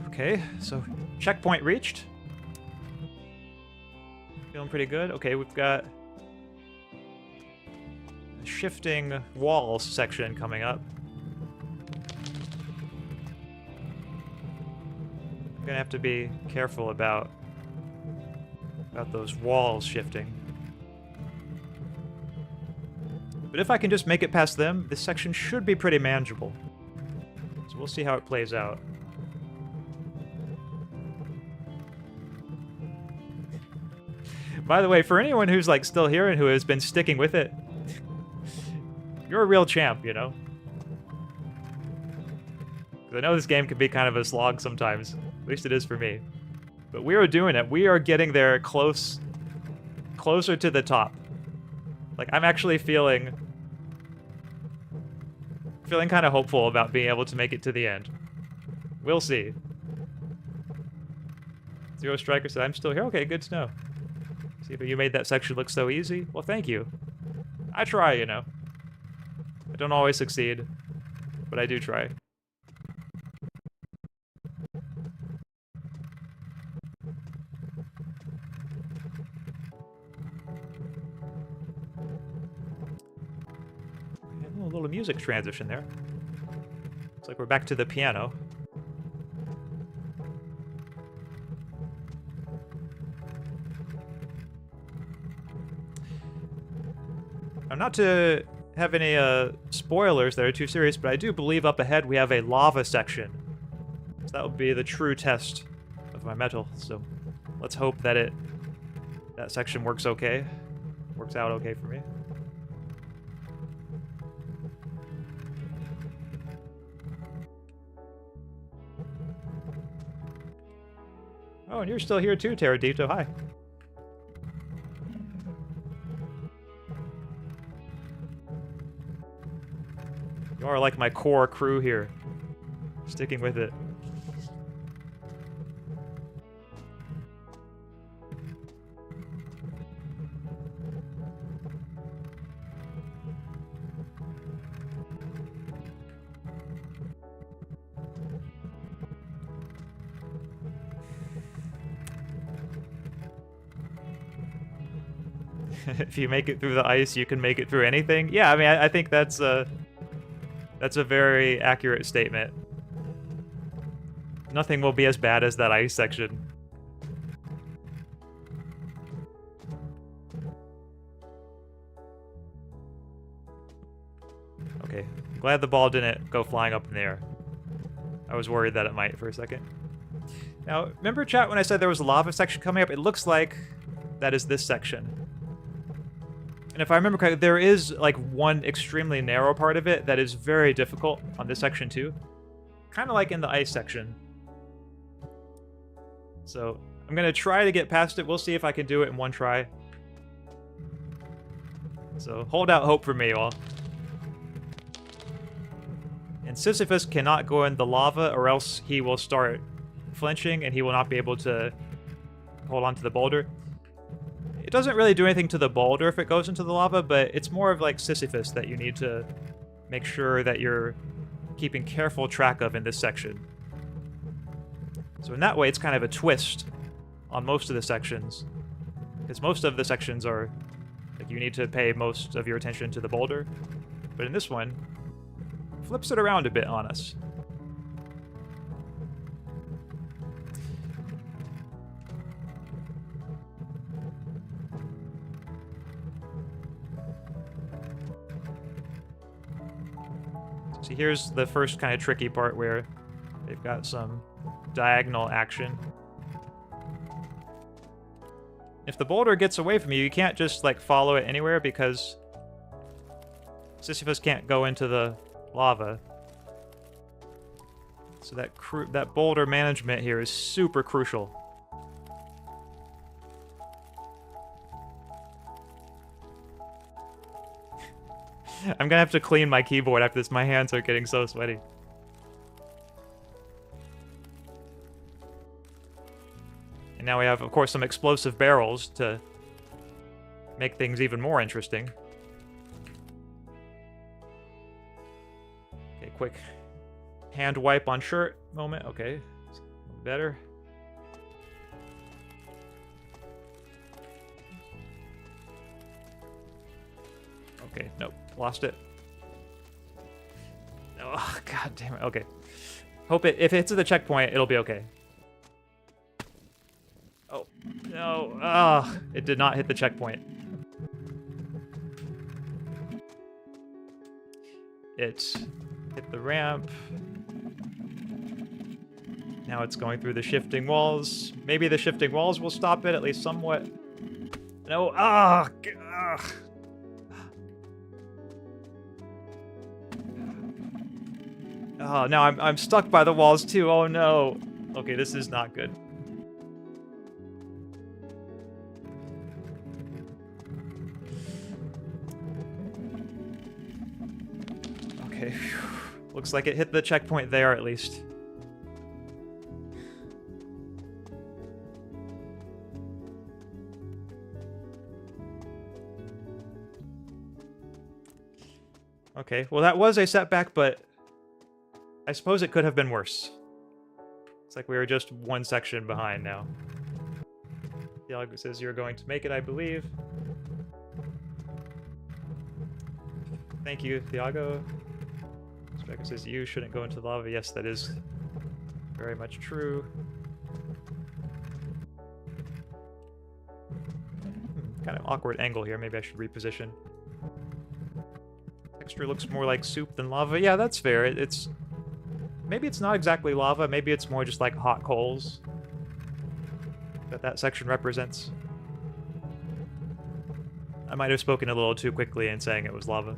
Okay, so checkpoint reached. Feeling pretty good. Okay, we've got a shifting walls section coming up. I'm gonna have to be careful about those walls shifting. But if I can just make it past them, this section should be pretty manageable. So we'll see how it plays out. By the way, for anyone who's like still here and who has been sticking with it, you're a real champ, you know? 'Cause I know this game can be kind of a slog sometimes. At least it is for me. But we are doing it. We are getting there closer to the top. Like, I'm actually feeling kind of hopeful about being able to make it to the end. We'll see. Zero Striker said, I'm still here? Okay, good to know. See if you made that section look so easy? Well, thank you. I try, you know. I don't always succeed, but I do try. A little music transition there. Looks like we're back to the piano. Now, not to have any spoilers that are too serious, but I do believe up ahead we have a lava section. So that will be the true test of my metal. So let's hope that that section works okay. Works out okay for me. Oh, and you're still here too, Terradito. Hi. You are like my core crew here. Sticking with it. If you make it through the ice, you can make it through anything. Yeah, I mean, I think that's a very accurate statement. Nothing will be as bad as that ice section. Okay, glad the ball didn't go flying up in the air. I was worried that it might for a second. Now, remember, chat, when I said there was a lava section coming up? It looks like that is this section. And if I remember correctly, there is like one extremely narrow part of it that is very difficult on this section too. Kind of like in the ice section. So I'm going to try to get past it. We'll see if I can do it in one try. So hold out hope for me, all. And Sisyphus cannot go in the lava or else he will start flinching and he will not be able to hold on to the boulder. It doesn't really do anything to the boulder if it goes into the lava, but it's more of like Sisyphus that you need to make sure that you're keeping careful track of in this section. So in that way, it's kind of a twist on most of the sections, because most of the sections are like you need to pay most of your attention to the boulder, but in this one, flips it around a bit on us. So here's the first kind of tricky part where they've got some diagonal action. If the boulder gets away from you, you can't just like follow it anywhere because Sisyphus can't go into the lava. So that boulder management here is super crucial. I'm gonna have to clean my keyboard after this. My hands are getting so sweaty. And now we have, of course, some explosive barrels to make things even more interesting. Okay, quick hand wipe on shirt moment. Okay, better. Okay, nope, lost it. Oh, god damn it. Okay. Hope if it hits the checkpoint, it'll be okay. Oh, no. Ah, it did not hit the checkpoint. It hit the ramp. Now it's going through the shifting walls. Maybe the shifting walls will stop it, at least somewhat. No, ah! Oh, now I'm stuck by the walls too. Oh no. Okay, this is not good. Okay. Looks like it hit the checkpoint there at least. Okay, well that was a setback, but I suppose it could have been worse. It's like we were just one section behind now. Thiago says you're going to make it, I believe. Thank you, Thiago. Striker says you shouldn't go into the lava. Yes, that is very much true. Kind of awkward angle here. Maybe I should reposition. Texture looks more like soup than lava. Yeah, that's fair. It's maybe it's not exactly lava. Maybe it's more just like hot coals that section represents. I might have spoken a little too quickly in saying it was lava.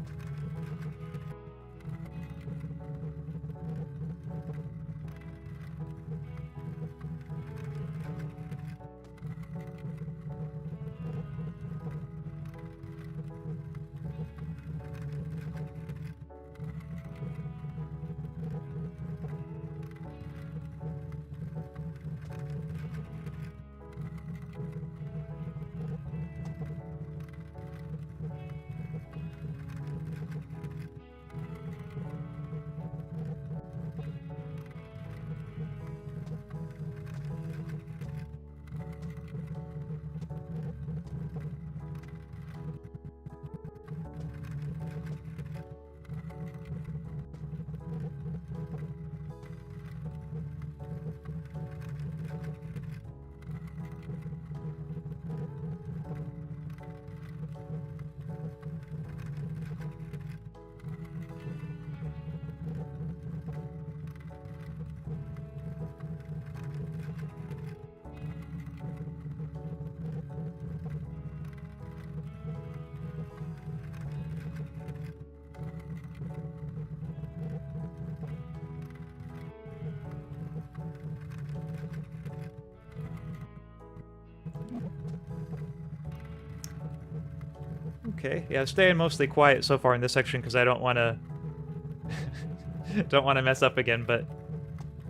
Okay, yeah, staying mostly quiet so far in this section because I don't want to don't want to mess up again, but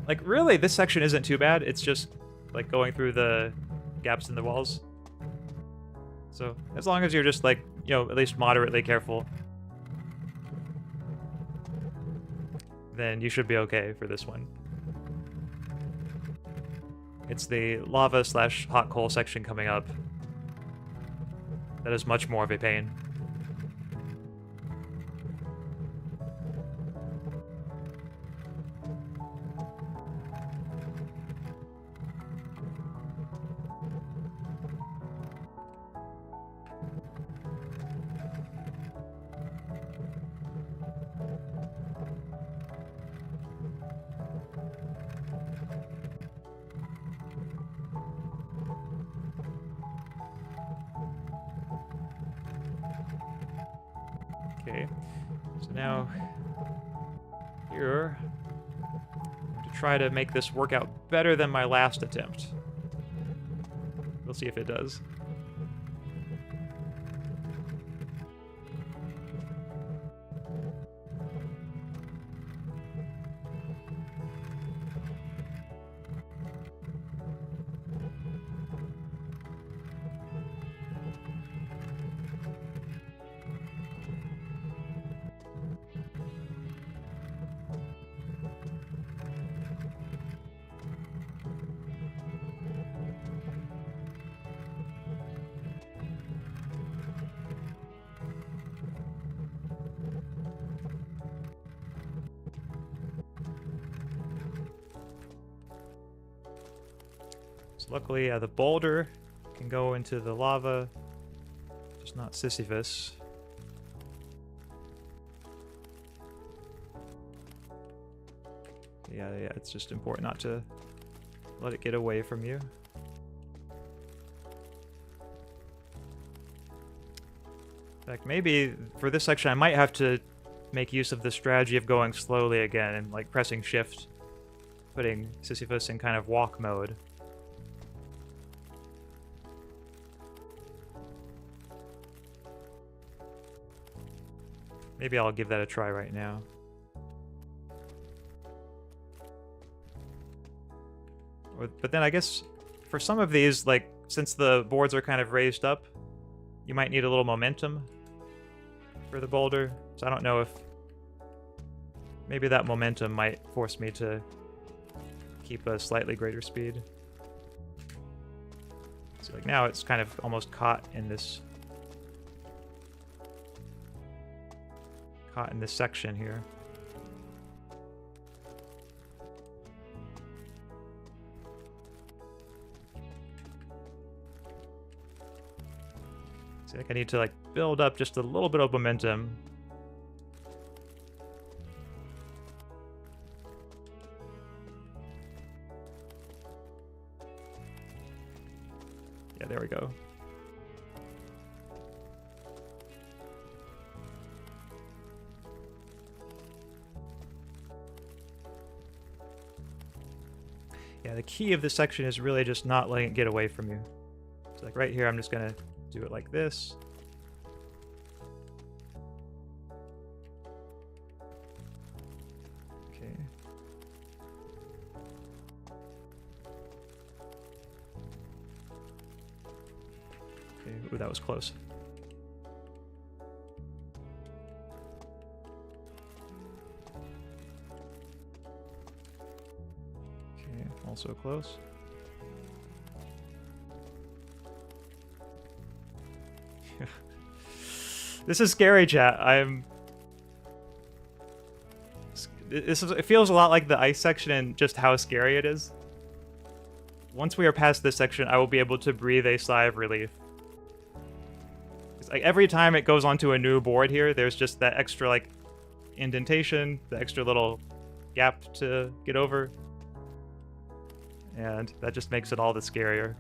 like really this section isn't too bad. It's just like going through the gaps in the walls. So as long as you're just like, you know, at least moderately careful, then you should be okay for this one. It's the lava / hot coal section coming up that is much more of a pain. Okay, so now here, to try to make this work out better than my last attempt. We'll see if it does. So luckily, the boulder can go into the lava, just not Sisyphus. Yeah, it's just important not to let it get away from you. In fact, maybe for this section I might have to make use of the strategy of going slowly again and like pressing shift, putting Sisyphus in kind of walk mode. Maybe I'll give that a try right now. But then I guess for some of these, like, since the boards are kind of raised up, you might need a little momentum for the boulder. So I don't know if maybe that momentum might force me to keep a slightly greater speed. So like now it's kind of almost caught in this section here. So like I need to like build up just a little bit of momentum. Yeah, there we go. Yeah, the key of this section is really just not letting it get away from you. So like right here, I'm just gonna do it like this. Okay. Okay, ooh, that was close. Also close. This is scary, chat. It feels a lot like the ice section and just how scary it is. Once we are past this section, I will be able to breathe a sigh of relief. It's like every time it goes onto a new board here, there's just that extra like indentation, the extra little gap to get over. And that just makes it all the scarier.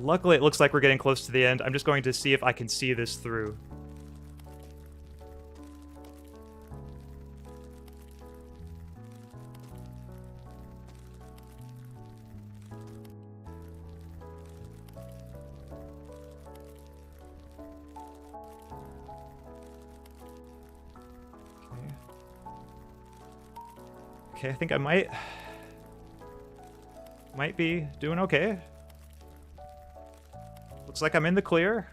Luckily, it looks like we're getting close to the end. I'm just going to see if I can see this through. Okay, I think I might... Might be doing okay. Looks like I'm in the clear.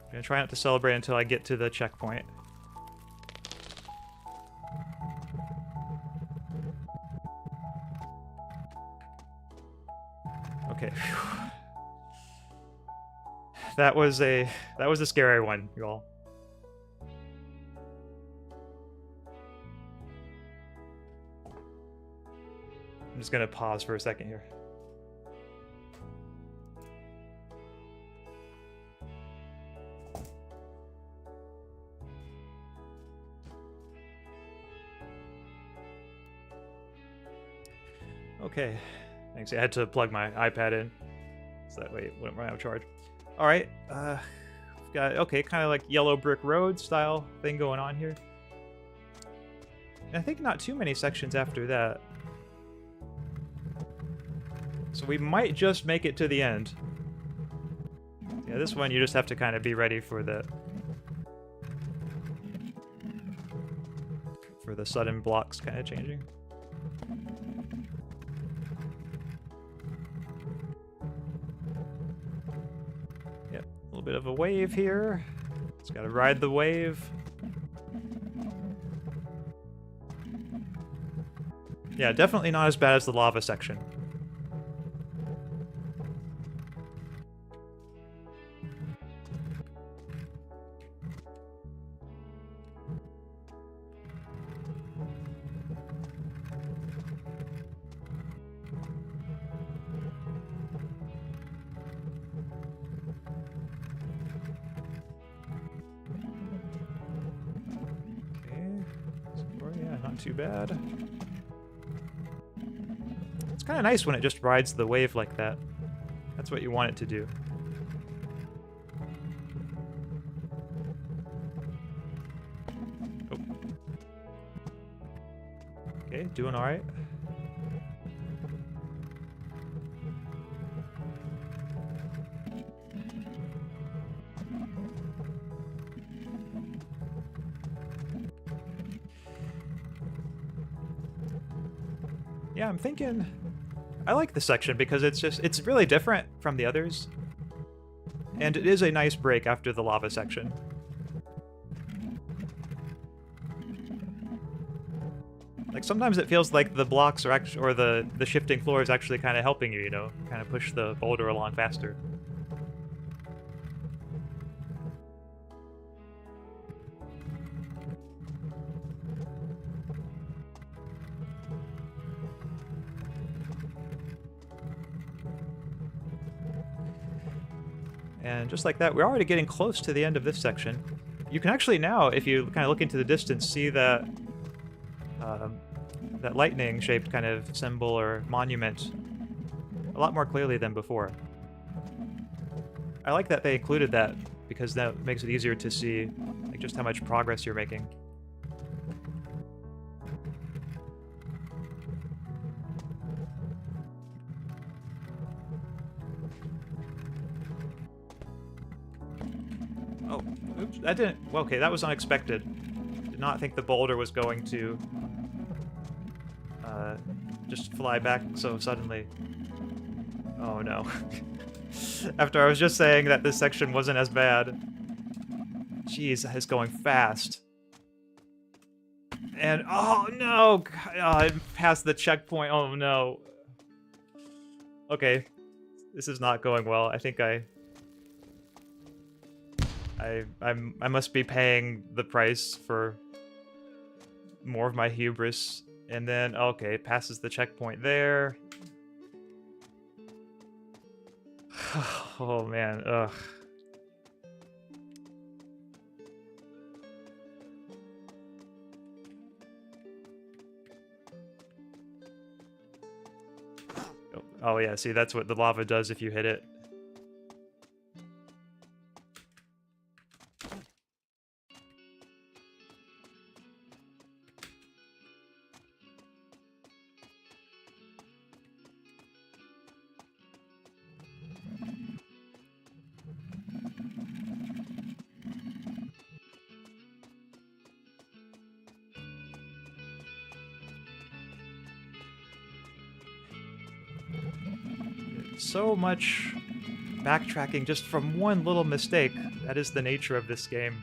I'm gonna try not to celebrate until I get to the checkpoint. Okay. Whew. That was a scary one, y'all. I'm just gonna pause for a second here. Okay, thanks. I had to plug my iPad in, so that way it wouldn't run out of charge. All right, we've got, okay, kind of like yellow brick road style thing going on here. And I think not too many sections after that. So we might just make it to the end. Yeah, this one you just have to kind of be ready for the sudden blocks kind of changing. Yep, a little bit of a wave here. Just gotta ride the wave. Yeah, definitely not as bad as the lava section. Too bad. It's kind of nice when it just rides the wave like that. That's what you want it to do. Oh. Okay, doing all right. Yeah, I'm thinking I like this section because it's really different from the others. And it is a nice break after the lava section. Like sometimes it feels like the blocks are actually, or the shifting floor is actually kind of helping you, you know, kind of push the boulder along faster. And just like that, we're already getting close to the end of this section. You can actually now, if you kind of look into the distance, see that that lightning-shaped kind of symbol or monument a lot more clearly than before. I like that they included that because that makes it easier to see like just how much progress you're making. Oh, oops, that didn't... Okay, that was unexpected. Did not think the boulder was going to just fly back so suddenly. Oh no. After I was just saying that this section wasn't as bad. Jeez, it's going fast. And, oh no! I passed the checkpoint, oh no. Okay, this is not going well. I think I must be paying the price for more of my hubris. And then, okay, it passes the checkpoint there. Oh man, ugh. Oh yeah, see, that's what the lava does if you hit it. So much backtracking just from one little mistake. That is the nature of this game.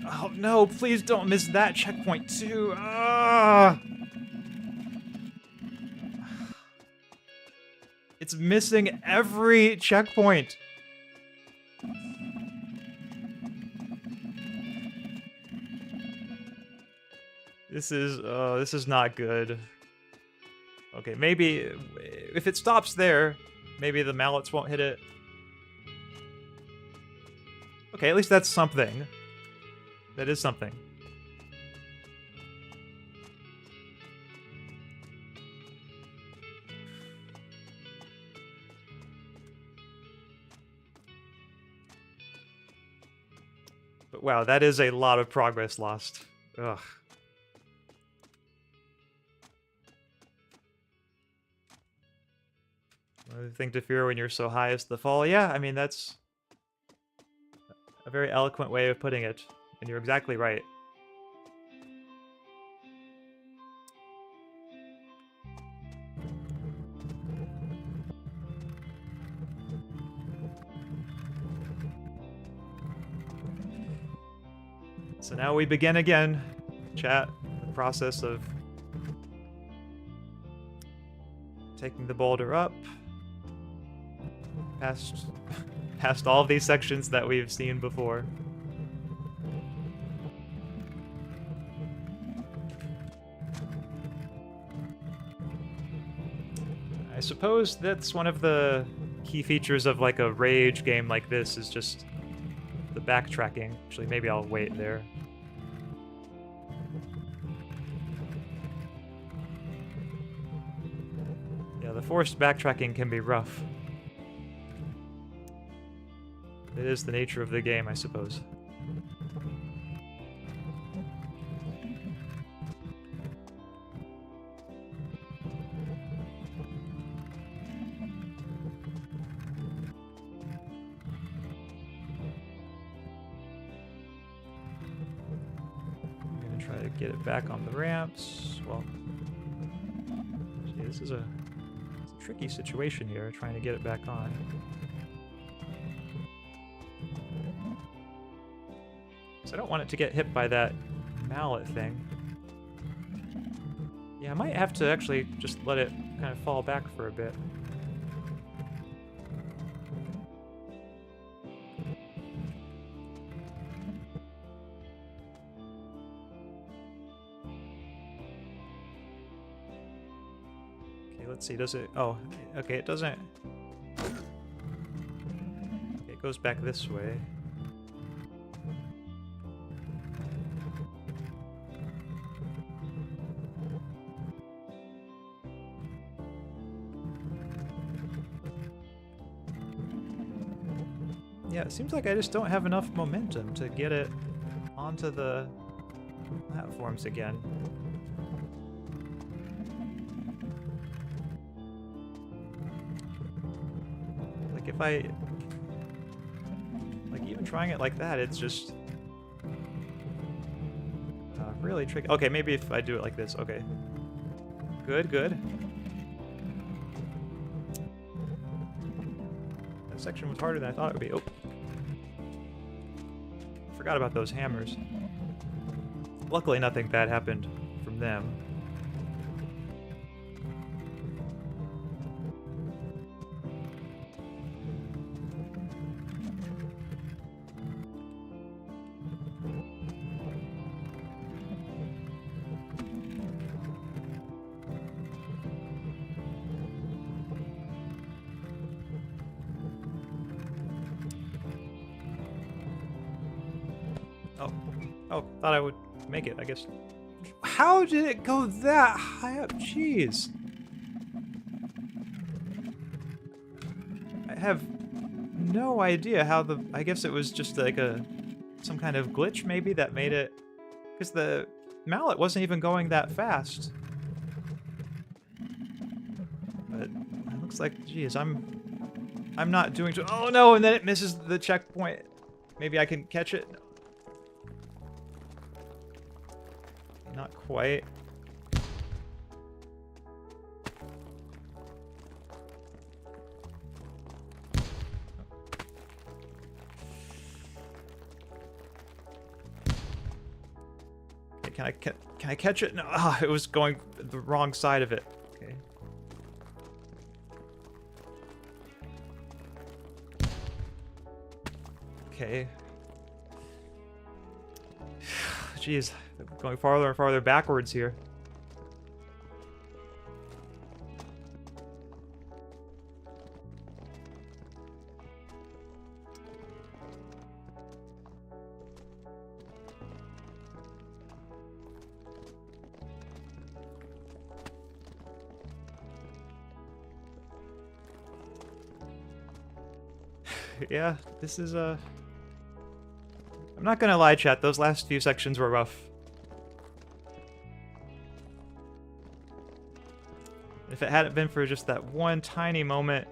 Oh no, please don't miss that checkpoint too. Ah! It's missing every checkpoint. This is not good. Okay, maybe if it stops there, maybe the mallets won't hit it. Okay, at least that's something. That is something. But wow, that is a lot of progress lost. Ugh. Another thing to fear when you're so high is the fall. Yeah, I mean, that's a very eloquent way of putting it. And you're exactly right. So now we begin again, chat, the process of taking the boulder up, past all of these sections that we've seen before. I suppose that's one of the key features of like a rage game like this is just the backtracking. Actually, maybe I'll wait there. Yeah, the forced backtracking can be rough. It is the nature of the game, I suppose. Get it back on the ramps. Well, gee, this is a tricky situation here, trying to get it back on. So I don't want it to get hit by that mallet thing. Yeah, I might have to actually just let it kind of fall back for a bit. Let's see, does it... Oh, okay, it doesn't... Okay, it goes back this way. Yeah, it seems like I just don't have enough momentum to get it onto the platforms again. If I, like, even trying it like that, it's just really tricky. Okay, maybe if I do it like this. Okay. Good, good. That section was harder than I thought it would be. Oh. Forgot about those hammers. Luckily, nothing bad happened from them. Oh, thought I would make it, I guess. How did it go that high up? Jeez. I have no idea how the... I guess it was just like some kind of glitch maybe that made it... Because the mallet wasn't even going that fast. But it looks like, geez, I'm not doing too. Oh no! And then it misses the checkpoint. Maybe I can catch it. Not quite. Okay, can I catch it? No, it was going the wrong side of it. Okay. Okay. Jeez, going farther and farther backwards here. Yeah, this is I'm not gonna lie, chat, those last few sections were rough. If it hadn't been for just that one tiny moment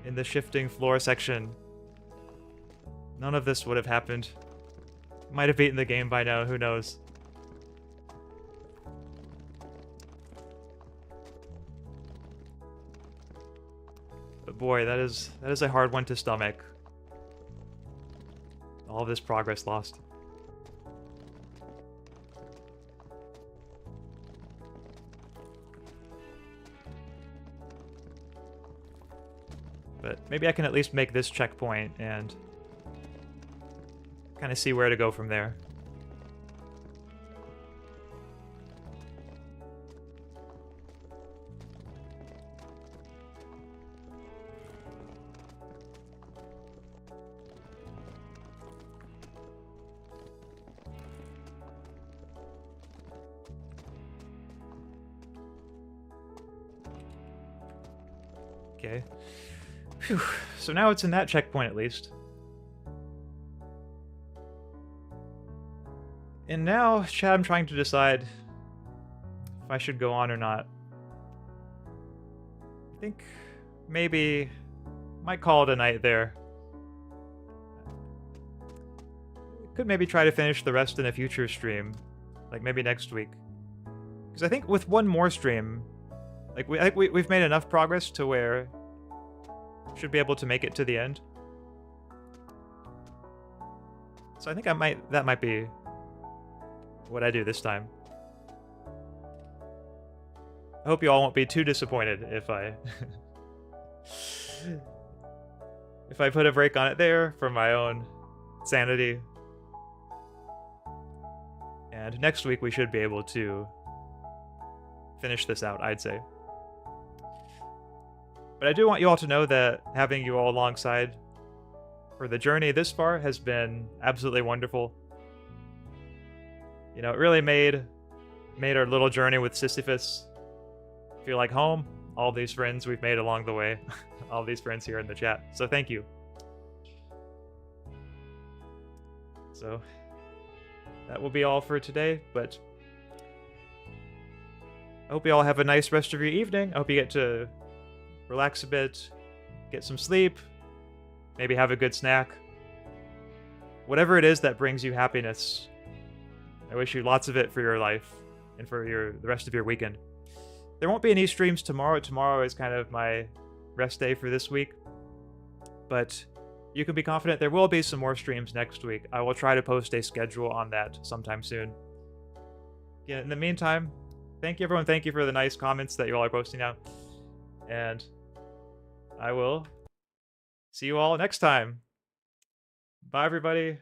in the shifting floor section, none of this would have happened. Might have beaten the game by now, who knows. But boy, that is a hard one to stomach. All this progress lost. But maybe I can at least make this checkpoint and kind of see where to go from there. Okay. Phew. So now it's in that checkpoint at least. And now, chat, I'm trying to decide if I should go on or not. I think maybe might call it a night there. Could maybe try to finish the rest in a future stream, like maybe next week. Because I think with one more stream, like we've made enough progress to where should be able to make it to the end. So I think that might be what I do this time. I hope you all won't be too disappointed if I if I put a break on it there for my own sanity. And next week we should be able to finish this out, I'd say. But I do want you all to know that having you all alongside for the journey this far has been absolutely wonderful. You know, it really made our little journey with Sisyphus feel like home. All these friends we've made along the way. All these friends here in the chat. So thank you. So that will be all for today, but I hope you all have a nice rest of your evening. I hope you get to relax a bit, get some sleep, maybe have a good snack. Whatever it is that brings you happiness, I wish you lots of it for your life and for the rest of your weekend. There won't be any streams tomorrow. Tomorrow is kind of my rest day for this week. But you can be confident there will be some more streams next week. I will try to post a schedule on that sometime soon. Yeah, in the meantime, thank you everyone. Thank you for the nice comments that you all are posting now. And I will see you all next time. Bye everybody.